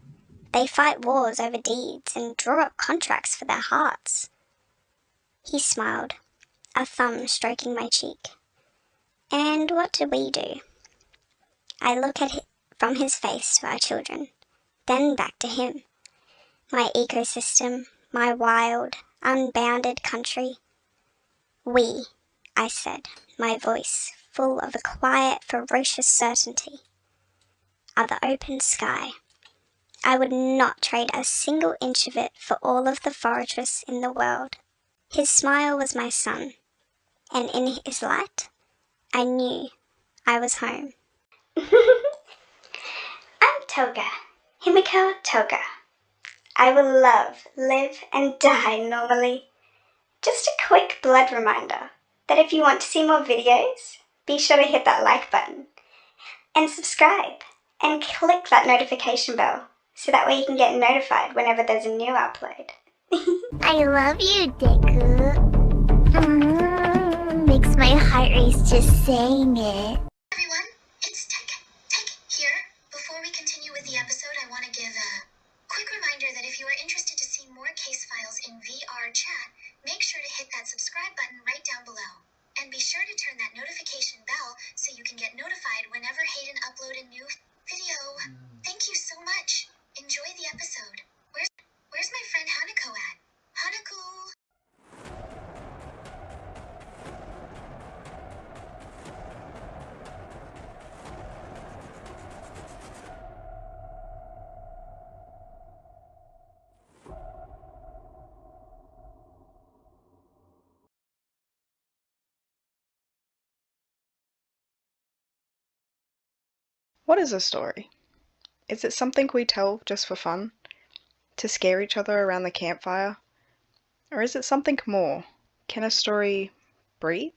They fight wars over deeds and draw up contracts for their hearts. He smiled, a thumb stroking my cheek. And what do we do? I look at it from his face to our children, then back to him. My ecosystem, my wild, unbounded country. We, I said, my voice full of a quiet, ferocious certainty, are the open sky. I would not trade a single inch of it for all of the forests in the world. His smile was my sun, and in his light, I knew I was home. I'm Toga, Himiko Toga. I will love, live, and die normally. Just a quick blood reminder that if you want to see more videos, be sure to hit that like button and subscribe and click that notification bell so that way you can get notified whenever there's a new upload. I love you, Deku. Makes my heart race just saying it. Everyone, it's Tech here. Before we continue with the episode, I want to give a quick reminder that if you are interested to see more case files in VR chat, make sure to hit that subscribe button right down below. And be sure to turn that notification bell so you can get notified whenever Hayden upload a new video. Thank you so much. Enjoy the episode. Where's my friend Hanako at? Hanako! What is a story? Is it something we tell just for fun? To scare each other around the campfire? Or is it something more? Can a story breathe?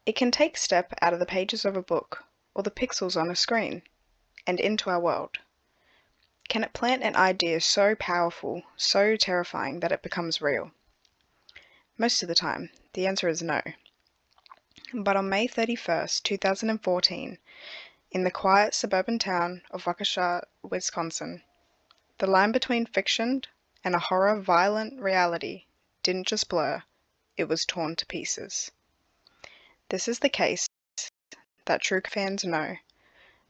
It can take step out of the pages of a book or the pixels on a screen and into our world. Can it plant an idea so powerful, so terrifying that it becomes real? Most of the time, the answer is no. But on May 31st, 2014, in the quiet suburban town of Waukesha, Wisconsin, the line between fiction and a horror violent reality didn't just blur, it was torn to pieces. This is the case that true fans know,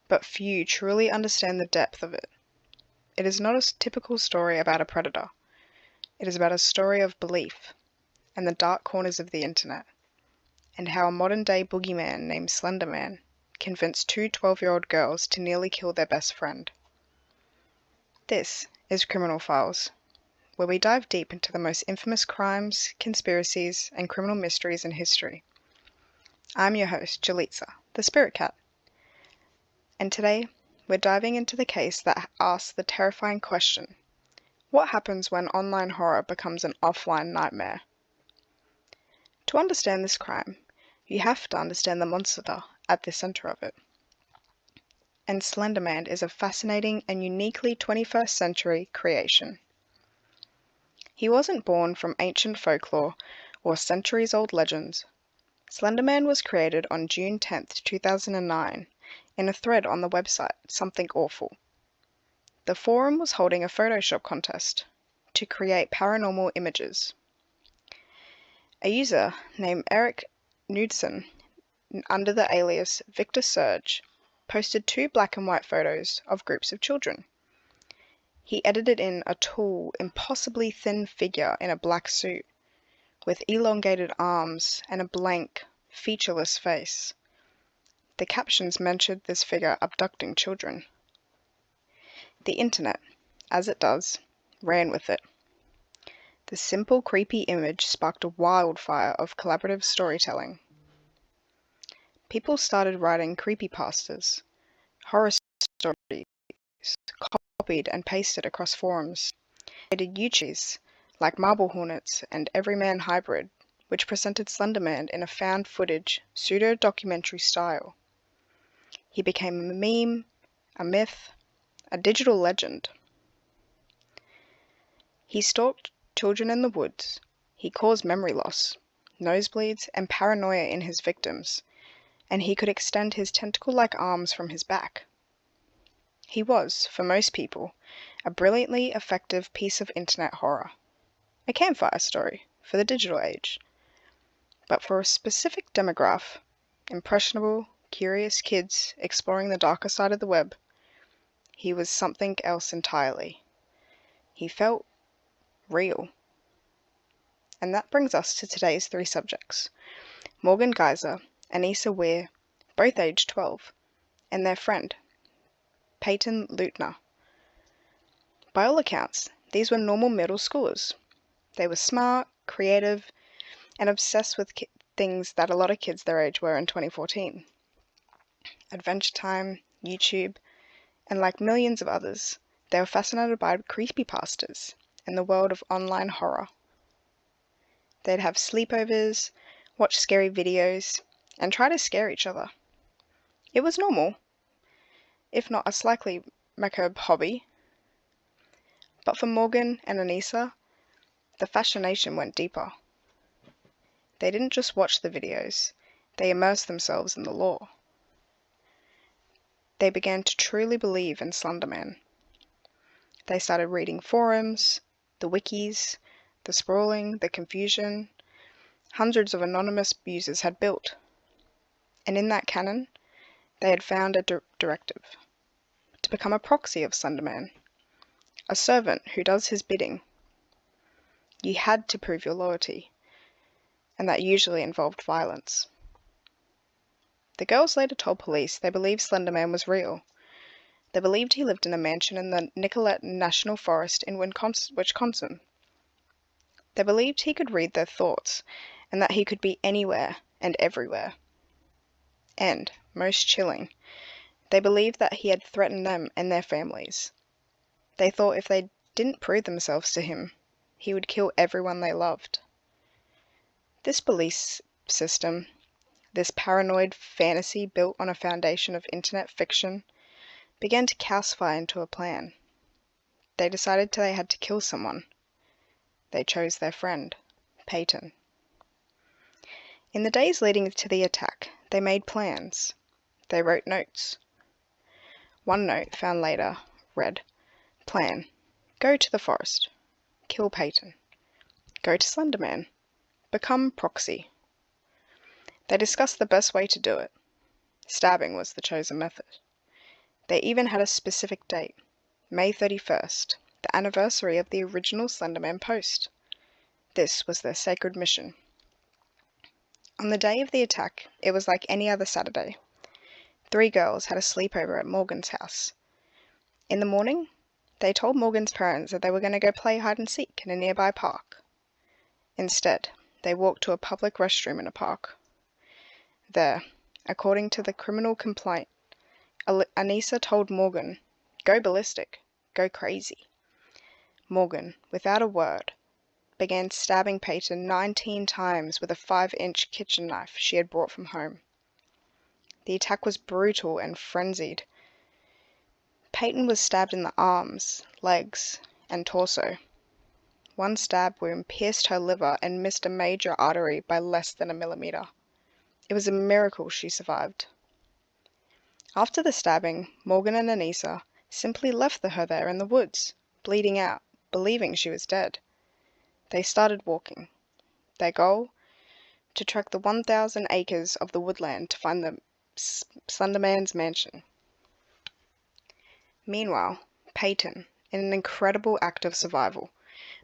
but few truly understand the depth of it. It is not a typical story about a predator. It is about a story of belief and the dark corners of the internet, and how a modern-day boogeyman named Slender Man convinced two 12-year-old girls to nearly kill their best friend. This is Criminal Files, where we dive deep into the most infamous crimes, conspiracies, and criminal mysteries in history. I'm your host, Jalitza, the Spirit Cat, and today we're diving into the case that asks the terrifying question: what happens when online horror becomes an offline nightmare? To understand this crime, you have to understand the monster at the center of it. And Slender Man is a fascinating and uniquely 21st century creation. He wasn't born from ancient folklore or centuries-old legends. Slender Man was created on June 10th, 2009, in a thread on the website Something Awful. The forum was holding a Photoshop contest to create paranormal images. A user named Eric Knudsen, under the alias Victor Surge, posted 2 black and white photos of groups of children. He edited in a tall, impossibly thin figure in a black suit, with elongated arms and a blank, featureless face. The captions mentioned this figure abducting children. The internet, as it does, ran with it. The simple, creepy image sparked a wildfire of collaborative storytelling. People started writing creepypastas, horror stories, copied and pasted across forums. They did YouTubes like Marble Hornets and Everyman Hybrid, which presented Slenderman in a found footage, pseudo-documentary style. He became a meme, a myth, a digital legend. He stalked children in the woods. He caused memory loss, nosebleeds, and paranoia in his victims, and he could extend his tentacle-like arms from his back. He was, for most people, a brilliantly effective piece of internet horror, a campfire story for the digital age. But for a specific demographic, impressionable, curious kids exploring the darker side of the web, he was something else entirely. He felt real. And that brings us to today's 3 subjects: Morgan Geyser and Issa Weir, both aged 12, and their friend, Peyton Leutner. By all accounts, these were normal middle schoolers. They were smart, creative, and obsessed with things that a lot of kids their age were in 2014. Adventure Time, YouTube, and like millions of others, they were fascinated by creepypastas and the world of online horror. They'd have sleepovers, watch scary videos, and try to scare each other. It was normal, if not a slightly macabre hobby. But for Morgan and Anissa, the fascination went deeper. They didn't just watch the videos, they immersed themselves in the lore. They began to truly believe in Slender Man. They started reading forums, the wikis, the sprawling, the confusion hundreds of anonymous users had built. And in that canon, they had found a directive to become a proxy of Slender Man, a servant who does his bidding. You had to prove your loyalty, and that usually involved violence. The girls later told police they believed Slender Man was real. They believed he lived in a mansion in the Nicollet National Forest in Wisconsin. They believed he could read their thoughts, and that he could be anywhere and everywhere. And, most chilling, they believed that he had threatened them and their families. They thought if they didn't prove themselves to him, he would kill everyone they loved. This belief system, this paranoid fantasy built on a foundation of internet fiction, began to calcify into a plan. They decided they had to kill someone. They chose their friend, Peyton. In the days leading to the attack, they made plans. They wrote notes. One note, found later, read, Plan. Go to the forest. Kill Peyton. Go to Slender Man. Become proxy. They discussed the best way to do it. Stabbing was the chosen method. They even had a specific date, May 31st, the anniversary of the original Slender Man post. This was their sacred mission. On the day of the attack, it was like any other Saturday. 3 girls had a sleepover at Morgan's house. In the morning, they told Morgan's parents that they were going to go play hide and seek in a nearby park. Instead, they walked to a public restroom in a park. There, according to the criminal complaint, Anissa told Morgan, "Go ballistic, go crazy." Morgan, without a word, began stabbing Peyton 19 times with a 5-inch kitchen knife she had brought from home. The attack was brutal and frenzied. Peyton was stabbed in the arms, legs, and torso. One stab wound pierced her liver and missed a major artery by less than a millimeter. It was a miracle she survived. After the stabbing, Morgan and Anissa simply left her there in the woods, bleeding out, believing she was dead. They started walking. Their goal? To trek the 1,000 acres of the woodland to find the Slender Man's mansion. Meanwhile, Peyton, in an incredible act of survival,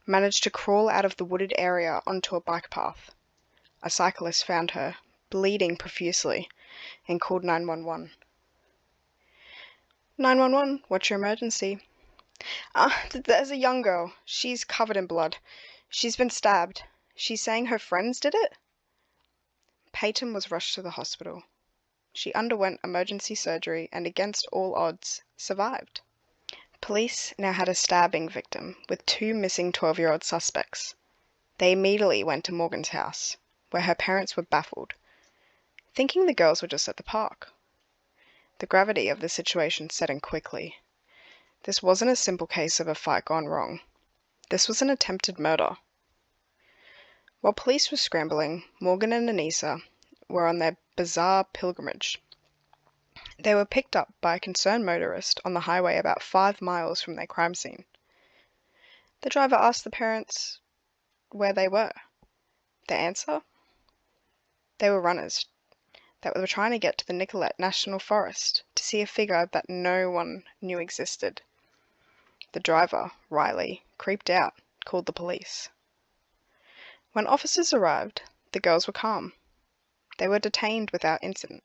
managed to crawl out of the wooded area onto a bike path. A cyclist found her, bleeding profusely, and called 911. 911, what's your emergency? There's a young girl. She's covered in blood. She's been stabbed. She's saying her friends did it? Peyton was rushed to the hospital. She underwent emergency surgery and, against all odds, survived. Police now had a stabbing victim with 2 missing 12-year-old suspects. They immediately went to Morgan's house, where her parents were baffled, thinking the girls were just at the park. The gravity of the situation set in quickly. This wasn't a simple case of a fight gone wrong. This was an attempted murder. While police were scrambling, Morgan and Anissa were on their bizarre pilgrimage. They were picked up by a concerned motorist on the highway about 5 miles from their crime scene. The driver asked the parents where they were. The answer? They were runners that were trying to get to the Nicollet National Forest to see a figure that no one knew existed. The driver, Riley, creeped out, called the police. When officers arrived, the girls were calm. They were detained without incident.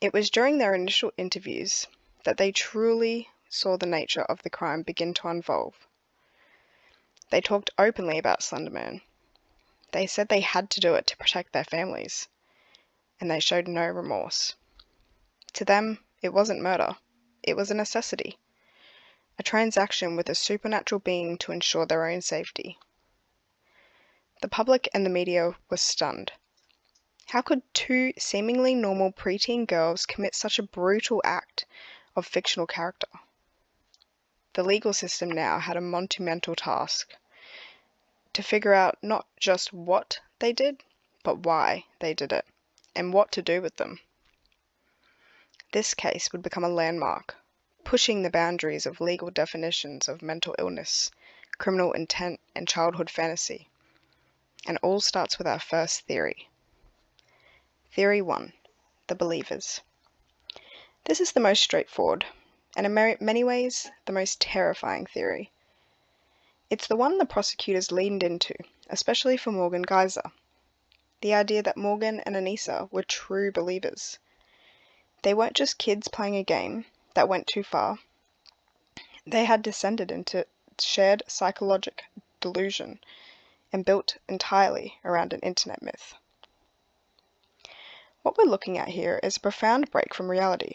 It was during their initial interviews that they truly saw the nature of the crime begin to unfold. They talked openly about Slender Man. They said they had to do it to protect their families, and they showed no remorse. To them, it wasn't murder. It was a necessity. A transaction with a supernatural being to ensure their own safety. The public and the media were stunned. How could 2 seemingly normal preteen girls commit such a brutal act of fictional character? the legal system now had a monumental task to figure out not just what they did, but why they did it, and what to do with them. This case would become a landmark, pushing the boundaries of legal definitions of mental illness, criminal intent, and childhood fantasy. And all starts with our first theory. Theory 1. The Believers. This is the most straightforward, and in many ways, the most terrifying theory. It's the one the prosecutors leaned into, especially for Morgan Geyser. The idea that Morgan and Anissa were true believers. They weren't just kids playing a game that went too far. They had descended into shared psychologic delusion and built entirely around an internet myth. What we're looking at here is a profound break from reality.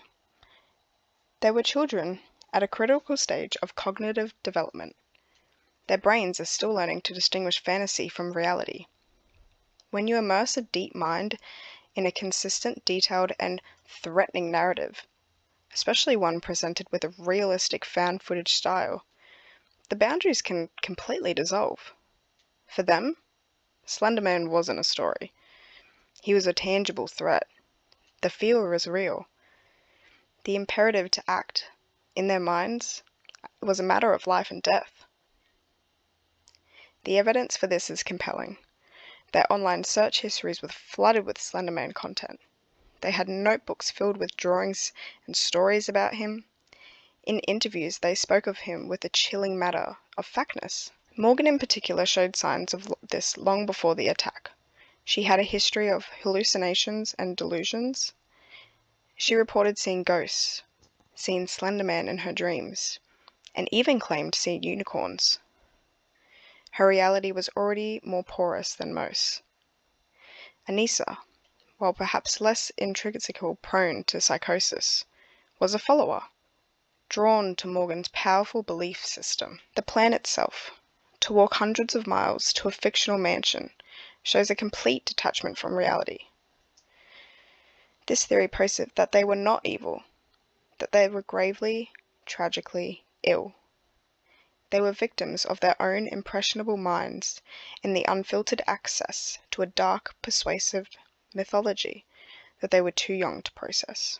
They were children at a critical stage of cognitive development. Their brains are still learning to distinguish fantasy from reality. When you immerse a deep mind in a consistent, detailed, and threatening narrative, especially one presented with a realistic found footage style, the boundaries can completely dissolve. For them, Slender Man wasn't a story. He was a tangible threat. The fear was real. The imperative to act, in their minds, was a matter of life and death. The evidence for this is compelling. Their online search histories were flooded with Slender Man content. They had notebooks filled with drawings and stories about him. In interviews, they spoke of him with a chilling matter of factness. Morgan in particular showed signs of this long before the attack. She had a history of hallucinations and delusions. She reported seeing ghosts, seeing Slender Man in her dreams, and even claimed seeing unicorns. Her reality was already more porous than most. Anissa, while perhaps less intrinsically prone to psychosis, was a follower, drawn to Morgan's powerful belief system. The plan itself, to walk hundreds of miles to a fictional mansion, shows a complete detachment from reality. This theory posits that they were not evil, that they were gravely, tragically ill. They were victims of their own impressionable minds and the unfiltered access to a dark, persuasive mythology that they were too young to process.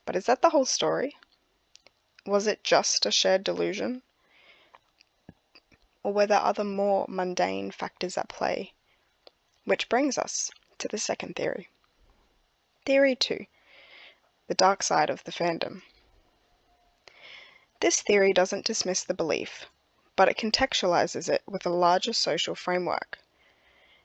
But is that the whole story? Was it just a shared delusion? Or were there other more mundane factors at play? Which brings us to the second theory. Theory 2. The dark side of the fandom. This theory doesn't dismiss the belief, but it contextualizes it with a larger social framework.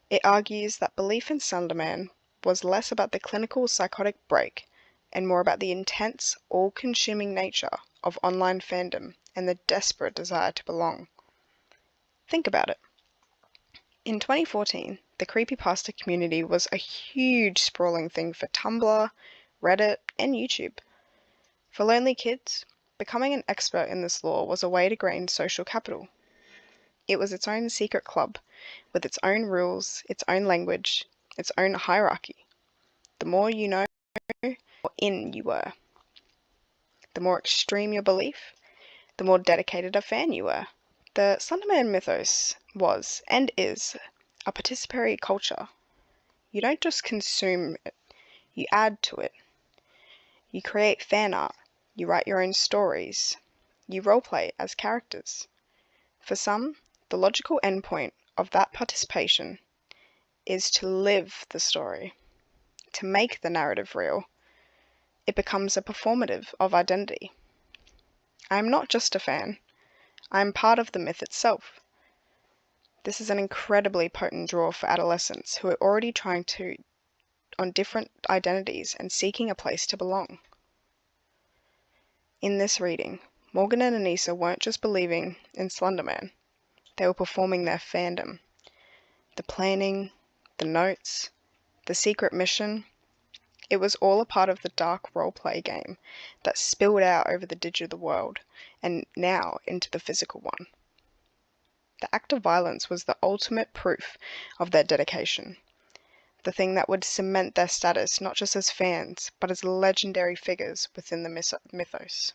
It argues that belief in Slender Man was less about the clinical psychotic break and more about the intense, all-consuming nature of online fandom and the desperate desire to belong. Think about it. In 2014, the creepypasta community was a huge sprawling thing for Tumblr, Reddit, and YouTube. For lonely kids, becoming an expert in this lore was a way to gain social capital. It was its own secret club, with its own rules, its own language, its own hierarchy. The more you know, the more in you were. The more extreme your belief, the more dedicated a fan you were. The Slender Man mythos was, and is, a participatory culture. You don't just consume it, you add to it. You create fan art, you write your own stories, you roleplay as characters. For some, the logical endpoint of that participation is to live the story, to make the narrative real. It becomes a performative of identity. I am not just a fan, I am part of the myth itself. This is an incredibly potent draw for adolescents who are already trying on different identities and seeking a place to belong. In this reading, Morgan and Anissa weren't just believing in Slender Man, they were performing their fandom. The planning, the notes, the secret mission, it was all a part of the dark roleplay game that spilled out over the digital world and now into the physical one. The act of violence was the ultimate proof of their dedication, the thing that would cement their status not just as fans, but as legendary figures within the mythos.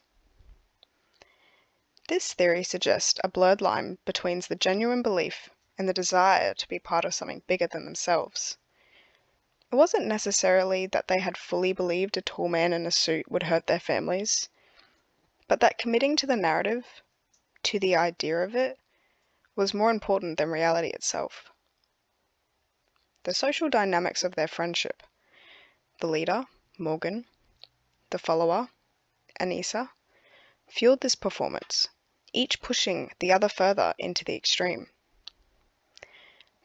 This theory suggests a blurred line between the genuine belief and the desire to be part of something bigger than themselves. It wasn't necessarily that they had fully believed a tall man in a suit would hurt their families, but that committing to the narrative, to the idea of it, was more important than reality itself. The social dynamics of their friendship, the leader, Morgan, the follower, Anissa, fueled this performance, each pushing the other further into the extreme.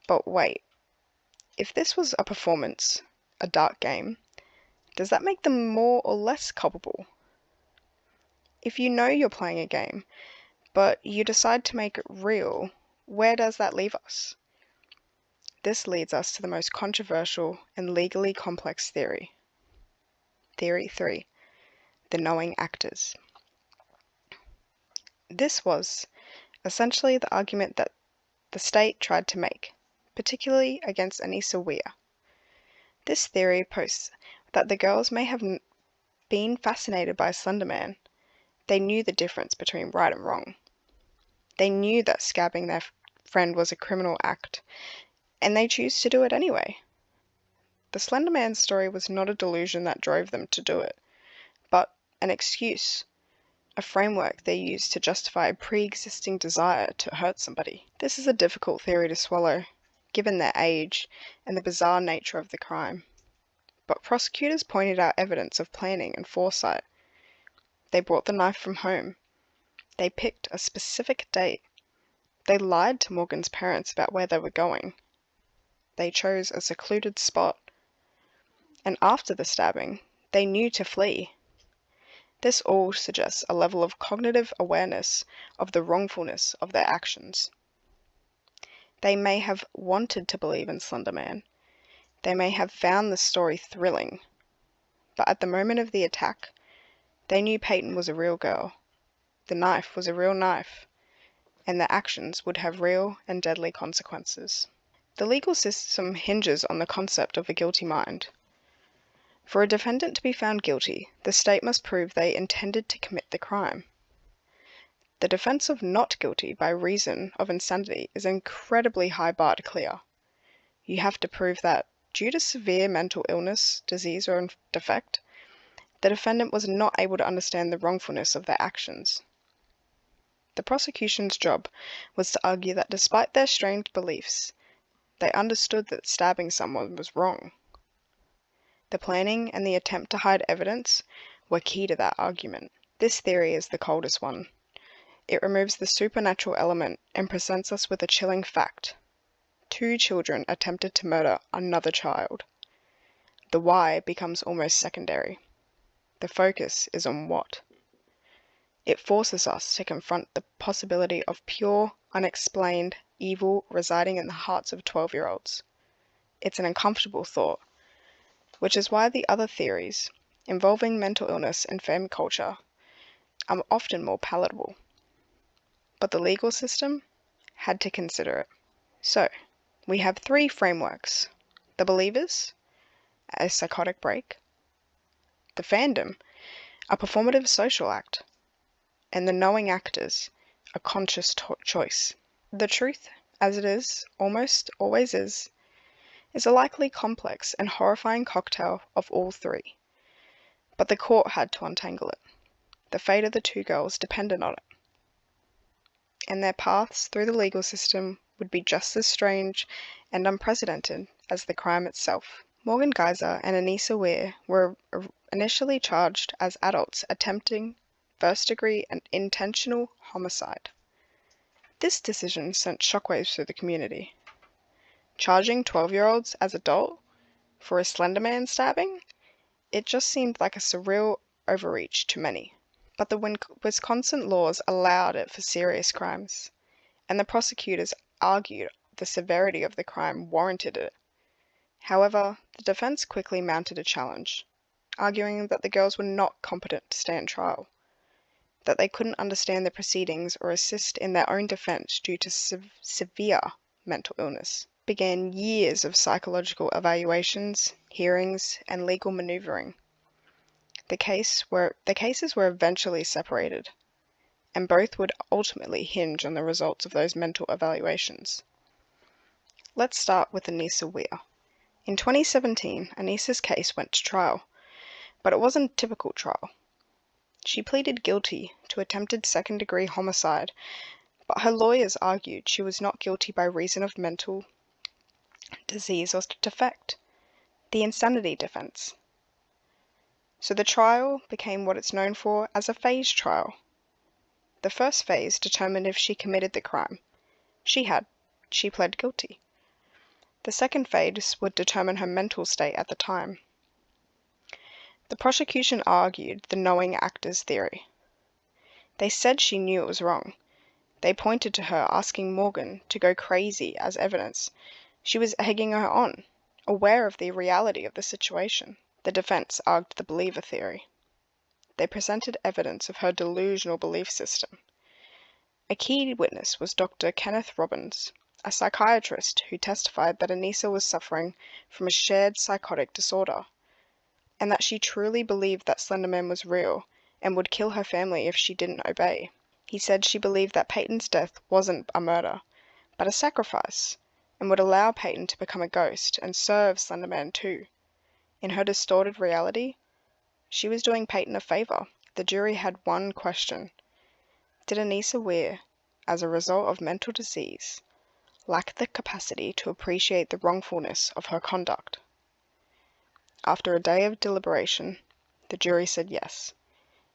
But wait, if this was a performance, a dark game, does that make them more or less culpable? If you know you're playing a game, but you decide to make it real, where does that leave us? This leads us to the most controversial and legally complex theory. Theory 3, the knowing actors. This was essentially the argument that the state tried to make, particularly against Anissa Weir. This theory posts that the girls may have been fascinated by Slender Man. They knew the difference between right and wrong. They knew that scabbing their friend was a criminal act, and they choose to do it anyway. The Slender Man story was not a delusion that drove them to do it, but an excuse, a framework they used to justify a pre-existing desire to hurt somebody. This is a difficult theory to swallow, given their age and the bizarre nature of the crime. But prosecutors pointed out evidence of planning and foresight. They brought the knife from home. They picked a specific date. They lied to Morgan's parents about where they were going. They chose a secluded spot. And after the stabbing, they knew to flee. This all suggests a level of cognitive awareness of the wrongfulness of their actions. They may have wanted to believe in Slender Man. They may have found the story thrilling. But at the moment of the attack, they knew Peyton was a real girl. The knife was a real knife, and their actions would have real and deadly consequences. The legal system hinges on the concept of a guilty mind. For a defendant to be found guilty, the state must prove they intended to commit the crime. The defense of not guilty by reason of insanity is an incredibly high bar to clear. You have to prove that, due to severe mental illness, disease, or defect, the defendant was not able to understand the wrongfulness of their actions. The prosecution's job was to argue that despite their strange beliefs, they understood that stabbing someone was wrong. The planning and the attempt to hide evidence were key to that argument. This theory is the coldest one. It removes the supernatural element and presents us with a chilling fact. 2 children attempted to murder another child. The why becomes almost secondary. The focus is on what. It forces us to confront the possibility of pure, unexplained evil residing in the hearts of 12-year-olds. It's an uncomfortable thought, which is why the other theories, involving mental illness and family culture, are often more palatable. But the legal system had to consider it. So, we have 3 frameworks. The believers, a psychotic break. The fandom, a performative social act. And the knowing actors, a conscious choice. The truth, as it is, almost always is a likely complex and horrifying cocktail of all 3. But the court had to untangle it. The fate of the 2 girls depended on it. And their paths through the legal system would be just as strange and unprecedented as the crime itself. Morgan Geyser and Anissa Weir were initially charged as adults attempting first-degree and intentional homicide. This decision sent shockwaves through the community. Charging 12-year-olds as adult for a Slender Man stabbing? It just seemed like a surreal overreach to many. But the Wisconsin laws allowed it for serious crimes, and the prosecutors argued the severity of the crime warranted it. However, the defense quickly mounted a challenge, arguing that the girls were not competent to stand trial, that they couldn't understand the proceedings or assist in their own defense due to severe mental illness. Began years of psychological evaluations, hearings, and legal maneuvering. The cases were eventually separated, and both would ultimately hinge on the results of those mental evaluations. Let's start with Anissa Weir. In 2017, Anissa's case went to trial, but it wasn't a typical trial. She pleaded guilty to attempted second-degree homicide, but her lawyers argued she was not guilty by reason of mental disease or defect, the insanity defense. So the trial became what it's known for as a phase trial. The first phase determined if she committed the crime. She had. She pled guilty. The second phase would determine her mental state at the time. The prosecution argued the knowing actors theory. They said she knew it was wrong. They pointed to her asking Morgan to go crazy as evidence. She was egging her on, aware of the reality of the situation. The defense argued the believer theory. They presented evidence of her delusional belief system. A key witness was Dr. Kenneth Robbins, a psychiatrist who testified that Anissa was suffering from a shared psychotic disorder, and that she truly believed that Slenderman was real and would kill her family if she didn't obey. He said she believed that Peyton's death wasn't a murder, but a sacrifice, and would allow Peyton to become a ghost and serve Slenderman too. In her distorted reality, she was doing Peyton a favor. The jury had one question. Did Anissa Weir, as a result of mental disease, lack the capacity to appreciate the wrongfulness of her conduct? After a day of deliberation, the jury said yes.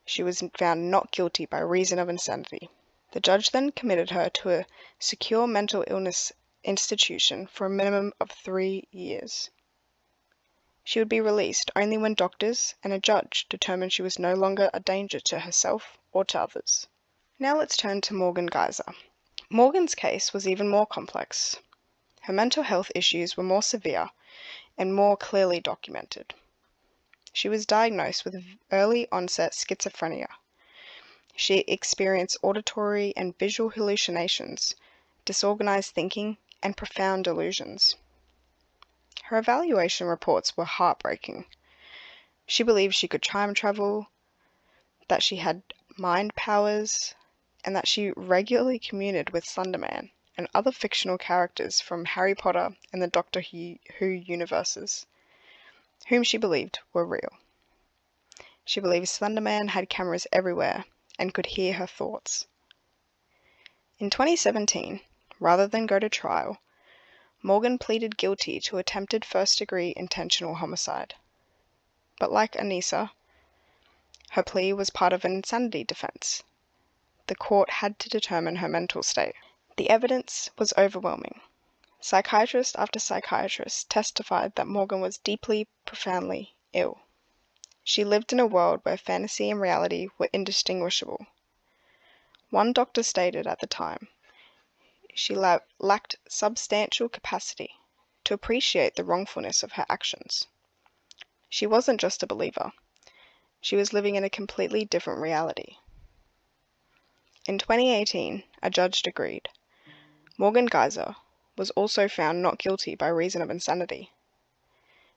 She was found not guilty by reason of insanity. The judge then committed her to a secure mental illness institution for a minimum of 3 years. She would be released only when doctors and a judge determined she was no longer a danger to herself or to others. Now let's turn to Morgan Geyser. Morgan's case was even more complex. Her mental health issues were more severe and more clearly documented. She was diagnosed with early onset schizophrenia. She experienced auditory and visual hallucinations, disorganized thinking, and profound delusions. Her evaluation reports were heartbreaking. She believed she could time travel, that she had mind powers, and that she regularly communed with Slenderman and other fictional characters from Harry Potter and the Doctor Who universes, whom she believed were real. She believed Slenderman had cameras everywhere and could hear her thoughts. In 2017, rather than go to trial, Morgan pleaded guilty to attempted first-degree intentional homicide. But like Anissa, her plea was part of an insanity defense. The court had to determine her mental state. The evidence was overwhelming. Psychiatrist after psychiatrist testified that Morgan was deeply, profoundly ill. She lived in a world where fantasy and reality were indistinguishable. One doctor stated at the time, she lacked substantial capacity to appreciate the wrongfulness of her actions. She wasn't just a believer. She was living in a completely different reality. In 2018, a judge agreed. Morgan Geyser was also found not guilty by reason of insanity.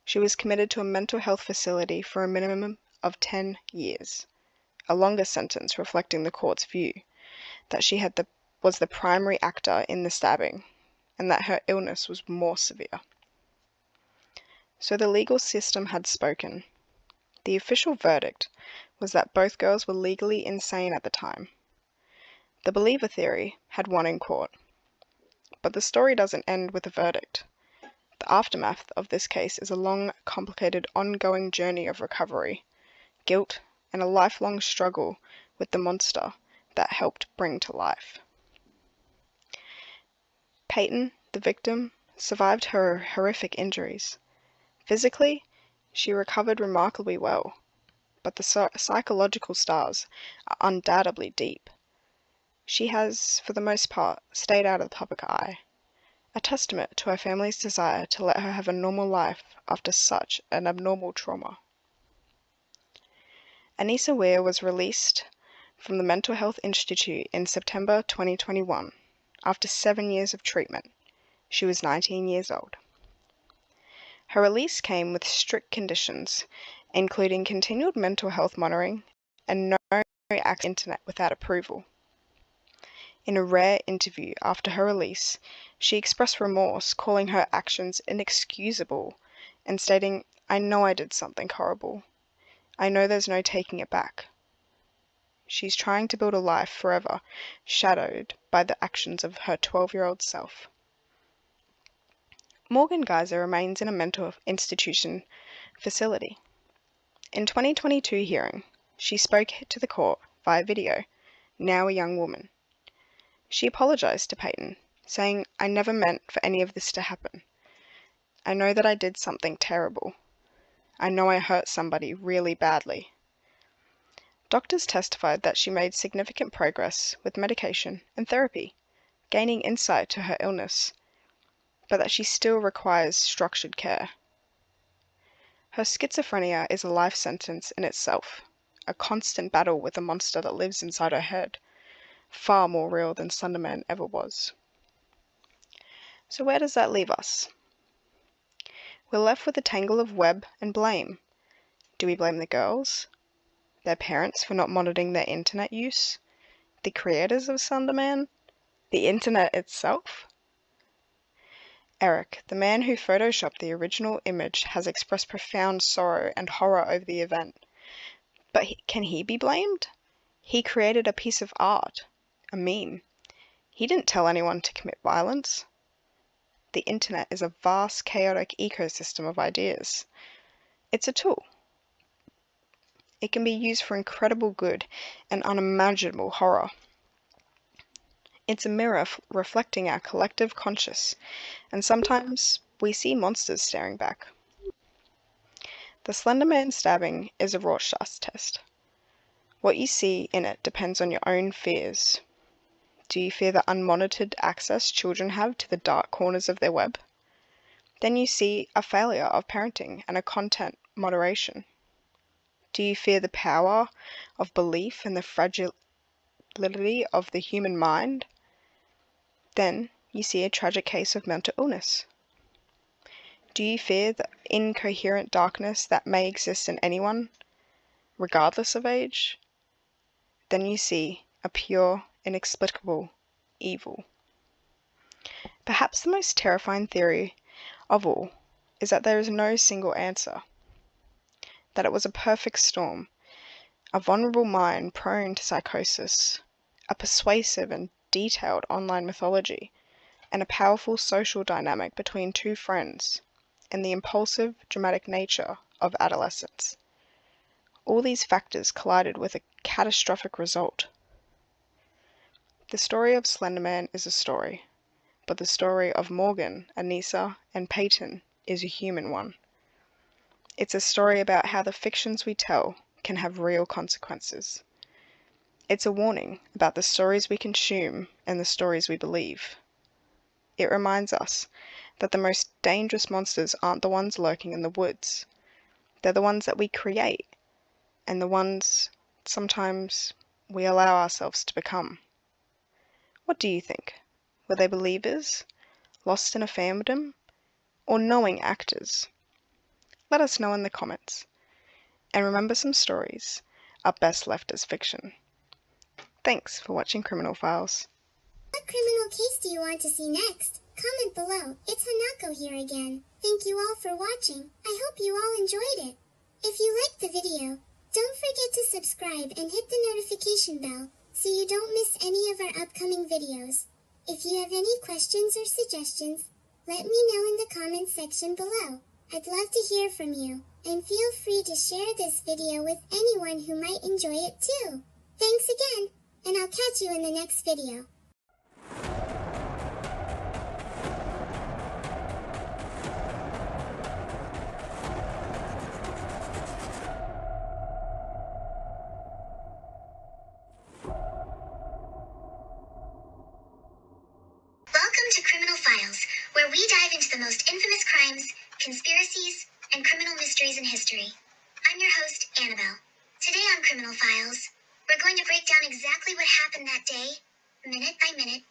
She was committed to a mental health facility for a minimum of 10 years, a longer sentence reflecting the court's view that she was the primary actor in the stabbing and that her illness was more severe. So the legal system had spoken. The official verdict was that both girls were legally insane at the time. The believer theory had won in court. But the story doesn't end with a verdict. The aftermath of this case is a long, complicated, ongoing journey of recovery, guilt, and a lifelong struggle with the monster that helped bring to life. Peyton, the victim, survived her horrific injuries. Physically, she recovered remarkably well, but the psychological scars are undoubtedly deep. She has, for the most part, stayed out of the public eye, a testament to her family's desire to let her have a normal life after such an abnormal trauma. Anissa Weir was released from the Mental Health Institute in September 2021 after 7 years of treatment. She was 19 years old. Her release came with strict conditions, including continued mental health monitoring and no access to the internet without approval. In a rare interview after her release, she expressed remorse, calling her actions inexcusable and stating, "I know I did something horrible. I know there's no taking it back." She's trying to build a life forever shadowed by the actions of her 12-year-old self. Morgan Geyser remains in a mental institution facility. In 2022 hearing, she spoke to the court via video, now a young woman. She apologized to Peyton, saying, "I never meant for any of this to happen. I know that I did something terrible. I know I hurt somebody really badly." Doctors testified that she made significant progress with medication and therapy, gaining insight to her illness, but that she still requires structured care. Her schizophrenia is a life sentence in itself, a constant battle with a monster that lives inside her head, far more real than Slenderman ever was. So where does that leave us? We're left with a tangle of web and blame. Do we blame the girls? Their parents for not monitoring their internet use? The creators of Slenderman? The internet itself? Eric, the man who photoshopped the original image, has expressed profound sorrow and horror over the event. But can he be blamed? He created a piece of art, a meme. He didn't tell anyone to commit violence. The internet is a vast, chaotic ecosystem of ideas. It's a tool. It can be used for incredible good and unimaginable horror. It's a mirror reflecting our collective conscious, and sometimes we see monsters staring back. The Slenderman stabbing is a Rorschach test. What you see in it depends on your own fears. Do you fear the unmonitored access children have to the dark corners of their web? Then you see a failure of parenting and a content moderation. Do you fear the power of belief and the fragility of the human mind? Then you see a tragic case of mental illness. Do you fear the incoherent darkness that may exist in anyone, regardless of age? Then you see a pure, inexplicable evil. Perhaps the most terrifying theory of all is that there is no single answer, that it was a perfect storm, a vulnerable mind prone to psychosis, a persuasive and detailed online mythology, and a powerful social dynamic between two friends, and the impulsive, dramatic nature of adolescence. All these factors collided with a catastrophic result. The story of Slenderman is a story, but the story of Morgan, Anissa, and Peyton is a human one. It's a story about how the fictions we tell can have real consequences. It's a warning about the stories we consume and the stories we believe. It reminds us that the most dangerous monsters aren't the ones lurking in the woods. They're the ones that we create, and the ones sometimes we allow ourselves to become. What do you think? Were they believers, lost in a fandom, or knowing actors? Let us know in the comments. And remember, some stories are best left as fiction. Thanks for watching Criminal Files. What criminal case do you want to see next? Comment below. It's Hanako here again. Thank you all for watching. I hope you all enjoyed it. If you liked the video, don't forget to subscribe and hit the notification bell so you don't miss any of our upcoming videos. If you have any questions or suggestions, let me know in the comments section below. I'd love to hear from you, and feel free to share this video with anyone who might enjoy it too. Thanks again, and I'll catch you in the next video. Welcome to Criminal Files, where we dive into the most infamous crimes, conspiracies, and criminal mysteries in history. I'm your host, Annabelle. Today on Criminal Files, we're going to break down exactly what happened that day, minute by minute,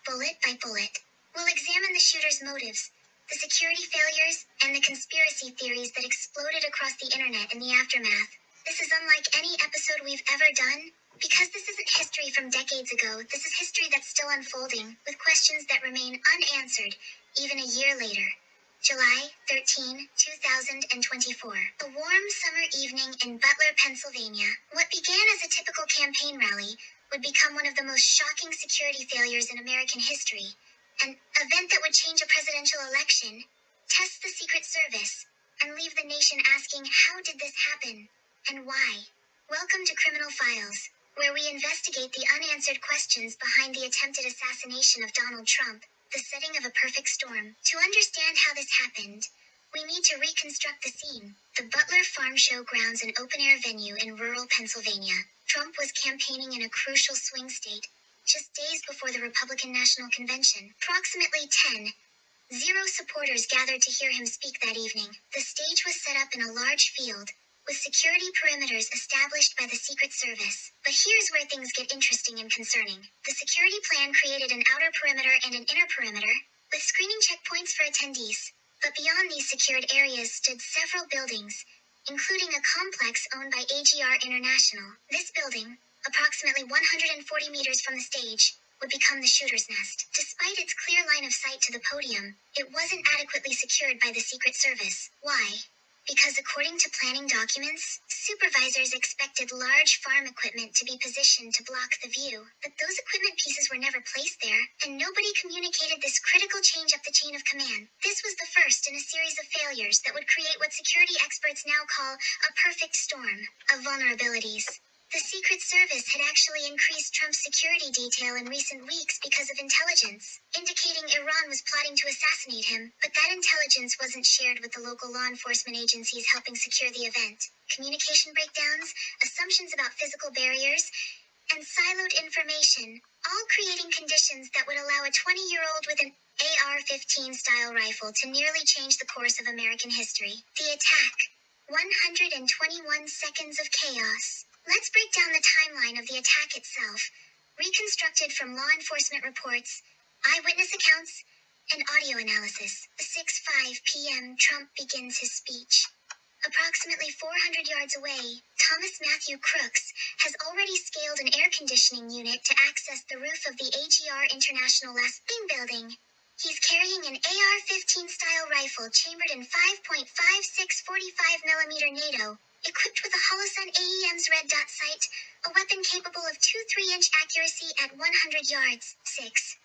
bullet by bullet. We'll examine the shooter's motives, the security failures, and the conspiracy theories that exploded across the internet in the aftermath. This is unlike any episode we've ever done. Because this isn't history from decades ago, this is history that's still unfolding, with questions that remain unanswered, even a year later. July 13, 2024. A warm summer evening in Butler, Pennsylvania. What began as a typical campaign rally would become one of the most shocking security failures in American history. An event that would change a presidential election, test the Secret Service, and leave the nation asking, how did this happen? And why? Welcome to Criminal Files, where we investigate the unanswered questions behind the attempted assassination of Donald Trump, the setting of a perfect storm. To understand how this happened, we need to reconstruct the scene. The Butler Farm Show grounds, an open-air venue in rural Pennsylvania. Trump was campaigning in a crucial swing state, just days before the Republican National Convention. Approximately 10 supporters gathered to hear him speak that evening. The stage was set up in a large field, with security perimeters established by the Secret Service. But here's where things get interesting and concerning. The security plan created an outer perimeter and an inner perimeter, with screening checkpoints for attendees. But beyond these secured areas stood several buildings, including a complex owned by AGR International. This building, approximately 140 meters from the stage, would become the shooter's nest. Despite its clear line of sight to the podium, it wasn't adequately secured by the Secret Service. Why? Because according to planning documents, supervisors expected large farm equipment to be positioned to block the view, but those equipment pieces were never placed there, and nobody communicated this critical change up the chain of command. This was the first in a series of failures that would create what security experts now call a perfect storm of vulnerabilities. The Secret Service had actually increased Trump's security detail in recent weeks because of intelligence, indicating Iran was plotting to assassinate him, but that intelligence wasn't shared with the local law enforcement agencies helping secure the event. Communication breakdowns, assumptions about physical barriers, and siloed information, all creating conditions that would allow a 20-year-old with an AR-15 style rifle to nearly change the course of American history. The attack. 121 seconds of chaos. Let's break down the timeline of the attack itself, reconstructed from law enforcement reports, eyewitness accounts, and audio analysis. 6:05 p.m. Trump begins his speech. Approximately 400 yards away, Thomas Matthew Crooks has already scaled an air conditioning unit to access the roof of the AGR International Last Main building. He's carrying an AR-15 style rifle chambered in 5.56 45mm NATO, equipped with a Holosun AEM's red dot sight, a weapon capable of 2 3-inch accuracy at 100 yards. 6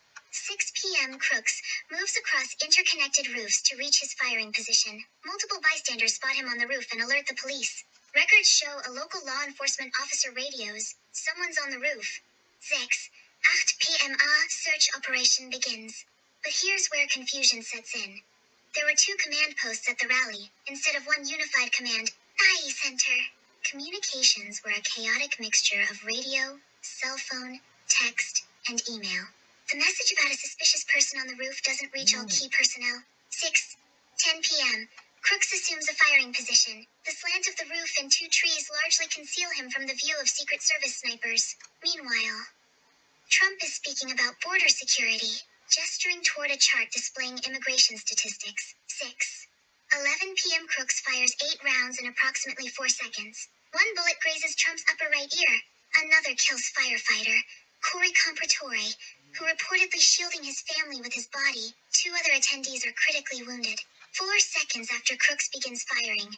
p.m. Crooks moves across interconnected roofs to reach his firing position. Multiple bystanders spot him on the roof and alert the police. Records show a local law enforcement officer radios, "Someone's on the roof." 8 p.m. search operation begins. But here's where confusion sets in. There were 2 command posts at the rally, instead of one unified command center. Communications were a chaotic mixture of radio, cell phone, text, and email. The message about a suspicious person on the roof doesn't reach all key personnel. 10 p.m. Crooks assumes a firing position. The slant of the roof and 2 trees largely conceal him from the view of Secret Service snipers. Meanwhile, Trump is speaking about border security, gesturing toward a chart displaying immigration statistics. 11 p.m. Crooks fires 8 rounds in approximately 4 seconds. One bullet grazes Trump's upper right ear. Another kills firefighter Corey Compratore, who reportedly shielding his family with his body. 2 other attendees are critically wounded. 4 seconds after Crooks begins firing,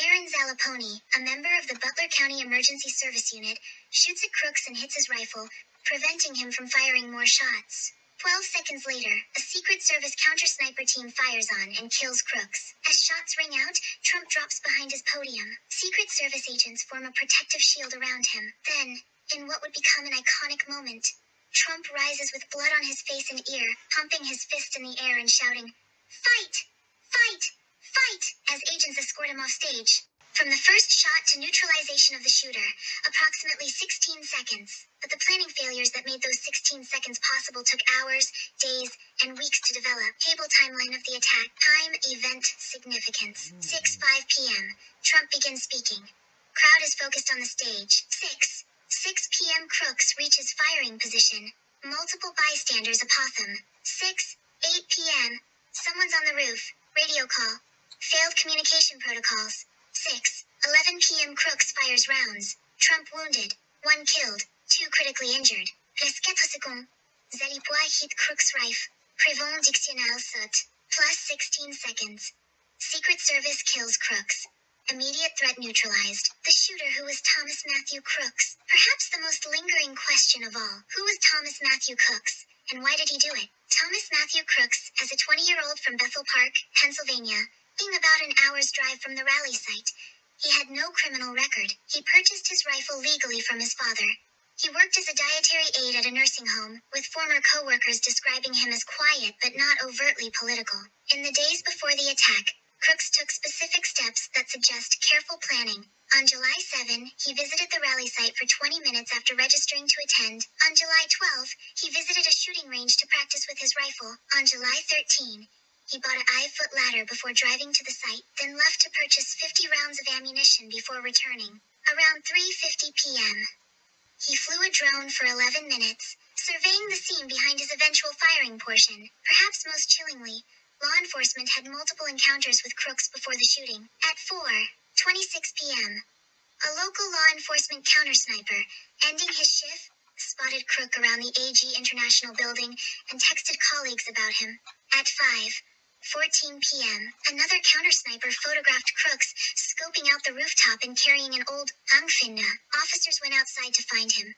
Aaron Zalaponi, a member of the Butler County Emergency Service Unit, shoots at Crooks and hits his rifle, preventing him from firing more shots. 12 seconds later, a Secret Service counter-sniper team fires on and kills Crooks. As shots ring out, Trump drops behind his podium. Secret Service agents form a protective shield around him. Then, in what would become an iconic moment, Trump rises with blood on his face and ear, pumping his fist in the air and shouting, "Fight! Fight! Fight!" as agents escort him off stage. From the first shot to neutralization of the shooter, approximately 16 seconds. But the planning failures that made those 16 seconds possible took hours, days, and weeks to develop. Table timeline of the attack. Time, event, significance. 6:05 p.m. Trump begins speaking. Crowd is focused on the stage. 6 p.m. Crooks reaches firing position. Multiple bystanders apothem. 8 p.m. Someone's on the roof. Radio call. Failed communication protocols. 6. 11 p.m. Crooks fires rounds. Trump wounded. 1 killed. 2 critically injured. Les 4 secondes. Zalipois hit Crooks rife. Prévent dictionnel saute. Plus 16 seconds. Secret Service kills Crooks. Immediate threat neutralized. The shooter, who was Thomas Matthew Crooks. Perhaps the most lingering question of all. Who was Thomas Matthew Crooks? And why did he do it? Thomas Matthew Crooks, as a 20-year-old from Bethel Park, Pennsylvania, being about an hour's drive from the rally site, he had no criminal record. He purchased his rifle legally from his father. He worked as a dietary aide at a nursing home, with former co-workers describing him as quiet but not overtly political. In the days before the attack, Crooks took specific steps that suggest careful planning. On July 7, he visited the rally site for 20 minutes after registering to attend. On July 12, he visited a shooting range to practice with his rifle. On July 13, he bought a 5-foot ladder before driving to the site, then left to purchase 50 rounds of ammunition before returning. Around 3:50 p.m., he flew a drone for 11 minutes, surveying the scene behind his eventual firing portion. Perhaps most chillingly, law enforcement had multiple encounters with Crooks before the shooting. At 4:26 p.m., a local law enforcement counter-sniper, ending his shift, spotted Crook around the AG International building and texted colleagues about him. At 5:14 p.m., another counter-sniper photographed Crooks scoping out the rooftop and carrying an old Angfinna. Officers went outside to find him,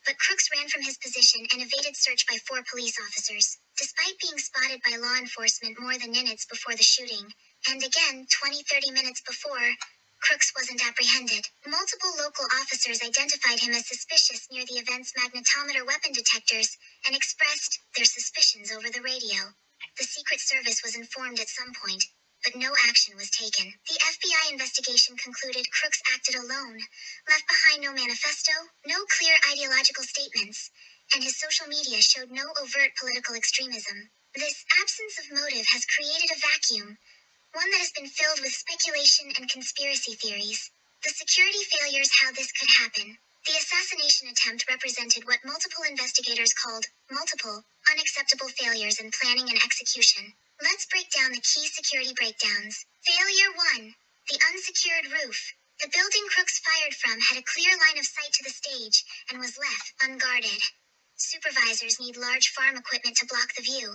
but Crooks ran from his position and evaded search by 4 police officers. Despite being spotted by law enforcement more than minutes before the shooting, and again 20-30 minutes before, Crooks wasn't apprehended. Multiple local officers identified him as suspicious near the event's magnetometer weapon detectors and expressed their suspicions over the radio. The Secret Service was informed at some point, but no action was taken. The FBI investigation concluded Crooks acted alone, left behind no manifesto, no clear ideological statements, and his social media showed no overt political extremism. This absence of motive has created a vacuum, one that has been filled with speculation and conspiracy theories. The security failures, how this could happen. The assassination attempt represented what multiple investigators called multiple, unacceptable failures in planning and execution. Let's break down the key security breakdowns. Failure 1. The unsecured roof. The building Crooks fired from had a clear line of sight to the stage and was left unguarded. Supervisors need large farm equipment to block the view,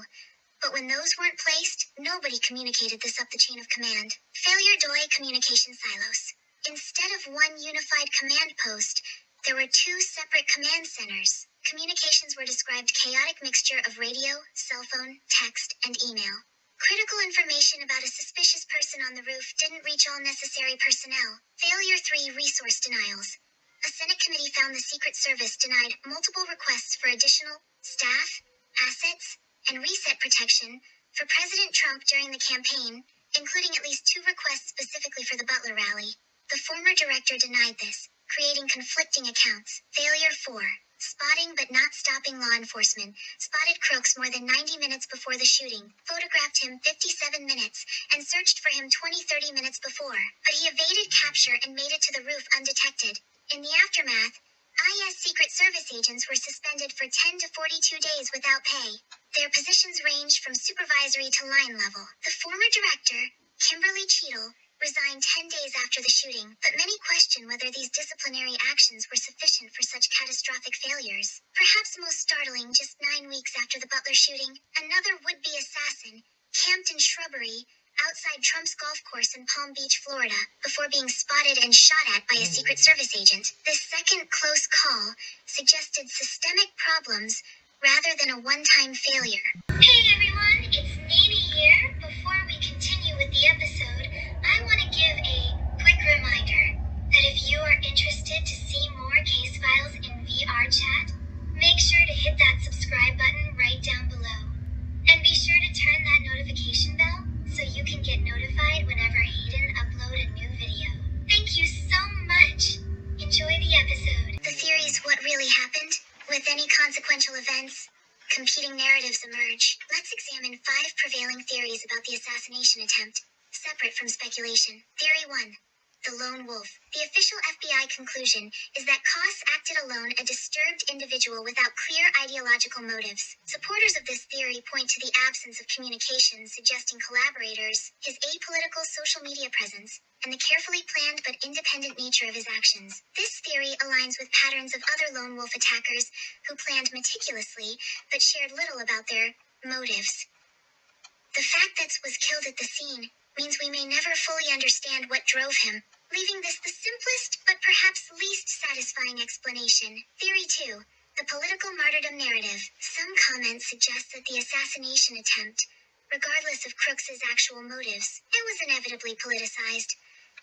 but when those weren't placed, nobody communicated this up the chain of command. Failure 2. Communication silos. Instead of one unified command post, there were 2 separate command centers. Communications were described chaotic mixture of radio, cell phone, text, and email. Critical information about a suspicious person on the roof didn't reach all necessary personnel. Failure 3. Resource denials. A Senate committee found the Secret Service denied multiple requests for additional staff, assets, and reset protection for President Trump during the campaign, including at least 2 requests specifically for the Butler rally. The former director denied this, creating conflicting accounts. Failure 4. Spotting but not stopping. Law enforcement spotted Crooks more than 90 minutes before the shooting, photographed him 57 minutes, and searched for him 20-30 minutes before. But he evaded capture and made it to the roof undetected. In the aftermath, IS Secret Service agents were suspended for 10 to 42 days without pay. Their positions ranged from supervisory to line level. The former director, Kimberly Cheadle, resigned 10 days after the shooting, but many question whether these disciplinary actions were sufficient for such catastrophic failures. Perhaps most startling, just 9 weeks after the Butler shooting, another would-be assassin camped in shrubbery outside Trump's golf course in Palm Beach, Florida, before being spotted and shot at by a Secret Service agent. This second close call suggested systemic problems rather than a one-time failure. Hey everyone, it's Nani here. Before we continue with the episode, I want to give a quick reminder that if you are interested to see more case files in VR chat, make sure to hit that subscribe button right down below. And be sure to turn that notification bell so you can get notified whenever Hayden upload a new video. Thank you so much. Enjoy the episode. The theories what really happened. With any consequential events, competing narratives emerge. Let's examine 5 prevailing theories about the assassination attempt, separate from speculation. Theory 1. the lone wolf. The official FBI conclusion is that Koss acted alone, a disturbed individual without clear ideological motives. Supporters of this theory point to the absence of communication suggesting collaborators, his apolitical social media presence, and the carefully planned but independent nature of his actions. This theory aligns with patterns of other lone wolf attackers who planned meticulously but shared little about their motives. The fact that was killed at the scene means we may never fully understand what drove him, leaving this the simplest but perhaps least satisfying explanation. Theory 2. The political martyrdom narrative. Some comments suggest that the assassination attempt, regardless of Crooks's actual motives, it was inevitably politicized.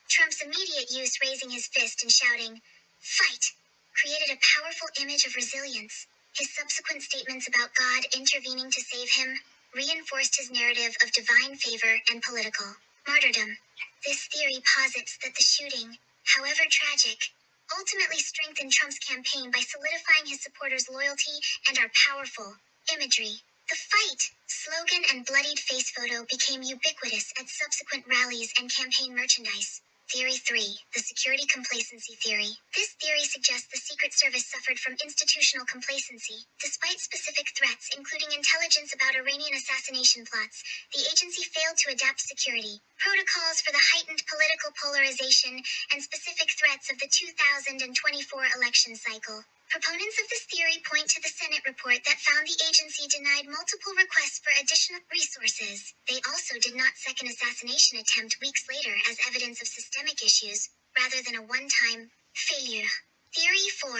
Trump's immediate use, raising his fist and shouting, "Fight," created a powerful image of resilience. His subsequent statements about God intervening to save him reinforced his narrative of divine favor and political martyrdom. This theory posits that the shooting, however tragic, ultimately strengthened Trump's campaign by solidifying his supporters' loyalty and our powerful imagery. The fight slogan and bloodied face photo became ubiquitous at subsequent rallies and campaign merchandise. Theory 3. The security complacency theory. This theory suggests the Secret Service suffered from institutional complacency. Despite specific threats, including intelligence about Iranian assassination plots, the agency failed to adapt security protocols for the heightened political polarization and specific threats of the 2024 election cycle. Proponents of this theory point to the Senate report that found the agency denied multiple requests for additional resources. They also did not second assassination attempt weeks later as evidence of systemic issues, rather than a one-time failure. Theory 4.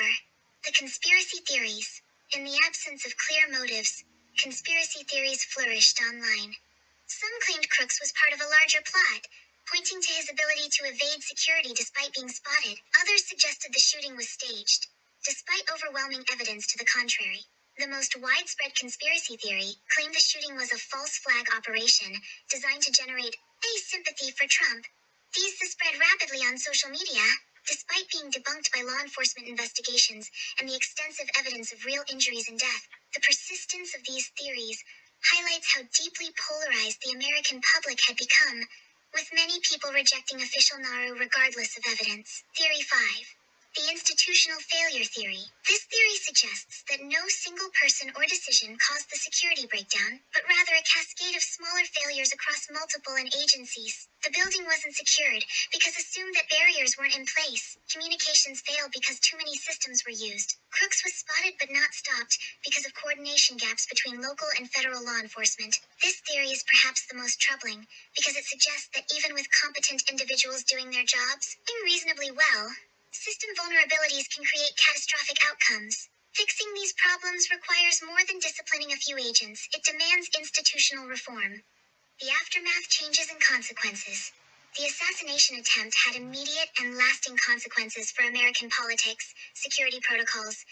The conspiracy theories. In the absence of clear motives, conspiracy theories flourished online. Some claimed Crooks was part of a larger plot, pointing to his ability to evade security despite being spotted. Others suggested the shooting was staged, despite overwhelming evidence to the contrary. The most widespread conspiracy theory claimed the shooting was a false flag operation designed to generate a sympathy for Trump. These spread rapidly on social media, despite being debunked by law enforcement investigations and the extensive evidence of real injuries and death. The persistence of these theories highlights how deeply polarized the American public had become, with many people rejecting official NARU regardless of evidence. Theory 5. The institutional failure theory. This theory suggests that no single person or decision caused the security breakdown, but rather a cascade of smaller failures across multiple agencies. The building wasn't secured because assumed that barriers weren't in place. Communications failed because too many systems were used. Crooks was spotted but not stopped because of coordination gaps between local and federal law enforcement. This theory is perhaps the most troubling because it suggests that even with competent individuals doing their jobs reasonably well, system vulnerabilities can create catastrophic outcomes. Fixing these problems requires more than disciplining a few agents. It demands institutional reform. The aftermath, changes, and consequences. The assassination attempt had immediate and lasting consequences for American politics, security protocols,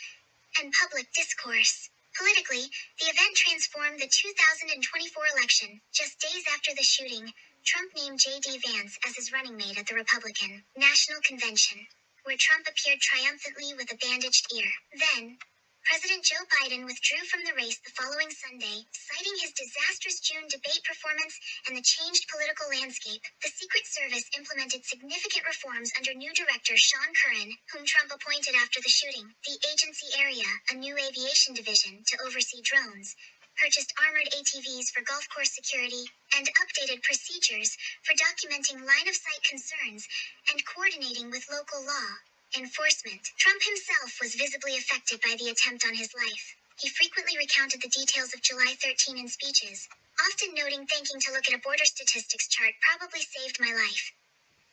and public discourse. Politically, the event transformed the 2024 election. Just days after the shooting, Trump named J.D. Vance as his running mate at the Republican National Convention, where Trump appeared triumphantly with a bandaged ear. Then, President Joe Biden withdrew from the race the following Sunday, citing his disastrous June debate performance and the changed political landscape. The Secret Service implemented significant reforms under new director Sean Curran, whom Trump appointed after the shooting. The agency area, a new aviation division to oversee drones, purchased armored ATVs for golf course security, and updated procedures for documenting line-of-sight concerns and coordinating with local law enforcement. Trump himself was visibly affected by the attempt on his life. He frequently recounted the details of July 13 in speeches, often noting thanking to look at a border statistics chart probably saved my life.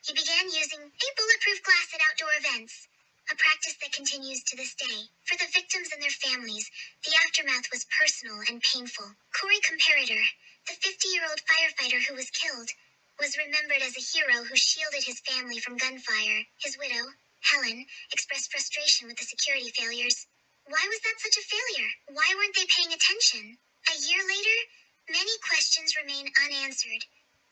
He began using a bulletproof glass at outdoor events, a practice that continues to this day. For the victims and their families, the aftermath was personal and painful. Corey Comparator, the 50-year-old firefighter who was killed, was remembered as a hero who shielded his family from gunfire. His widow, Helen, expressed frustration with the security failures. Why was that such a failure? Why weren't they paying attention? A year later, many questions remain unanswered.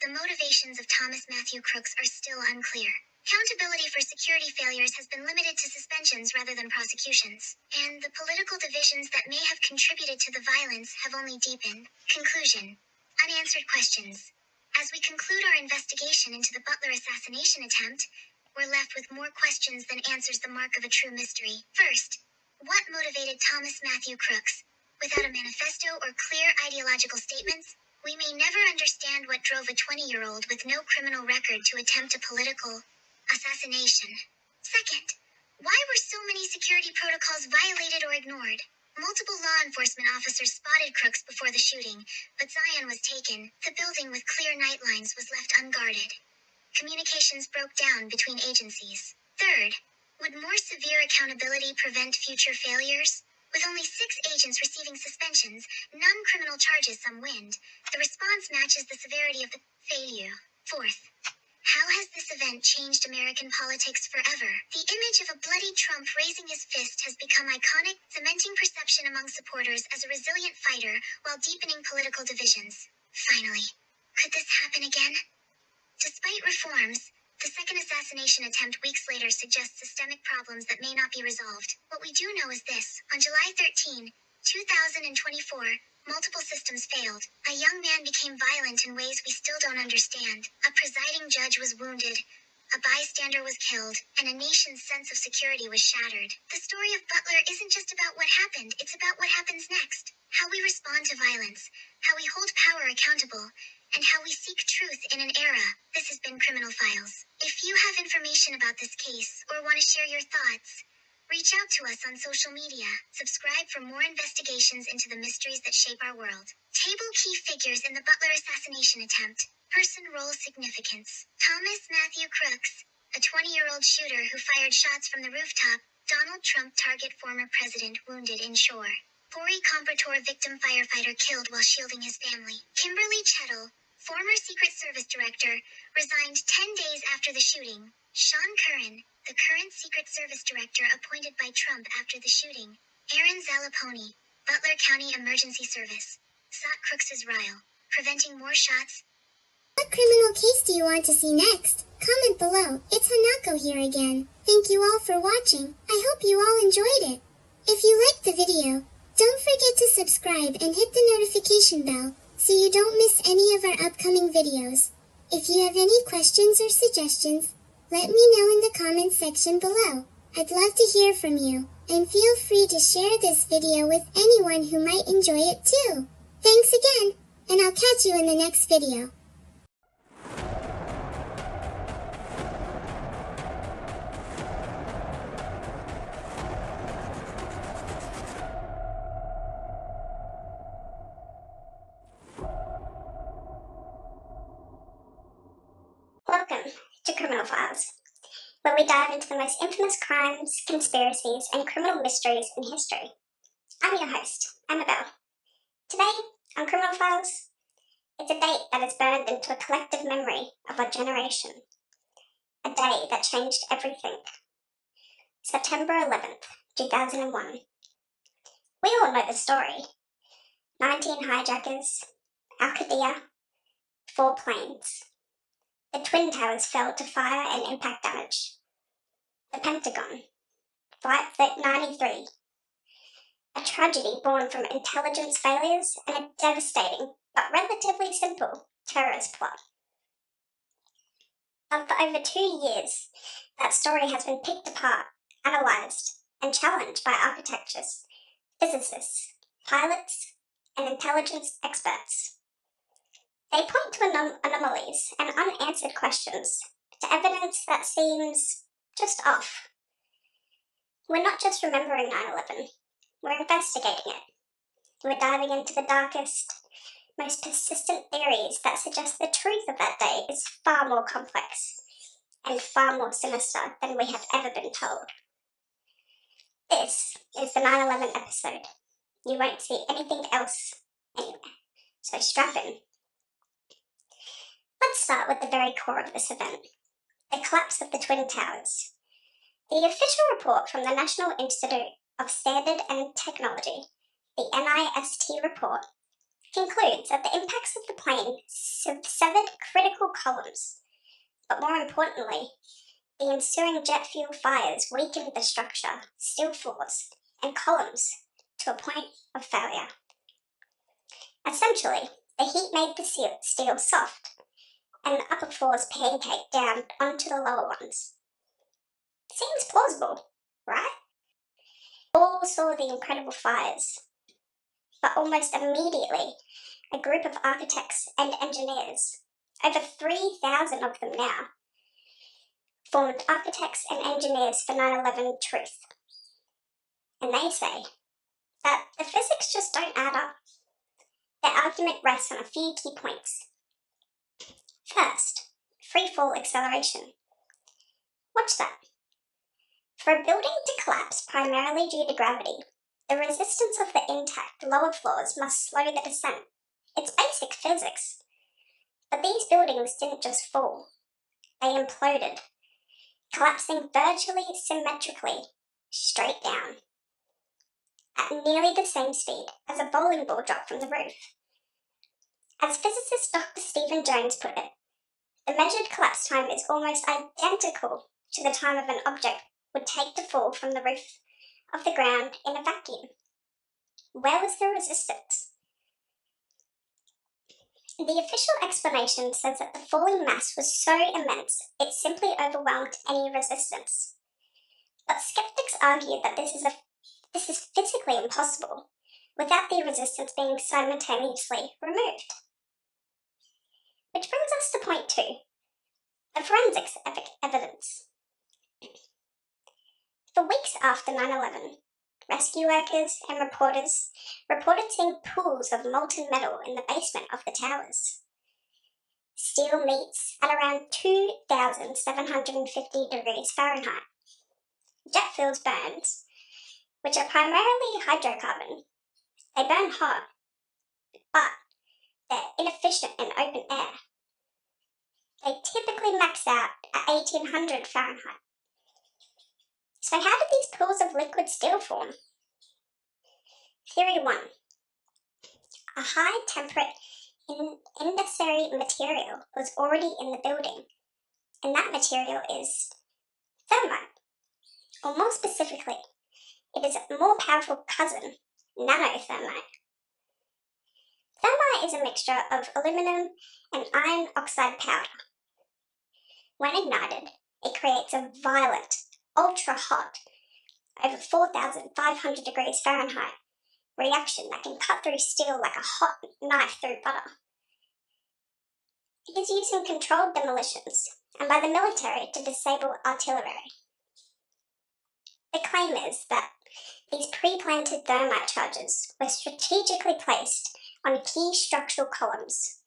The motivations of Thomas Matthew Crooks are still unclear. Accountability for security failures has been limited to suspensions rather than prosecutions, and the political divisions that may have contributed to the violence have only deepened. Conclusion. Unanswered questions. As we conclude our investigation into the Butler assassination attempt, we're left with more questions than answers, the mark of a true mystery. First, what motivated Thomas Matthew Crooks? Without a manifesto or clear ideological statements, we may never understand what drove a 20-year-old with no criminal record to attempt a political assassination. Second, why were so many security protocols violated or ignored? Multiple law enforcement officers spotted Crooks before the shooting, but Zion was taken. The building with clear night lines was left unguarded. Communications broke down between agencies. Third, would more severe accountability prevent future failures? With only 6 agents receiving suspensions, none criminal charges, some wind, the response matches the severity of the failure. Fourth, how has this event changed American politics forever? The image of a bloody Trump raising his fist has become iconic, cementing perception among supporters as a resilient fighter while deepening political divisions. Finally, could this happen again? Despite reforms, the second assassination attempt weeks later suggests systemic problems that may not be resolved. What we do know is this: on July 13, 2024, multiple systems failed. A young man became violent in ways we still don't understand. A presiding judge was wounded. A bystander was killed, and a nation's sense of security was shattered. The story of Butler isn't just about what happened, it's about what happens next. How we respond to violence, how we hold power accountable, and how we seek truth in an era. This has been Criminal Files. If you have information about this case, or want to share your thoughts, reach out to us on social media. Subscribe for more investigations into the mysteries that shape our world. Table key figures in the Butler assassination attempt. Person role significance. Thomas Matthew Crooks, a 20-year-old shooter who fired shots from the rooftop. Donald Trump target former president wounded in Shore. Pori Comparator victim firefighter killed while shielding his family. Kimberly Chettle, former Secret Service director, resigned 10 days after the shooting. Sean Curran, the current Secret Service director appointed by Trump after the shooting. Aaron Zalaponi, Butler County Emergency Service, sought Crooks's rile, preventing more shots. What criminal case do you want to see next? Comment below. It's Hanako here again. Thank you all for watching. I hope you all enjoyed it. If you liked the video, don't forget to subscribe and hit the notification bell so you don't miss any of our upcoming videos. If you have any questions or suggestions, let me know in the comments section below. I'd love to hear from you, and feel free to share this video with anyone who might enjoy it too. Thanks again, and I'll catch you in the next video. Welcome to Criminal Files, where we dive into the most infamous crimes, conspiracies, and criminal mysteries in history. I'm your host, Annabelle. Today, on Criminal Files, it's a date that is burned into a collective memory of our generation. A day that changed everything. September 11th, 2001. We all know the story. 19 hijackers, Al Qadiyah, 4 planes. The Twin Towers fell to fire and impact damage. The Pentagon, Flight 93. A tragedy born from intelligence failures and a devastating, but relatively simple, terrorist plot. For over 2 years, that story has been picked apart, analysed, and challenged by architects, physicists, pilots, and intelligence experts. They point to anomalies and unanswered questions, to evidence that seems just off. We're not just remembering 9/11, we're investigating it. We're diving into the darkest, most persistent theories that suggest the truth of that day is far more complex and far more sinister than we have ever been told. This is the 9/11 episode. You won't see anything else anywhere, so strap in. Let's start with the very core of this event, the collapse of the Twin Towers. The official report from the National Institute of Standard and Technology, the NIST report, concludes that the impacts of the plane severed critical columns, but more importantly, the ensuing jet fuel fires weakened the structure, steel floors, and columns to a point of failure. Essentially, the heat made the steel soft, and the upper floors pancaked down onto the lower ones, seems plausible, right? All saw the incredible fires, but almost immediately, a group of architects and engineers, over 3,000 of them now, formed Architects and Engineers for 9/11 Truth. And they say that the physics just don't add up. Their argument rests on a few key points. First, free fall acceleration. Watch that. For a building to collapse primarily due to gravity, the resistance of the intact lower floors must slow the descent. It's basic physics. But these buildings didn't just fall. They imploded, collapsing virtually symmetrically, straight down, at nearly the same speed as a bowling ball dropped from the roof. As physicist Dr. Stephen Jones put it, the measured collapse time is almost identical to the time of an object would take to fall from the roof of the ground in a vacuum. Where was the resistance? The official explanation says that the falling mass was so immense it simply overwhelmed any resistance. But skeptics argue that this is physically impossible without the resistance being simultaneously removed. Which brings us to point 2, the forensics evidence. For weeks after 9/11, rescue workers and reporters reported seeing pools of molten metal in the basement of the towers. Steel meets at around 2,750 degrees Fahrenheit. Jet fuels burns, which are primarily hydrocarbon. They burn hot, but they're inefficient in open air. They typically max out at 1,800 Fahrenheit. So how did these pools of liquid steel form? Theory 1. A high temperate incendiary material was already in the building, and that material is thermite. Or more specifically, it is a more powerful cousin, nanothermite. Thermite is a mixture of aluminum and iron oxide powder. When ignited, it creates a violent, ultra-hot, over 4,500 degrees Fahrenheit reaction that can cut through steel like a hot knife through butter. It is used in controlled demolitions and by the military to disable artillery. The claim is that these pre-planted thermite charges were strategically placed on key structural columns,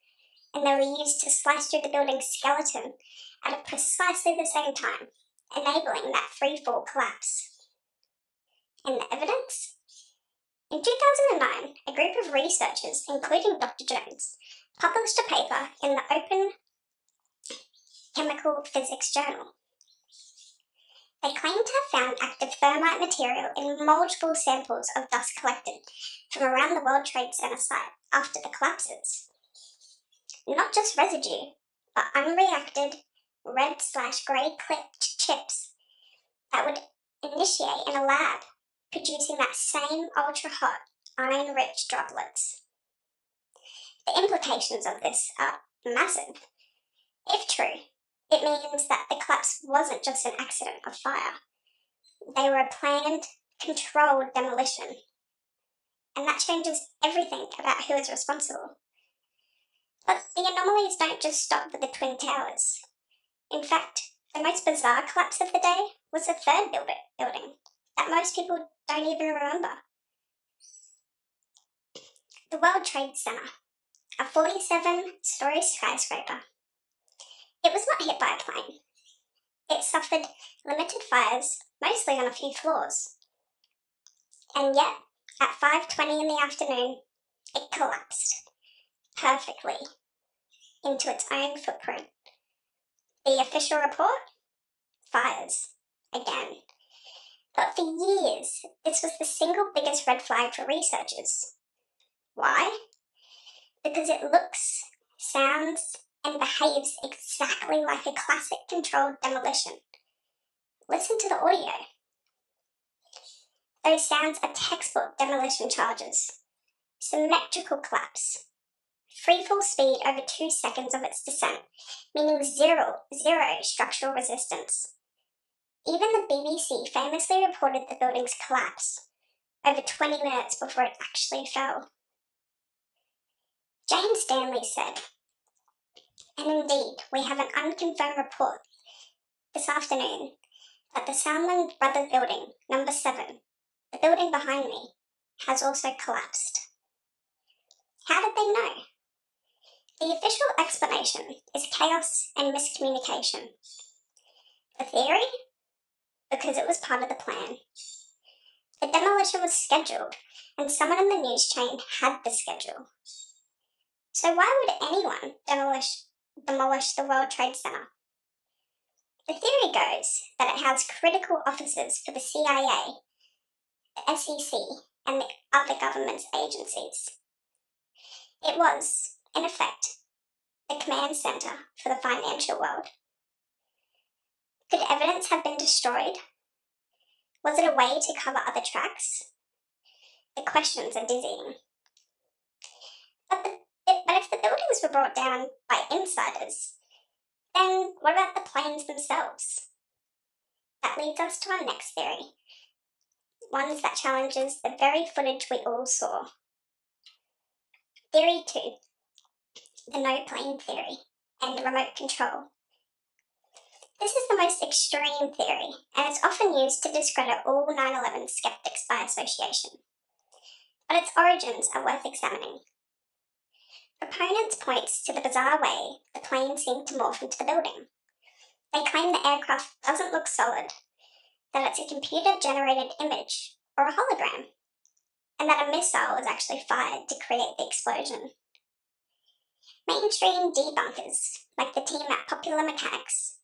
and they were used to slice through the building's skeleton at precisely the same time, enabling that free-fall collapse. And the evidence? In 2009, a group of researchers, including Dr. Jones, published a paper in the Open Chemical Physics Journal. They claim to have found active thermite material in multiple samples of dust collected from around the World Trade Center site after the collapses. Not just residue, but unreacted red/grey clipped chips that would initiate in a lab, producing that same ultra-hot, iron-rich droplets. The implications of this are massive. If true, it means that the collapse wasn't just an accident of fire. They were a planned, controlled demolition. And that changes everything about who is responsible. But the anomalies don't just stop with the Twin Towers. In fact, the most bizarre collapse of the day was the third building that most people don't even remember. The World Trade Center, a 47-story skyscraper. It was not hit by a plane. It suffered limited fires, mostly on a few floors. And yet, at 5:20 in the afternoon, it collapsed perfectly into its own footprint. The official report? Fires. Again. But for years, this was the single biggest red flag for researchers. Why? Because it looks, sounds, and behaves exactly like a classic controlled demolition. Listen to the audio. Those sounds are textbook demolition charges. Symmetrical collapse. Freefall speed over 2 seconds of its descent, meaning zero structural resistance. Even the BBC famously reported the building's collapse over 20 minutes before it actually fell. Jane Stanley said, and indeed, we have an unconfirmed report this afternoon that the Salmon Brothers building, number 7, the building behind me, has also collapsed. How did they know? The official explanation is chaos and miscommunication. The theory? Because it was part of the plan. The demolition was scheduled, and someone in the news chain had the schedule. So why would anyone demolish the World Trade Center? The theory goes that it housed critical offices for the CIA, the SEC, and the other government agencies. It was, in effect, the command center for the financial world. Could evidence have been destroyed? Was it a way to cover other tracks? The questions are dizzying. But if the buildings were brought down by insiders, then what about the planes themselves? That leads us to our next theory, one that challenges the very footage we all saw. Theory 2, the no plane theory, and remote control. This is the most extreme theory, and it's often used to discredit all 9/11 skeptics by association. But its origins are worth examining. Proponents point to the bizarre way the plane seemed to morph into the building. They claim the aircraft doesn't look solid, that it's a computer-generated image or a hologram, and that a missile was actually fired to create the explosion. Mainstream debunkers, like the team at Popular Mechanics,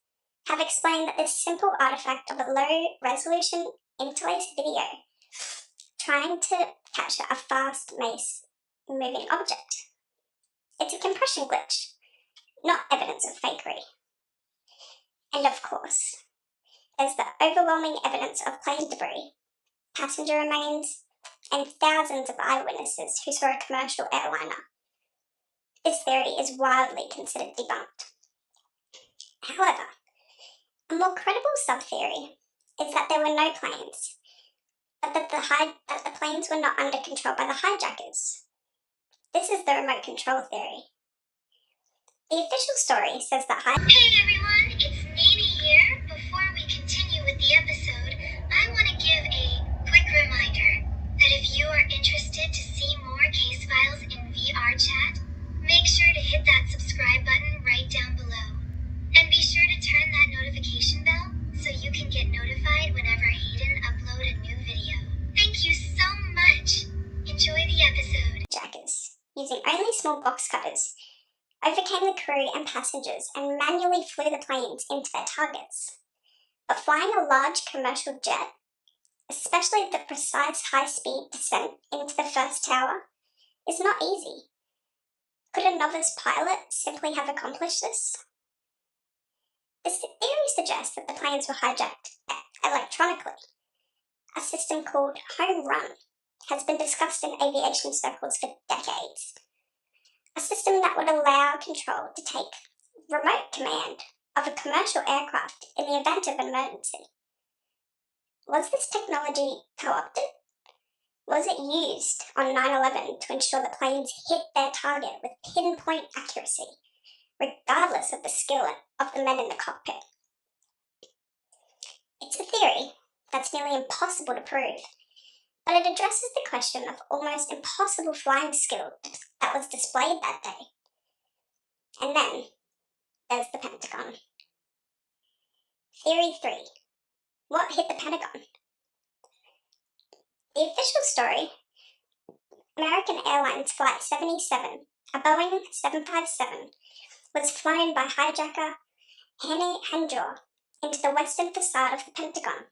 have explained that this simple artifact of a low-resolution interlaced video trying to capture a fast-moving object. It's a compression glitch, not evidence of fakery. And of course, there's the overwhelming evidence of plane debris, passenger remains, and thousands of eyewitnesses who saw a commercial airliner. This theory is widely considered debunked. However, a more credible sub-theory is that there were no planes, but that the planes were not under control by the hijackers. This is the remote control theory. The official story says that Hey everyone, it's Nene here. Before we continue with the episode, I want to give a quick reminder that if you are interested to see more case files in VR chat, make sure to hit that subscribe button right down below. And be sure to turn that notification bell so you can get notified whenever Hayden upload a new video. Thank you so much. Enjoy the episode. Jackers, using only small box cutters, overcame the crew and passengers and manually flew the planes into their targets. But flying a large commercial jet, especially the precise high-speed descent into the first tower, is not easy. Could a novice pilot simply have accomplished this? This theory suggests that the planes were hijacked electronically. A system called Home Run has been discussed in aviation circles for decades. A system that would allow control to take remote command of a commercial aircraft in the event of an emergency. Was this technology co-opted? Was it used on 9/11 to ensure that planes hit their target with pinpoint accuracy, regardless of the skill of the men in the cockpit? It's a theory that's nearly impossible to prove, but it addresses the question of almost impossible flying skill that was displayed that day. And then there's the Pentagon. Theory 3. What hit the Pentagon? The official story, American Airlines Flight 77, a Boeing 757, was flown by hijacker Hayden Hanson into the western facade of the Pentagon.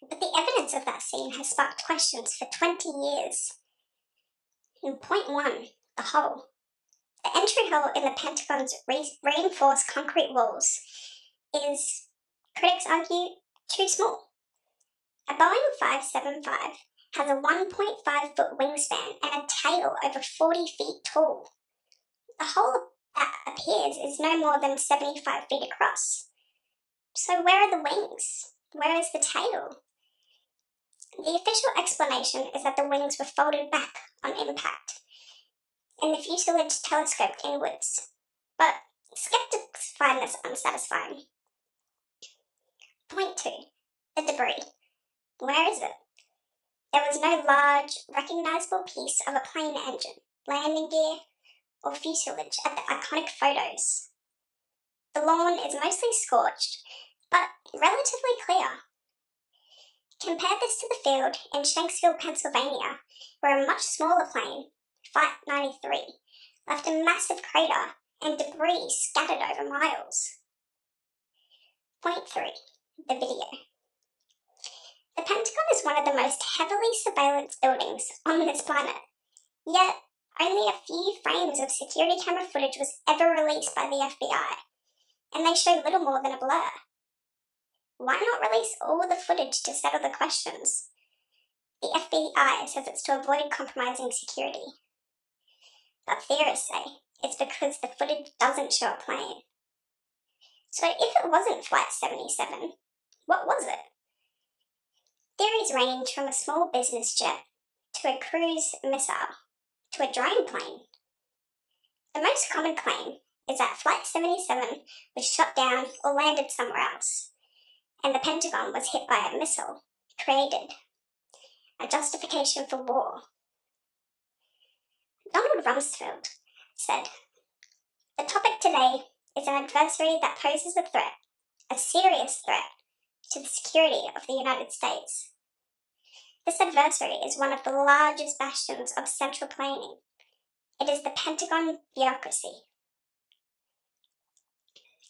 But the evidence of that scene has sparked questions for 20 years. In point 1, the hole. The entry hole in the Pentagon's reinforced concrete walls is, critics argue, too small. A Boeing 575 has a 1.5-foot wingspan and a tail over 40 feet tall. The hole that appears is no more than 75 feet across. So where are the wings? Where is the tail? The official explanation is that the wings were folded back on impact, and the fuselage telescoped inwards, but skeptics find this unsatisfying. Point 2. The debris. Where is it? There was no large, recognisable piece of a plane engine, landing gear, or fuselage at the iconic photos. The lawn is mostly scorched, but relatively clear. Compare this to the field in Shanksville, Pennsylvania, where a much smaller plane, Flight 93, left a massive crater and debris scattered over miles. Point 3. The video. The Pentagon is one of the most heavily surveillanced buildings on this planet, yet only a few frames of security camera footage was ever released by the FBI, and they show little more than a blur. Why not release all the footage to settle the questions? The FBI says it's to avoid compromising security, but theorists say it's because the footage doesn't show a plane. So if it wasn't Flight 77, what was it? Theories range from a small business jet to a cruise missile to a drone plane. The most common claim is that Flight 77 was shot down or landed somewhere else, and the Pentagon was hit by a missile created a justification for war. Donald Rumsfeld said, "The topic today is an adversary that poses a threat, a serious threat, to the security of the United States. This adversary is one of the largest bastions of central planning. It is the Pentagon bureaucracy."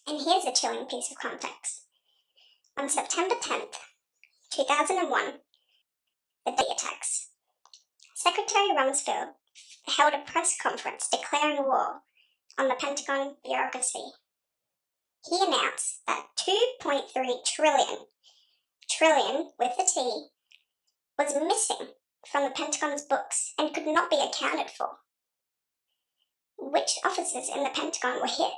And here's a chilling piece of context. On September 10th, 2001, the day attacks, Secretary Rumsfeld held a press conference declaring war on the Pentagon bureaucracy. He announced that 2.3 trillion with a T, was missing from the Pentagon's books and could not be accounted for. Which offices in the Pentagon were hit?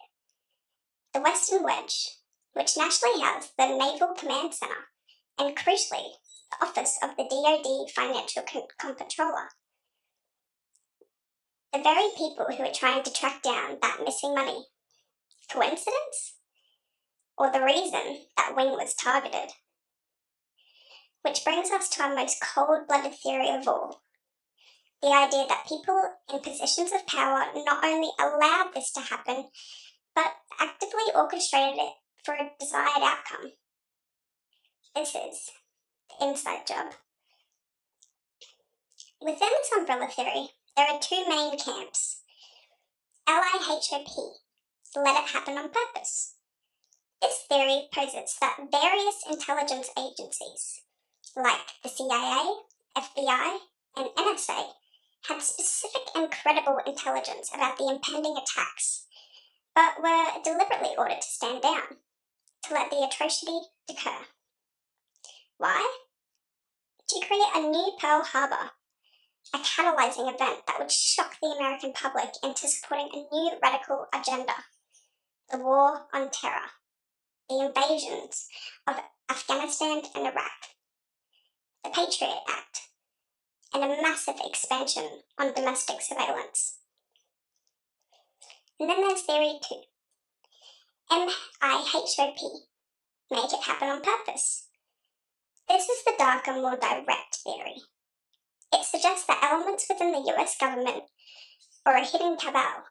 The Western Wedge, which nationally housed the Naval Command Center, and crucially, the office of the DoD Financial Comptroller. The very people who are trying to track down that missing money. Coincidence? Or the reason that wing was targeted? Which brings us to our most cold-blooded theory of all. The idea that people in positions of power not only allowed this to happen, but actively orchestrated it for a desired outcome. This is the inside job. Within this umbrella theory, there are two main camps. LIHOP, let it happen on purpose. This theory posits that various intelligence agencies, like the CIA, FBI, and NSA, had specific and credible intelligence about the impending attacks, but were deliberately ordered to stand down, to let the atrocity occur. Why? To create a new Pearl Harbor, a catalyzing event that would shock the American public into supporting a new radical agenda, the war on terror, the invasions of Afghanistan and Iraq, the Patriot Act, and a massive expansion on domestic surveillance. And then there's theory 2. MIHOP, make it happen on purpose. This is the darker, more direct theory. It suggests that elements within the US government, or a hidden cabal,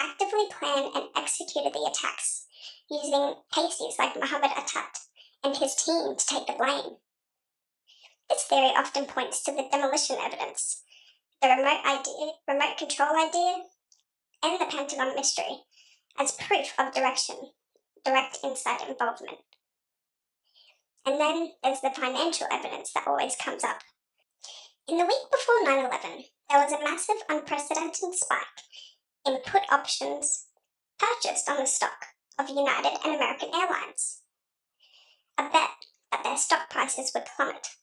actively planned and executed the attacks, using pasties like Mohammed Atat and his team to take the blame. This theory often points to the demolition evidence, the remote control idea, and the Pentagon mystery as proof of direct inside involvement. And then there's the financial evidence that always comes up. In the week before 9/11, there was a massive unprecedented spike in put options purchased on the stock of United and American Airlines. A bet that their stock prices would plummet.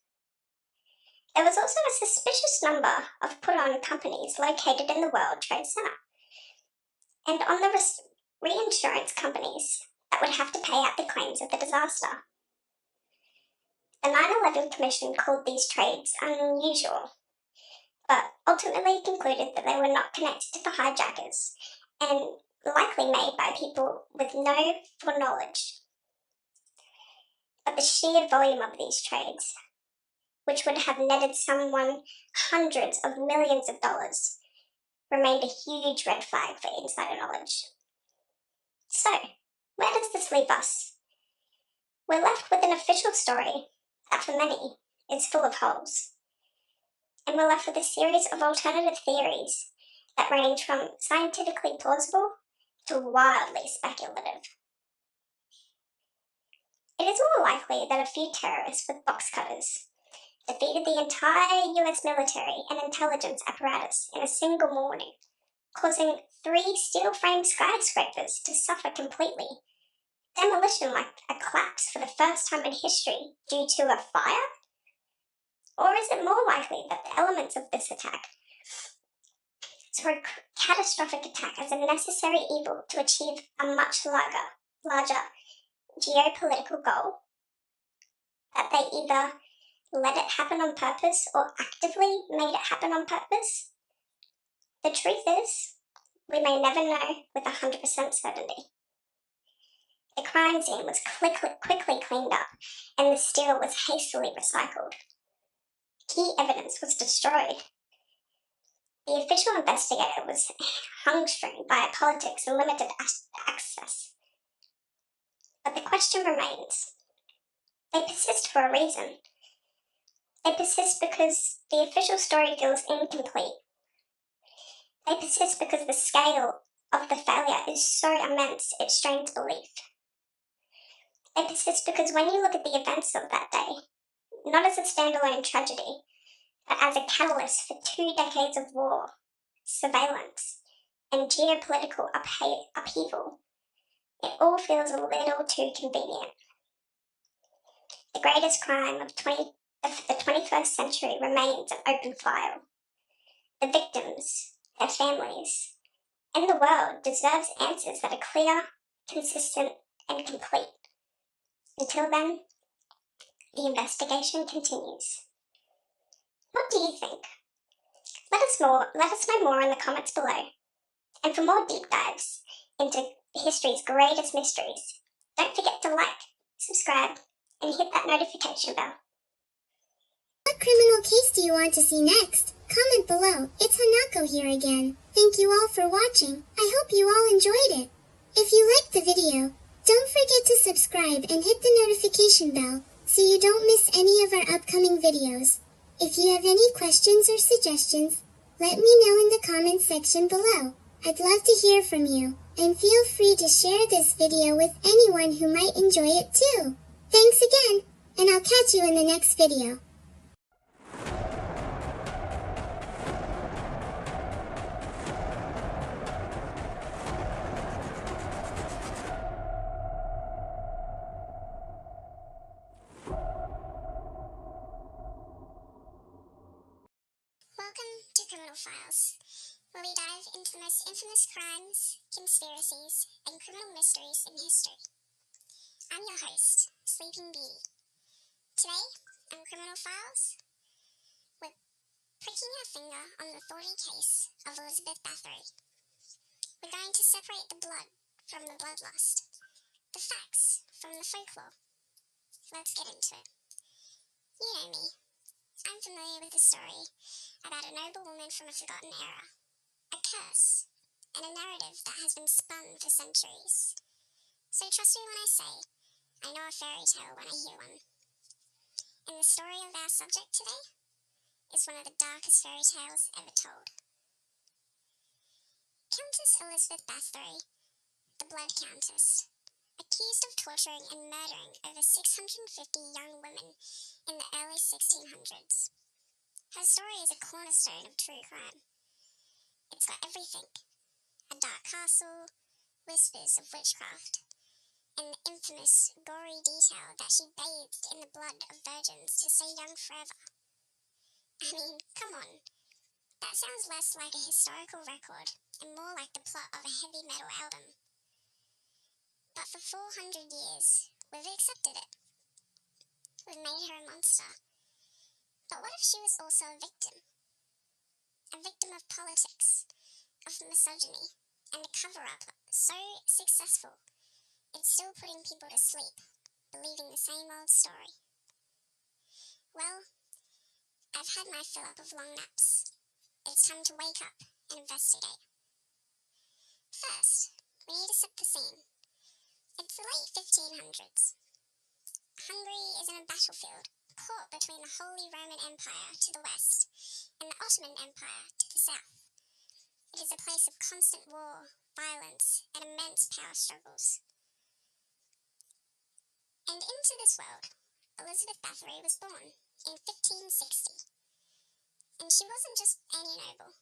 There was also a suspicious number of put-on companies located in the World Trade Center, and on the reinsurance companies that would have to pay out the claims of the disaster. The 9/11 Commission called these trades unusual, but ultimately concluded that they were not connected to the hijackers and likely made by people with no foreknowledge. But the sheer volume of these trades, which would have netted someone hundreds of millions of dollars, remained a huge red flag for insider knowledge. So, where does this leave us? We're left with an official story that for many is full of holes. And we're left with a series of alternative theories that range from scientifically plausible to wildly speculative. It is more likely that a few terrorists with box cutters defeated the entire US military and intelligence apparatus in a single morning, causing 3 steel-framed skyscrapers to suffer completely, demolition like a collapse for the first time in history due to a fire? Or is it more likely that the elements of this attack saw a catastrophic attack as a necessary evil to achieve a much larger geopolitical goal? That they either let it happen on purpose or actively made it happen on purpose? The truth is, we may never know with 100% certainty. The crime scene was quickly cleaned up, and the steel was hastily recycled. Key evidence was destroyed. The official investigator was hamstrung by politics and limited access. But the question remains. They persist for a reason. They persist because the official story feels incomplete. They persist because the scale of the failure is so immense it strains belief. They persist because when you look at the events of that day, not as a standalone tragedy, but as a catalyst for 2 decades of war, surveillance, and geopolitical upheaval, it all feels a little too convenient. The greatest crime of the 21st century remains an open file. The victims, their families, and the world deserves answers that are clear, consistent, and complete. Until then, the investigation continues. What do you think? Let us know more in the comments below. And for more deep dives into history's greatest mysteries, don't forget to like, subscribe, and hit that notification bell. What criminal case do you want to see next? Comment below. It's Hanako here again. Thank you all for watching. I hope you all enjoyed it. If you liked the video, don't forget to subscribe and hit the notification bell so you don't miss any of our upcoming videos. If you have any questions or suggestions, let me know in the comments section below. I'd love to hear from you, and feel free to share this video with anyone who might enjoy it too. Thanks again, and I'll catch you in the next video. Welcome to Criminal Files, where we dive into the most infamous crimes, conspiracies, and criminal mysteries in history. I'm your host, Sleeping Beauty. Today, on Criminal Files, we're pricking our finger on the thorny case of Elizabeth Bathory. We're going to separate the blood from the bloodlust, the facts from the folklore. Let's get into it. You know me. I'm familiar with the story about a noble woman from a forgotten era, a curse, and a narrative that has been spun for centuries. So trust me when I say, I know a fairy tale when I hear one. And the story of our subject today is one of the darkest fairy tales ever told. Countess Elizabeth Bathory, the Blood Countess, accused of torturing and murdering over 650 young women in the early 1600s. Her story is a cornerstone of true crime. It's got everything. A dark castle, whispers of witchcraft, and the infamous, gory detail that she bathed in the blood of virgins to stay young forever. I mean, come on. That sounds less like a historical record and more like the plot of a heavy metal album. But for 400 years, we've accepted it. We've made her a monster. But what if she was also a victim? A victim of politics, of misogyny, and a cover-up so successful, it's still putting people to sleep, believing the same old story. Well, I've had my fill up of long naps. It's time to wake up and investigate. First, we need to set the scene. It's the late 1500s. Hungary is in a battlefield, caught between the Holy Roman Empire to the west and the Ottoman Empire to the south. It is a place of constant war, violence, and immense power struggles. And into this world, Elizabeth Bathory was born in 1560. And she wasn't just any noble.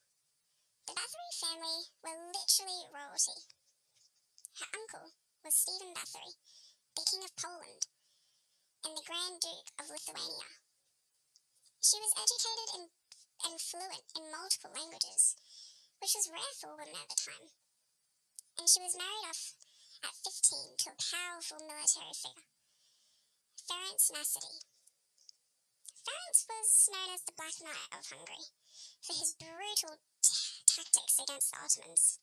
The Bathory family were literally royalty. Her uncle was Stephen Bathory, the King of Poland, and the Grand Duke of Lithuania. She was educated and fluent in multiple languages, which was rare for a woman at the time. And she was married off at 15 to a powerful military figure, Ferenc Nasady. Ferenc was known as the Black Knight of Hungary for his brutal tactics against the Ottomans.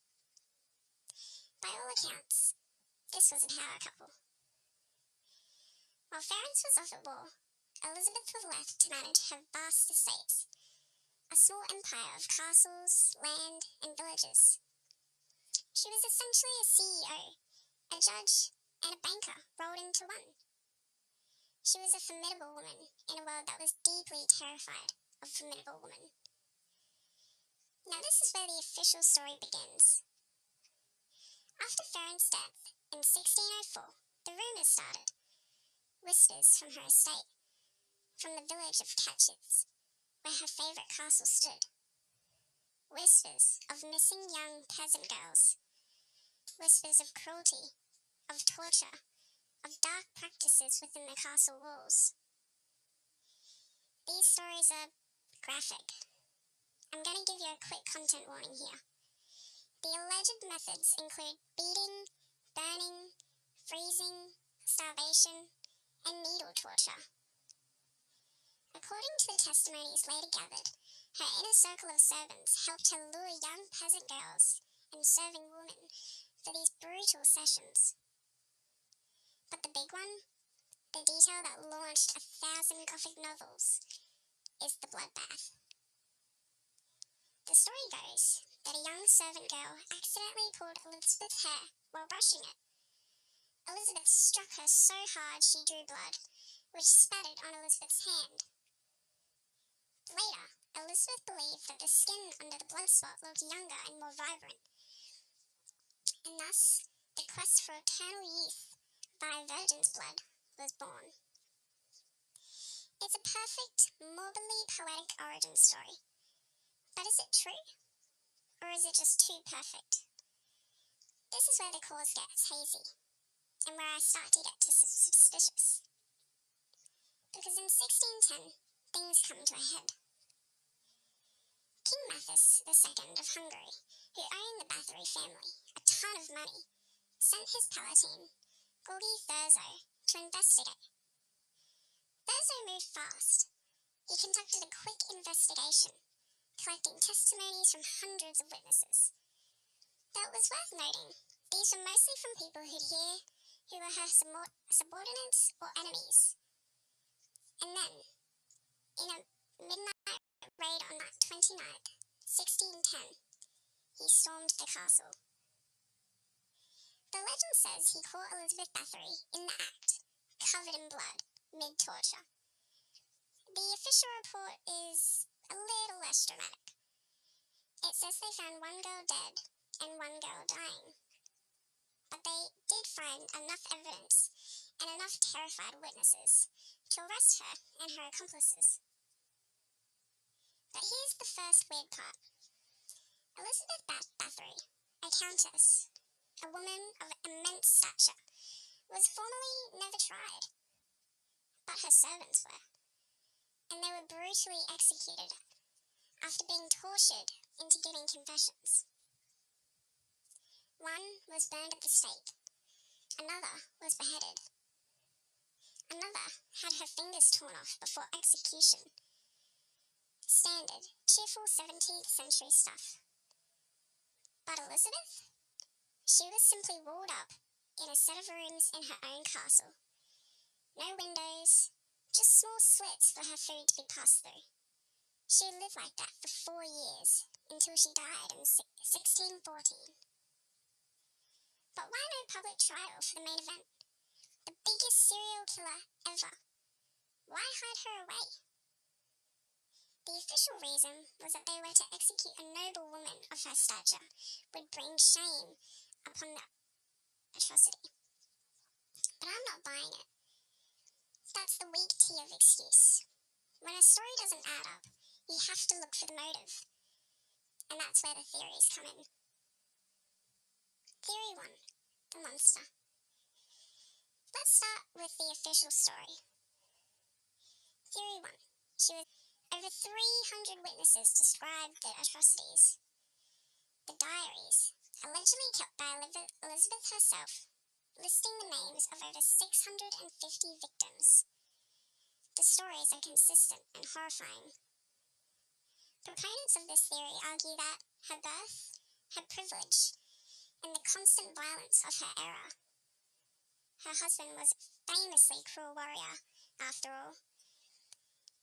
By all accounts, this was a power couple. While Ferenc was off at war, Elizabeth was left to manage her vast estates, a small empire of castles, land, and villages. She was essentially a CEO, a judge, and a banker rolled into one. She was a formidable woman in a world that was deeply terrified of formidable women. Now this is where the official story begins. After Ferenc's death in 1604, the rumours started. Whispers from her estate, from the village of Katchitz, where her favourite castle stood. Whispers of missing young peasant girls. Whispers of cruelty, of torture, of dark practices within the castle walls. These stories are graphic. I'm going to give you a quick content warning here. The alleged methods include beating, burning, freezing, starvation, and needle torture. According to the testimonies later gathered, her inner circle of servants helped her lure young peasant girls and serving women for these brutal sessions. But the big one, the detail that launched 1,000 Gothic novels, is the bloodbath. The story goes that a young servant girl accidentally pulled Elizabeth's hair while brushing it. Elizabeth struck her so hard she drew blood, which spattered on Elizabeth's hand. Later, Elizabeth believed that the skin under the blood spot looked younger and more vibrant, and thus the quest for eternal youth by virgin's blood was born. It's a perfect, morbidly poetic origin story. But is it true? Or is it just too perfect? This is where the cause gets hazy, and where I start to get suspicious. Because in 1610, things come to a head. King Mathis II of Hungary, who owned the Bathory family a ton of money, sent his palatine, Gorgi Thurzo, to investigate. Thurzo moved fast. He conducted a quick investigation, collecting testimonies from hundreds of witnesses. Though it was worth noting, these were mostly from people who were her subordinates or enemies. And then, in a midnight raid on that 29th, 1610, he stormed the castle. The legend says he caught Elizabeth Bathory in the act, covered in blood, mid-torture. The official report is a little less dramatic. It says they found one girl dead and one girl dying. But they did find enough evidence and enough terrified witnesses to arrest her and her accomplices. But here's the first weird part. Elizabeth Bathory, a countess, a woman of immense stature, was formerly never tried. But her servants were, and they were brutally executed after being tortured into giving confessions. One was burned at the stake, Another was beheaded. Another had her fingers torn off before execution. Standard, cheerful 17th century stuff. But Elizabeth? She was simply walled up in a set of rooms in her own castle. No windows, just small slits for her food to be passed through. She lived like that for 4 years, until she died in 1614. But why no public trial for the main event? The biggest serial killer ever. Why hide her away? The official reason was that they were to execute a noble woman of her stature, would bring shame upon the atrocity. But I'm not buying it. That's the weak tea of excuse. When a story doesn't add up, you have to look for the motive. And that's where the theories come in. Theory 1. The monster. Let's start with the official story. Theory 1. Over 300 witnesses described the atrocities. The diaries, allegedly kept by Elizabeth herself, listing the names of over 650 victims. The stories are consistent and horrifying. Proponents of this theory argue that her birth, her privilege, and the constant violence of her era. Her husband was a famously cruel warrior, after all.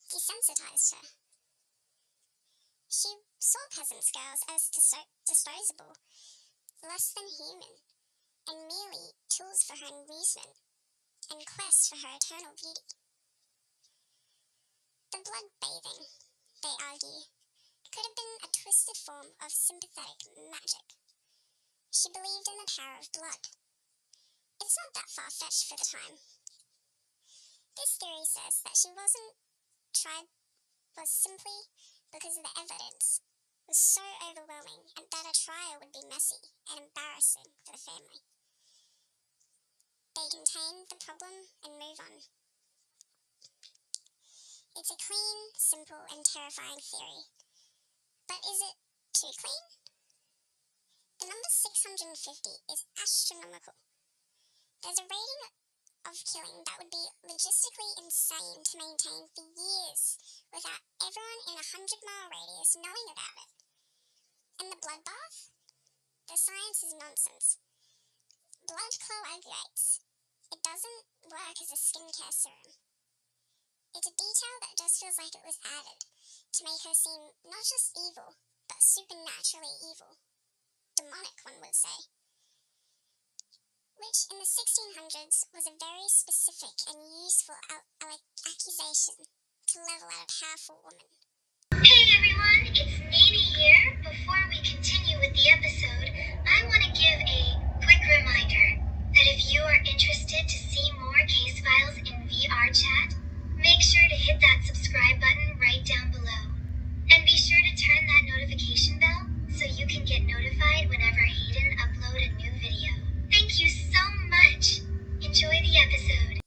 Desensitized her. She saw peasants' girls as disposable, less than human, and merely tools for her amusement and quest for her eternal beauty. The blood bathing, they argue, could have been a twisted form of sympathetic magic. She believed in the power of blood. It's not that far-fetched for the time. This theory says that she wasn't tried was simply because the evidence was so overwhelming and that a trial would be messy and embarrassing for the family. They contain the problem and move on. It's a clean, simple, and terrifying theory. But is it too clean? The number 650 is astronomical. There's a rating of killing that would be logistically insane to maintain for years without everyone in a 100-mile radius knowing about it. And the bloodbath? The science is nonsense. Blood coagulates. It doesn't work as a skincare serum. It's a detail that just feels like it was added to make her seem not just evil, but supernaturally evil. Demonic, one would say. Which in the 1600s was a very specific and useful accusation to level at a powerful woman. Hey everyone, it's Nene here. Before we continue with the episode, I want to give a quick reminder that if you are interested to see more case files in VR chat, make sure to hit that subscribe button right down below. And be sure to turn that notification bell so you can get notified whenever Hayden upload a new video. Thank you so much. Enjoy the episode.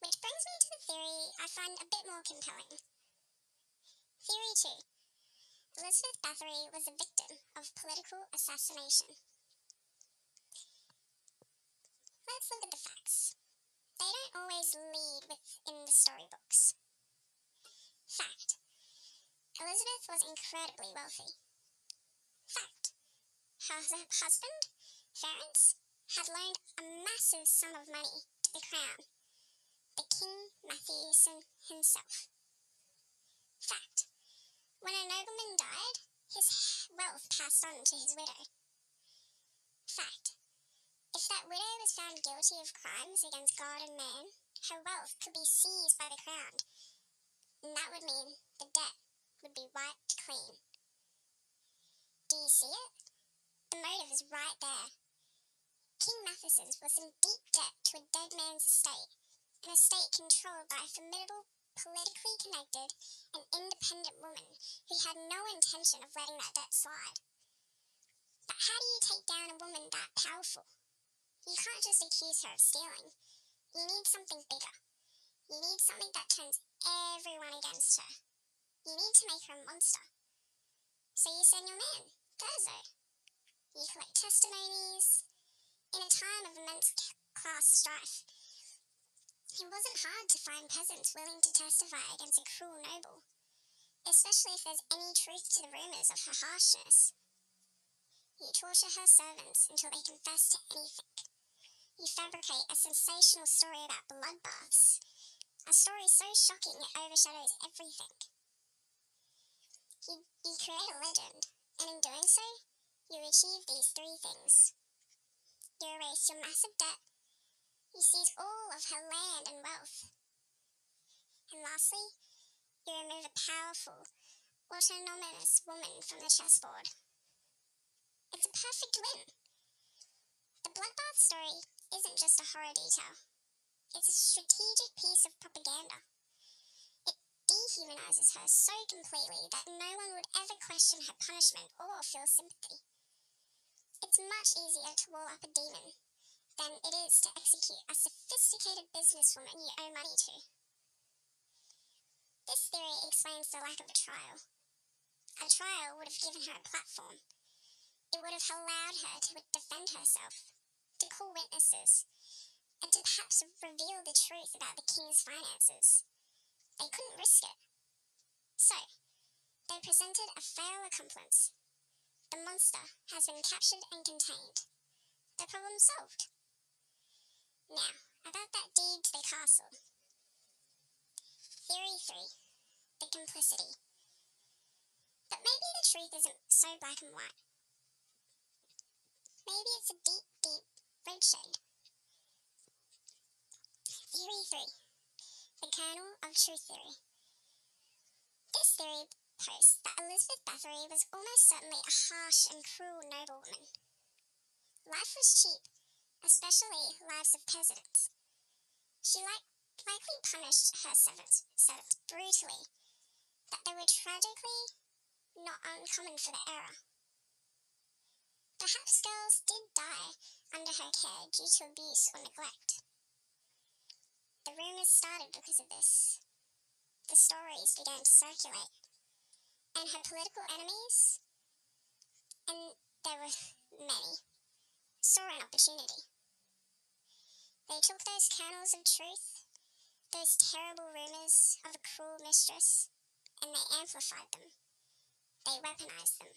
Which brings me to the theory I find a bit more compelling. Theory 2. Elizabeth Bathory was a victim of political assassination. Let's look at the facts. They don't always lead within the storybooks. Fact. Elizabeth was incredibly wealthy. Fact. Her husband, Ferenc, had loaned a massive sum of money to the crown, the King Matthewson himself. Fact. When a nobleman died, his wealth passed on to his widow. Fact. If that widow was found guilty of crimes against God and man, her wealth could be seized by the crown, and that would mean the debt would be wiped clean. Do you see it? The motive is right there. King Matheson was in deep debt to a dead man's estate, an estate controlled by a formidable, politically connected, and independent woman who had no intention of letting that debt slide. But how do you take down a woman that powerful? You can't just accuse her of stealing. You need something bigger. You need something that turns everyone against her. You need to make her a monster. So you send your man, Thursday. You collect testimonies, In a time of immense class strife, it wasn't hard to find peasants willing to testify against a cruel noble, especially if there's any truth to the rumours of her harshness. You torture her servants until they confess to anything. You fabricate a sensational story about bloodbaths, a story so shocking it overshadows everything. You create a legend, and in doing so, you achieve these three things. You erase your massive debt, you seize all of her land and wealth, and lastly, you remove a powerful, autonomous woman from the chessboard. It's a perfect win. The bloodbath story isn't just a horror detail. It's a strategic piece of propaganda. It dehumanizes her so completely that no one would ever question her punishment or feel sympathy. It's much easier to wall up a demon than it is to execute a sophisticated businesswoman you owe money to. This theory explains the lack of a trial. A trial would have given her a platform. It would have allowed her to defend herself, to call witnesses, and to perhaps reveal the truth about the king's finances. They couldn't risk it. So, they presented a fail accomplice. The monster has been captured and contained. The problem solved. Now, about that deed to the castle. Theory 3. The complicity. But maybe the truth isn't so black and white. Maybe it's a deep, deep red shade. Theory 3. The kernel of truth theory. This theory posts that Elizabeth Bathory was almost certainly a harsh and cruel noblewoman. Life was cheap, especially lives of peasants. She likely punished her servants brutally, that they were tragically not uncommon for the era. Perhaps girls did die under her care due to abuse or neglect. The rumours started because of this. The stories began to circulate, and her political enemies, and there were many, saw an opportunity. They took those kernels of truth, those terrible rumours of a cruel mistress, and they amplified them. They weaponized them.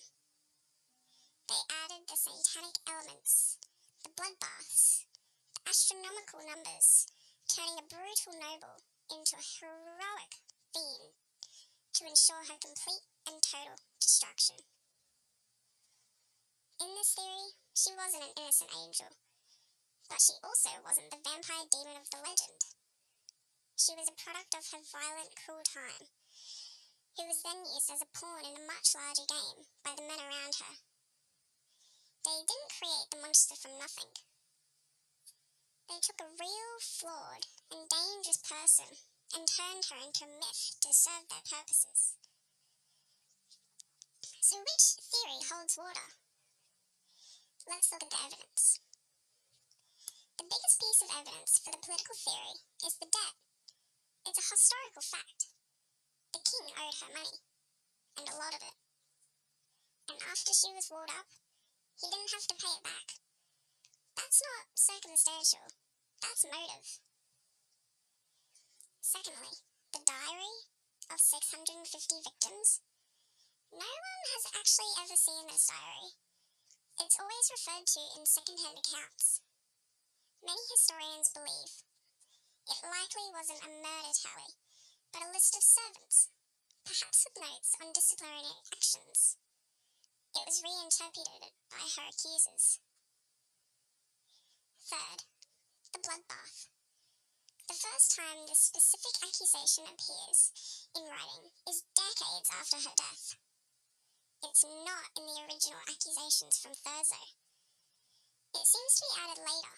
They added the satanic elements, the bloodbaths, the astronomical numbers, turning a brutal noble into a heroic fiend to ensure her complete and total destruction. In this theory, she wasn't an innocent angel, but she also wasn't the vampire demon of the legend. She was a product of her violent, cruel time, who was then used as a pawn in a much larger game by the men around her. They didn't create the monster from nothing. They took a real, flawed, and dangerous person and turned her into a myth to serve their purposes. So which theory holds water? Let's look at the evidence. The biggest piece of evidence for the political theory is the debt. It's a historical fact. The king owed her money, and a lot of it. And after she was walled up, he didn't have to pay it back. That's not circumstantial. That's motive. Secondly, the diary of 650 victims. No one has actually ever seen this diary. It's always referred to in second-hand accounts. Many historians believe it likely wasn't a murder tally, but a list of servants, perhaps with notes on disciplinary actions. It was reinterpreted by her accusers. Third, the bloodbath. The first time this specific accusation appears in writing is decades after her death. It's not in the original accusations from Thurzo. It seems to be added later,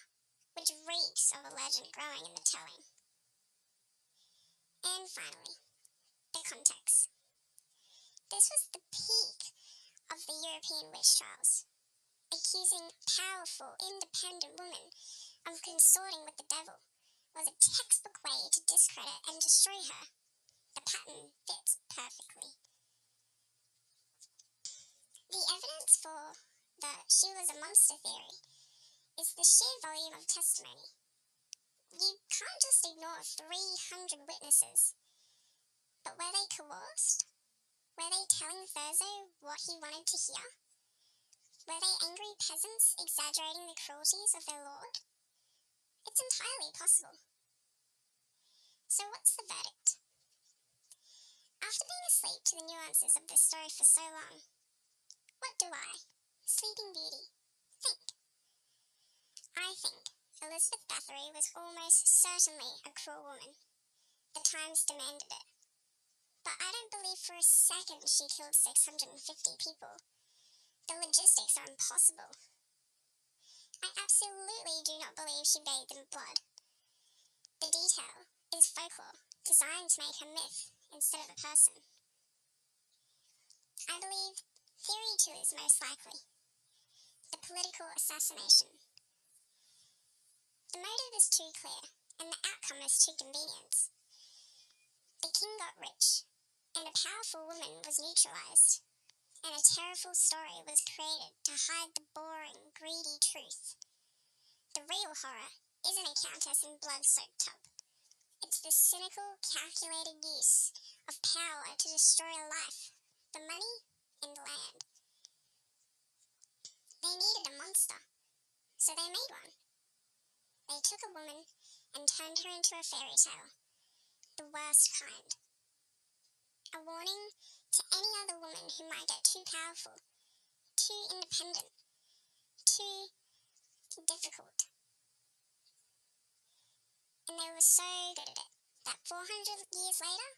which reeks of a legend growing in the telling. And finally, the context. This was the peak of the European witch trials, accusing powerful, independent women of consorting with the devil was a textbook way to discredit and destroy her. The pattern fits perfectly. The evidence for the she was a monster theory is the sheer volume of testimony. You can't just ignore 300 witnesses. But were they coerced? Were they telling Thurzo what he wanted to hear? Were they angry peasants exaggerating the cruelties of their lord? It's entirely possible. So what's the verdict? After being asleep to the nuances of this story for so long, what do I, Sleeping Beauty, think? I think Elizabeth Bathory was almost certainly a cruel woman. The times demanded it. But I don't believe for a second she killed 650 people. The logistics are impossible. I absolutely do not believe she bathed in blood. The detail is folklore, designed to make her myth instead of a person. I believe theory 2 is most likely. The political assassination. The motive is too clear, and the outcome is too convenient. The king got rich, and a powerful woman was neutralized, and a terrible story was created to hide the boring, greedy truth. The real horror isn't a countess in blood-soaked tub. It's the cynical, calculated use of power to destroy a life, the money, and the land. They needed a monster, so they made one. They took a woman and turned her into a fairy tale, the worst kind. A warning to any other woman who might get too powerful, too independent, too difficult. And they were so good at it that 400 years later,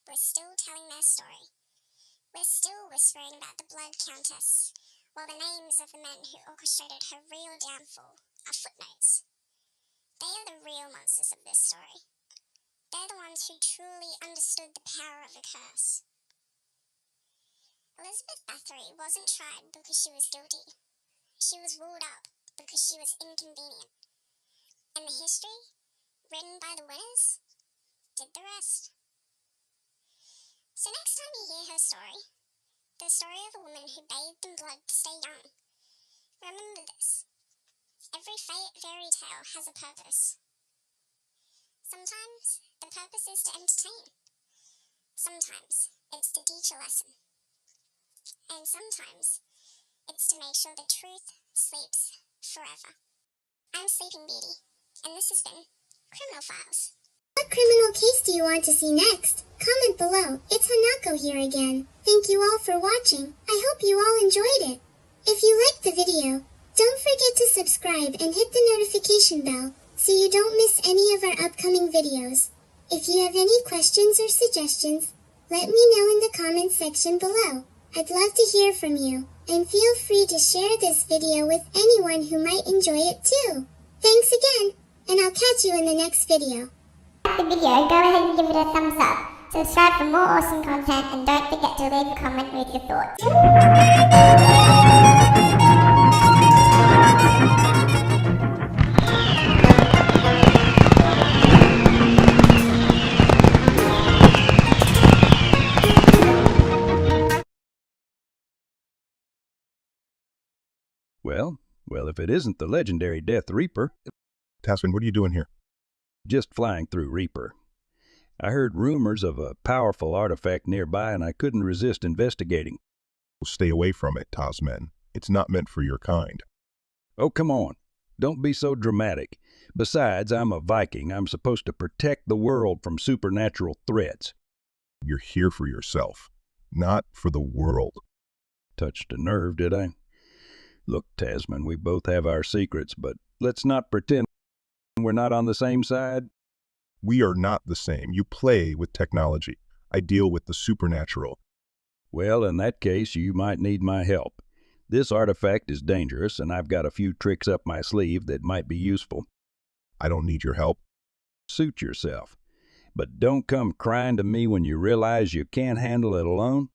we're still telling their story. We're still whispering about the Blood Countess, while the names of the men who orchestrated her real downfall are footnotes. They are the real monsters of this story. They're the ones who truly understood the power of the curse. Elizabeth Bathory wasn't tried because she was guilty. She was ruled up because she was inconvenient. And the history, written by the winners, did the rest. So next time you hear her story, the story of a woman who bathed in blood to stay young, remember this. Every fairy tale has a purpose. Sometimes the purpose is to entertain. Sometimes it's to teach a lesson. And sometimes it's to make sure the truth sleeps forever. I'm Sleeping Beauty, and this has been Criminal Files. What criminal case do you want to see next? Comment below. It's Hanako here again. Thank you all for watching. I hope you all enjoyed it. If you liked the video, don't forget to subscribe and hit the notification bell so you don't miss any of our upcoming videos. If you have any questions or suggestions, let me know in the comments section below. I'd love to hear from you, and feel free to share this video with anyone who might enjoy it too. Thanks again, and I'll catch you in the next video. Like the video, go ahead and give it a thumbs up. Subscribe for more awesome content, and don't forget to leave a comment with your thoughts. Well, if it isn't the legendary Death Reaper. Tasman, what are you doing here? Just flying through Reaper. I heard rumors of a powerful artifact nearby and I couldn't resist investigating. Stay away from it, Tasman. It's not meant for your kind. Oh, come on. Don't be so dramatic. Besides, I'm a Viking. I'm supposed to protect the world from supernatural threats. You're here for yourself, not for the world. Touched a nerve, did I? Look, Tasman, we both have our secrets, but let's not pretend we're not on the same side. We are not the same. You play with technology. I deal with the supernatural. Well, in that case, you might need my help. This artifact is dangerous, and I've got a few tricks up my sleeve that might be useful. I don't need your help. Suit yourself. But don't come crying to me when you realize you can't handle it alone.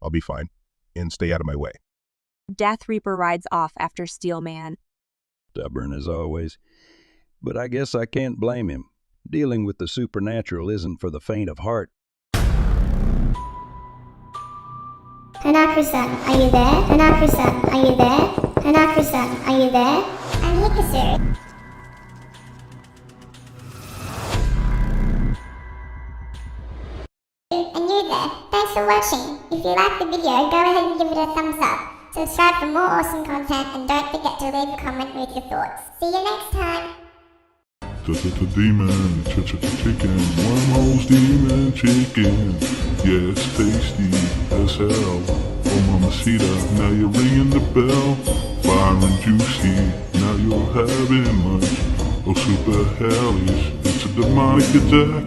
I'll be fine. And stay out of my way. Death Reaper rides off after Steelman. Stubborn as always. But I guess I can't blame him. Dealing with the supernatural isn't for the faint of heart. Hanako-san, are you there? Hanako-san, are you there? Hanako-san, are you there? I'm Mikasu. And you there, thanks for watching. If you liked the video, go ahead and give it a thumbs up. Subscribe for more awesome content and don't forget to leave a comment with your thoughts. See you next time. Demon, chicken, wormholes, demon, chicken. Yeah, it's tasty as hell. Oh, mamacita, now you're ringing the bell. Fire and juicy, now you're having much. Oh, super hellish, it's a demonic attack.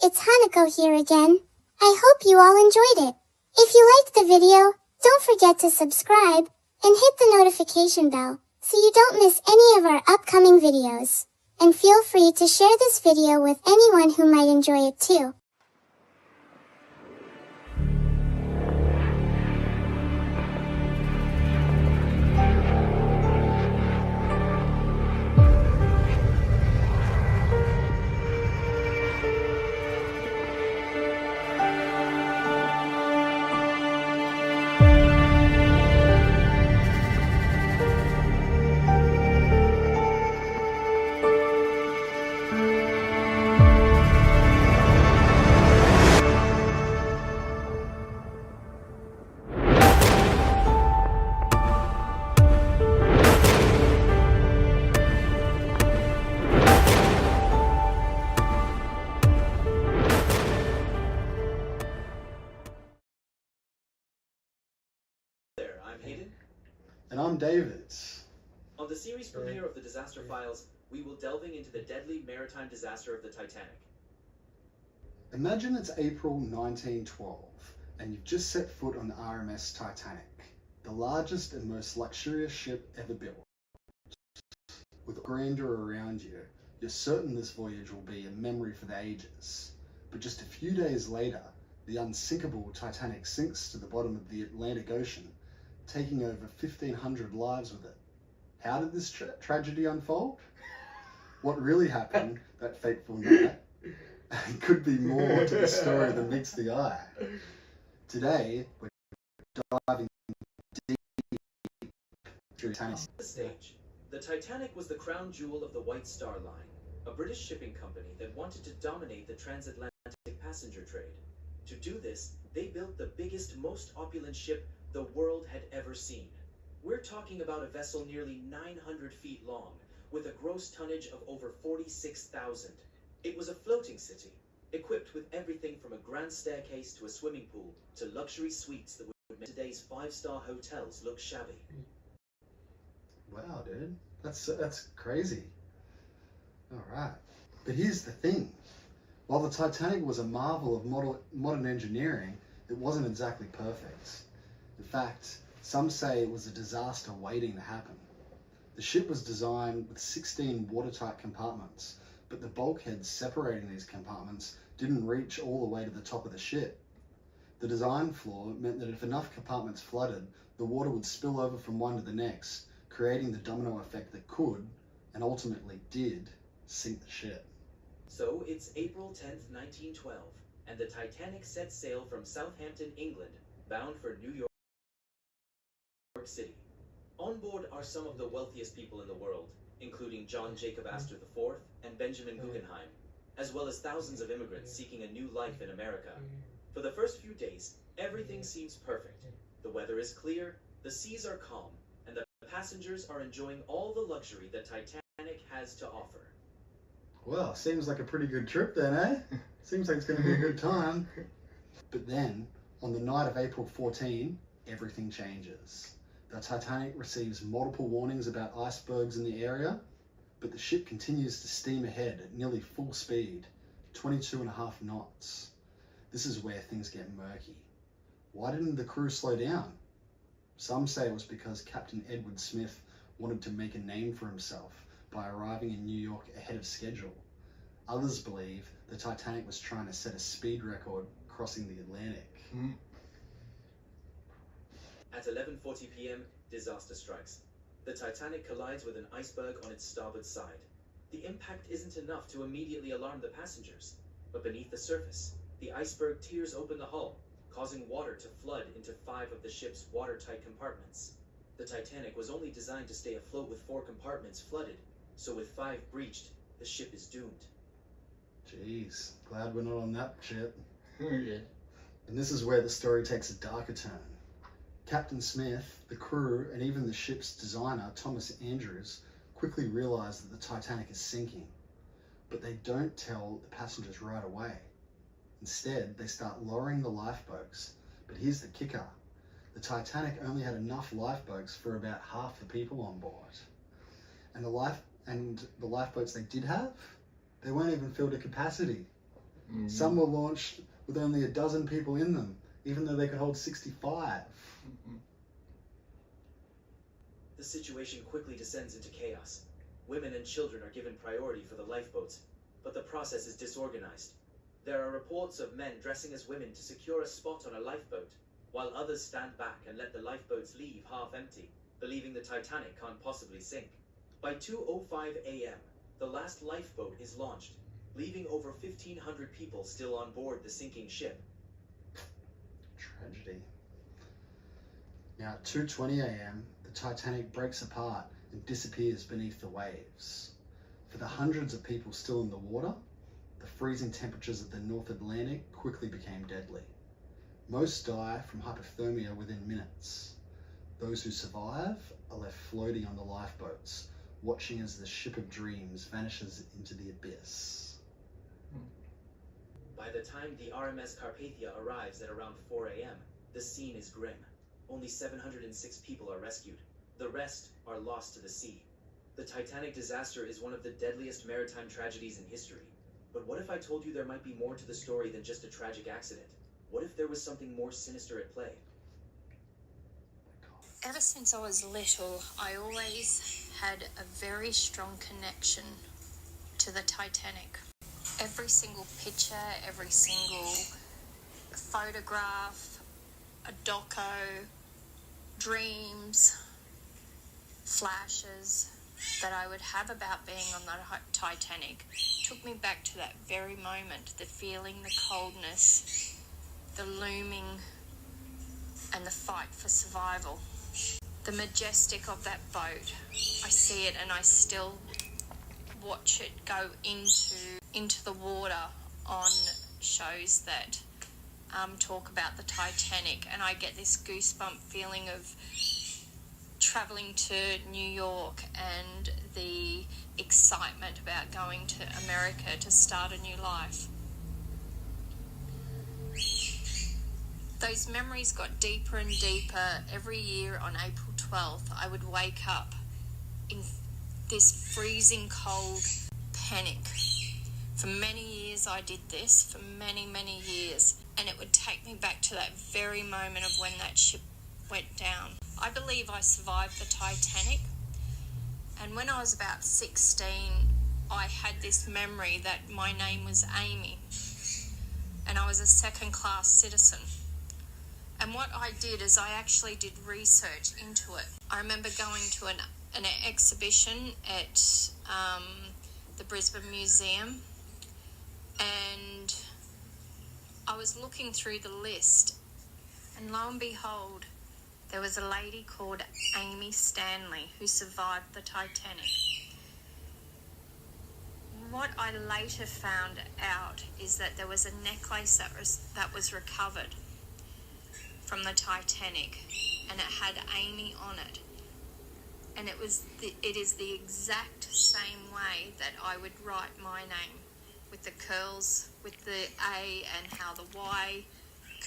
It's Hanako here again. I hope you all enjoyed it. If you liked the video, don't forget to subscribe and hit the notification bell so you don't miss any of our upcoming videos. And feel free to share this video with anyone who might enjoy it too. I'm Hayden. And I'm David. On the series premiere of the Disaster Files, we will delving into the deadly maritime disaster of the Titanic. Imagine it's April 1912 and you've just set foot on the RMS Titanic, the largest and most luxurious ship ever built. With grandeur around you, you're certain this voyage will be a memory for the ages. But just a few days later, the unsinkable Titanic sinks to the bottom of the Atlantic Ocean, taking over 1,500 lives with it. How did this tragedy unfold? What really happened that fateful night could be more to the story than meets the eye. Today, we're diving deep through Titanic. The stage. The Titanic was the crown jewel of the White Star Line, a British shipping company that wanted to dominate the transatlantic passenger trade. To do this, they built the biggest, most opulent ship the world had ever seen. We're talking about a vessel nearly 900 feet long, with a gross tonnage of over 46,000. It was a floating city, equipped with everything from a grand staircase to a swimming pool, to luxury suites that would make today's five-star hotels look shabby. Wow, dude. That's crazy. Alright. But here's the thing. While the Titanic was a marvel of modern engineering, it wasn't exactly perfect. In fact, some say it was a disaster waiting to happen. The ship was designed with 16 watertight compartments, but the bulkheads separating these compartments didn't reach all the way to the top of the ship. The design flaw meant that if enough compartments flooded, the water would spill over from one to the next, creating the domino effect that could, and ultimately did, sink the ship. So it's April 10th, 1912, and the Titanic sets sail from Southampton, England, bound for New York City. On board are some of the wealthiest people in the world, including John Jacob Astor IV and Benjamin Guggenheim, as well as thousands of immigrants seeking a new life in America. For the first few days, everything seems perfect. The weather is clear, the seas are calm, and the passengers are enjoying all the luxury that Titanic has to offer. Well, seems like a pretty good trip then, eh? Seems like it's going to be a good time. But then, on the night of April 14, everything changes. The Titanic receives multiple warnings about icebergs in the area, but the ship continues to steam ahead at nearly full speed, 22.5 knots. This is where things get murky. Why didn't the crew slow down? Some say it was because Captain Edward Smith wanted to make a name for himself by arriving in New York ahead of schedule. Others believe the Titanic was trying to set a speed record crossing the Atlantic. At 11:40 p.m., disaster strikes. The Titanic collides with an iceberg on its starboard side. The impact isn't enough to immediately alarm the passengers, but beneath the surface, the iceberg tears open the hull, causing water to flood into 5 of the ship's watertight compartments. The Titanic was only designed to stay afloat with 4 compartments flooded, so with 5 breached, the ship is doomed. Jeez, glad we're not on that ship. Yeah. And this is where the story takes a darker turn. Captain Smith, the crew, and even the ship's designer, Thomas Andrews, quickly realize that the Titanic is sinking. But they don't tell the passengers right away. Instead, they start lowering the lifeboats. But here's the kicker. The Titanic only had enough lifeboats for about half the people on board. And the lifeboats they did have, they weren't even filled to capacity. Some were launched with only a dozen people in them, even though they could hold 65. The situation quickly descends into chaos. Women and children are given priority for the lifeboats, but the process is disorganized. There are reports of men dressing as women to secure a spot on a lifeboat, while others stand back and let the lifeboats leave half empty, believing the Titanic can't possibly sink. By 2:05 a.m., the last lifeboat is launched, leaving over 1,500 people still on board the sinking ship. Tragedy. Now at 2:20 a.m., the Titanic breaks apart and disappears beneath the waves. For the hundreds of people still in the water, the freezing temperatures of the North Atlantic quickly became deadly. Most die from hypothermia within minutes. Those who survive are left floating on the lifeboats, watching as the ship of dreams vanishes into the abyss. By the time the RMS Carpathia arrives at around 4 a.m., the scene is grim. Only 706 people are rescued. The rest are lost to the sea. The Titanic disaster is one of the deadliest maritime tragedies in history. But what if I told you there might be more to the story than just a tragic accident? What if there was something more sinister at play? Ever since I was little, I always had a very strong connection to the Titanic. Every single picture, every single photograph, a doco, dreams, flashes that I would have about being on the Titanic took me back to that very moment, the feeling, the coldness, the looming, and the fight for survival. The majestic of that boat, I see it and I still watch it go into the water on shows that talk about the Titanic, and I get this goosebump feeling of travelling to New York and the excitement about going to America to start a new life. Those memories got deeper and deeper. Every year on April 12th, I would wake up in this freezing cold panic. For many years I did this, for many, many years, and it would take me back to that very moment of when that ship went down. I believe I survived the Titanic, and when I was about 16, I had this memory that my name was Amy, and I was a second-class citizen. And what I did is I actually did research into it. I remember going to an exhibition at the Brisbane Museum, and I was looking through the list, and lo and behold, there was a lady called Amy Stanley who survived the Titanic. What I later found out is that there was a necklace that was recovered from the Titanic, and it had Amy on it. And it is the exact same way that I would write my name, with the curls, with the A and how the Y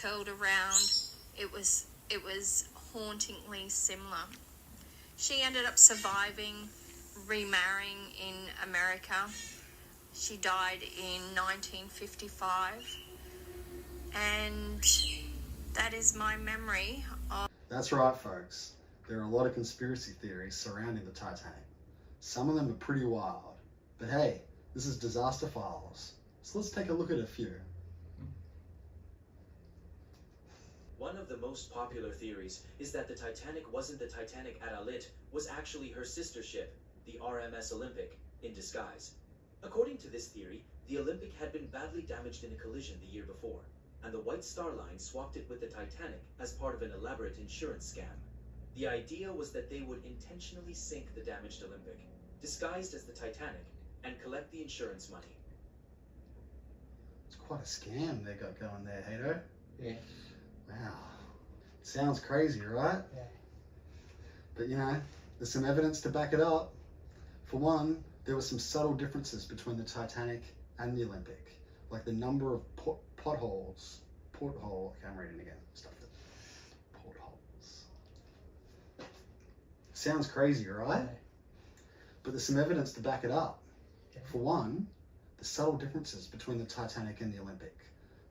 curled around. It was hauntingly similar. She ended up surviving, remarrying in America. She died in 1955, and that is my memory of... That's right, folks. There are a lot of conspiracy theories surrounding the Titanic. Some of them are pretty wild. But hey, this is Disaster Files, so let's take a look at a few. One of the most popular theories is that the Titanic wasn't the Titanic at Alit, was actually her sister ship, the RMS Olympic, in disguise. According to this theory, the Olympic had been badly damaged in a collision the year before, and the White Star Line swapped it with the Titanic as part of an elaborate insurance scam. The idea was that they would intentionally sink the damaged Olympic, disguised as the Titanic, and collect the insurance money. It's quite a scam they got going there, Hayden. Yeah. Wow. Sounds crazy, right? Yeah. But you know, there's some evidence to back it up. For one, there were some subtle differences between the Titanic and the Olympic, like the number of portholes. I can't read it again. Stuffed it. Portholes. Sounds crazy, right? Yeah. But there's some evidence to back it up. For one, the subtle differences between the Titanic and the Olympic,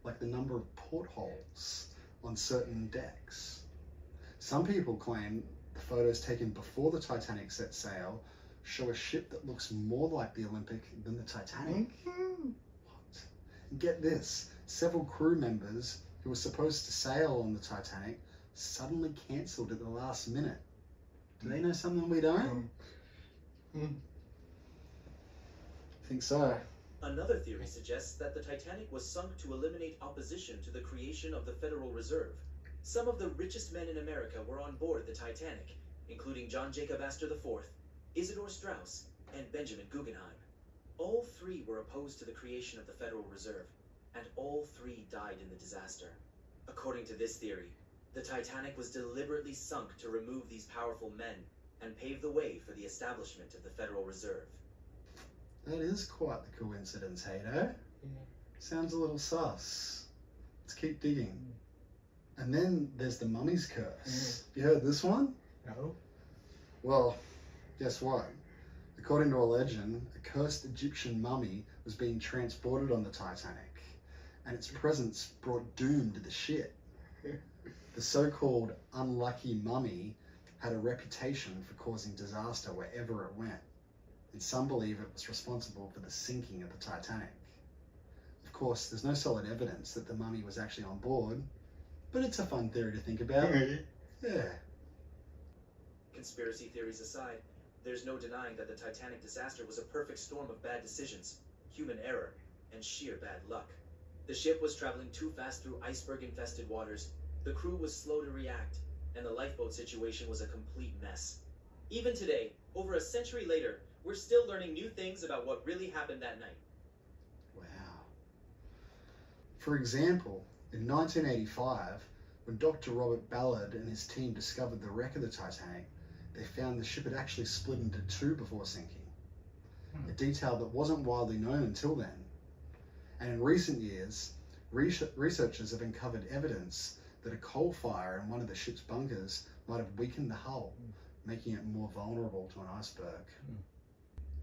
like the number of portholes on certain decks. Some people claim the photos taken before the Titanic set sail show a ship that looks more like the Olympic than the Titanic. What? And get this, several crew members who were supposed to sail on the Titanic suddenly cancelled at the last minute. Do they know something we don't? Think so. Another theory suggests that the Titanic was sunk to eliminate opposition to the creation of the Federal Reserve. Some of the richest men in America were on board the Titanic, including John Jacob Astor IV, Isidor Straus, and Benjamin Guggenheim. All three were opposed to the creation of the Federal Reserve, and all three died in the disaster. According to this theory, the Titanic was deliberately sunk to remove these powerful men and pave the way for the establishment of the Federal Reserve. That is quite the coincidence, Hayden. Sounds a little sus. Let's keep digging. And then there's the mummy's curse. You heard this one? No. Well, guess what? According to a legend, a cursed Egyptian mummy was being transported on the Titanic, and its presence brought doom to the ship. The so-called unlucky mummy had a reputation for causing disaster wherever it went, and some believe it was responsible for the sinking of the Titanic. Of course, there's no solid evidence that the mummy was actually on board, but it's a fun theory to think about. Yeah. Conspiracy theories aside, there's no denying that the Titanic disaster was a perfect storm of bad decisions, human error, and sheer bad luck. The ship was traveling too fast through iceberg-infested waters, the crew was slow to react, and the lifeboat situation was a complete mess. Even today, over a century later, we're still learning new things about what really happened that night. Wow. For example, in 1985, when Dr. Robert Ballard and his team discovered the wreck of the Titanic, they found the ship had actually split into two before sinking, a detail that wasn't widely known until then. And in recent years, researchers have uncovered evidence that a coal fire in one of the ship's bunkers might have weakened the hull, making it more vulnerable to an iceberg.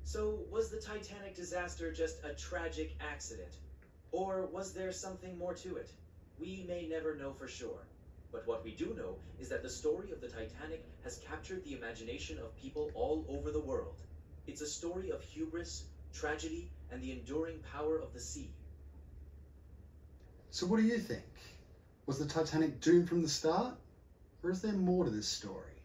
So, was the Titanic disaster just a tragic accident? Or was there something more to it? We may never know for sure. But what we do know is that the story of the Titanic has captured the imagination of people all over the world. It's a story of hubris, tragedy, and the enduring power of the sea. So what do you think? Was the Titanic doomed from the start? Or is there more to this story?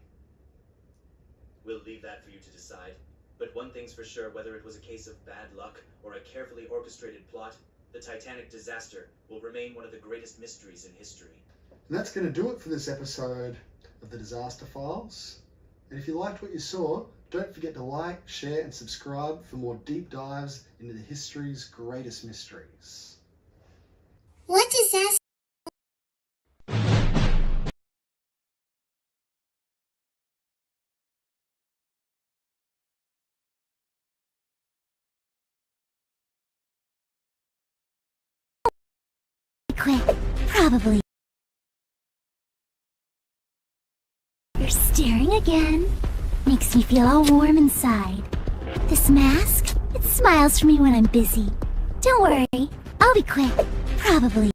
We'll leave that for you to decide. But one thing's for sure, whether it was a case of bad luck or a carefully orchestrated plot, the Titanic disaster will remain one of the greatest mysteries in history. And that's going to do it for this episode of the Disaster Files. And if you liked what you saw, don't forget to like, share, and subscribe for more deep dives into the history's greatest mysteries. What disaster? Quick, probably. You're staring again. Makes me feel all warm inside. This mask, it smiles for me when I'm busy. Don't worry, I'll be quick, probably.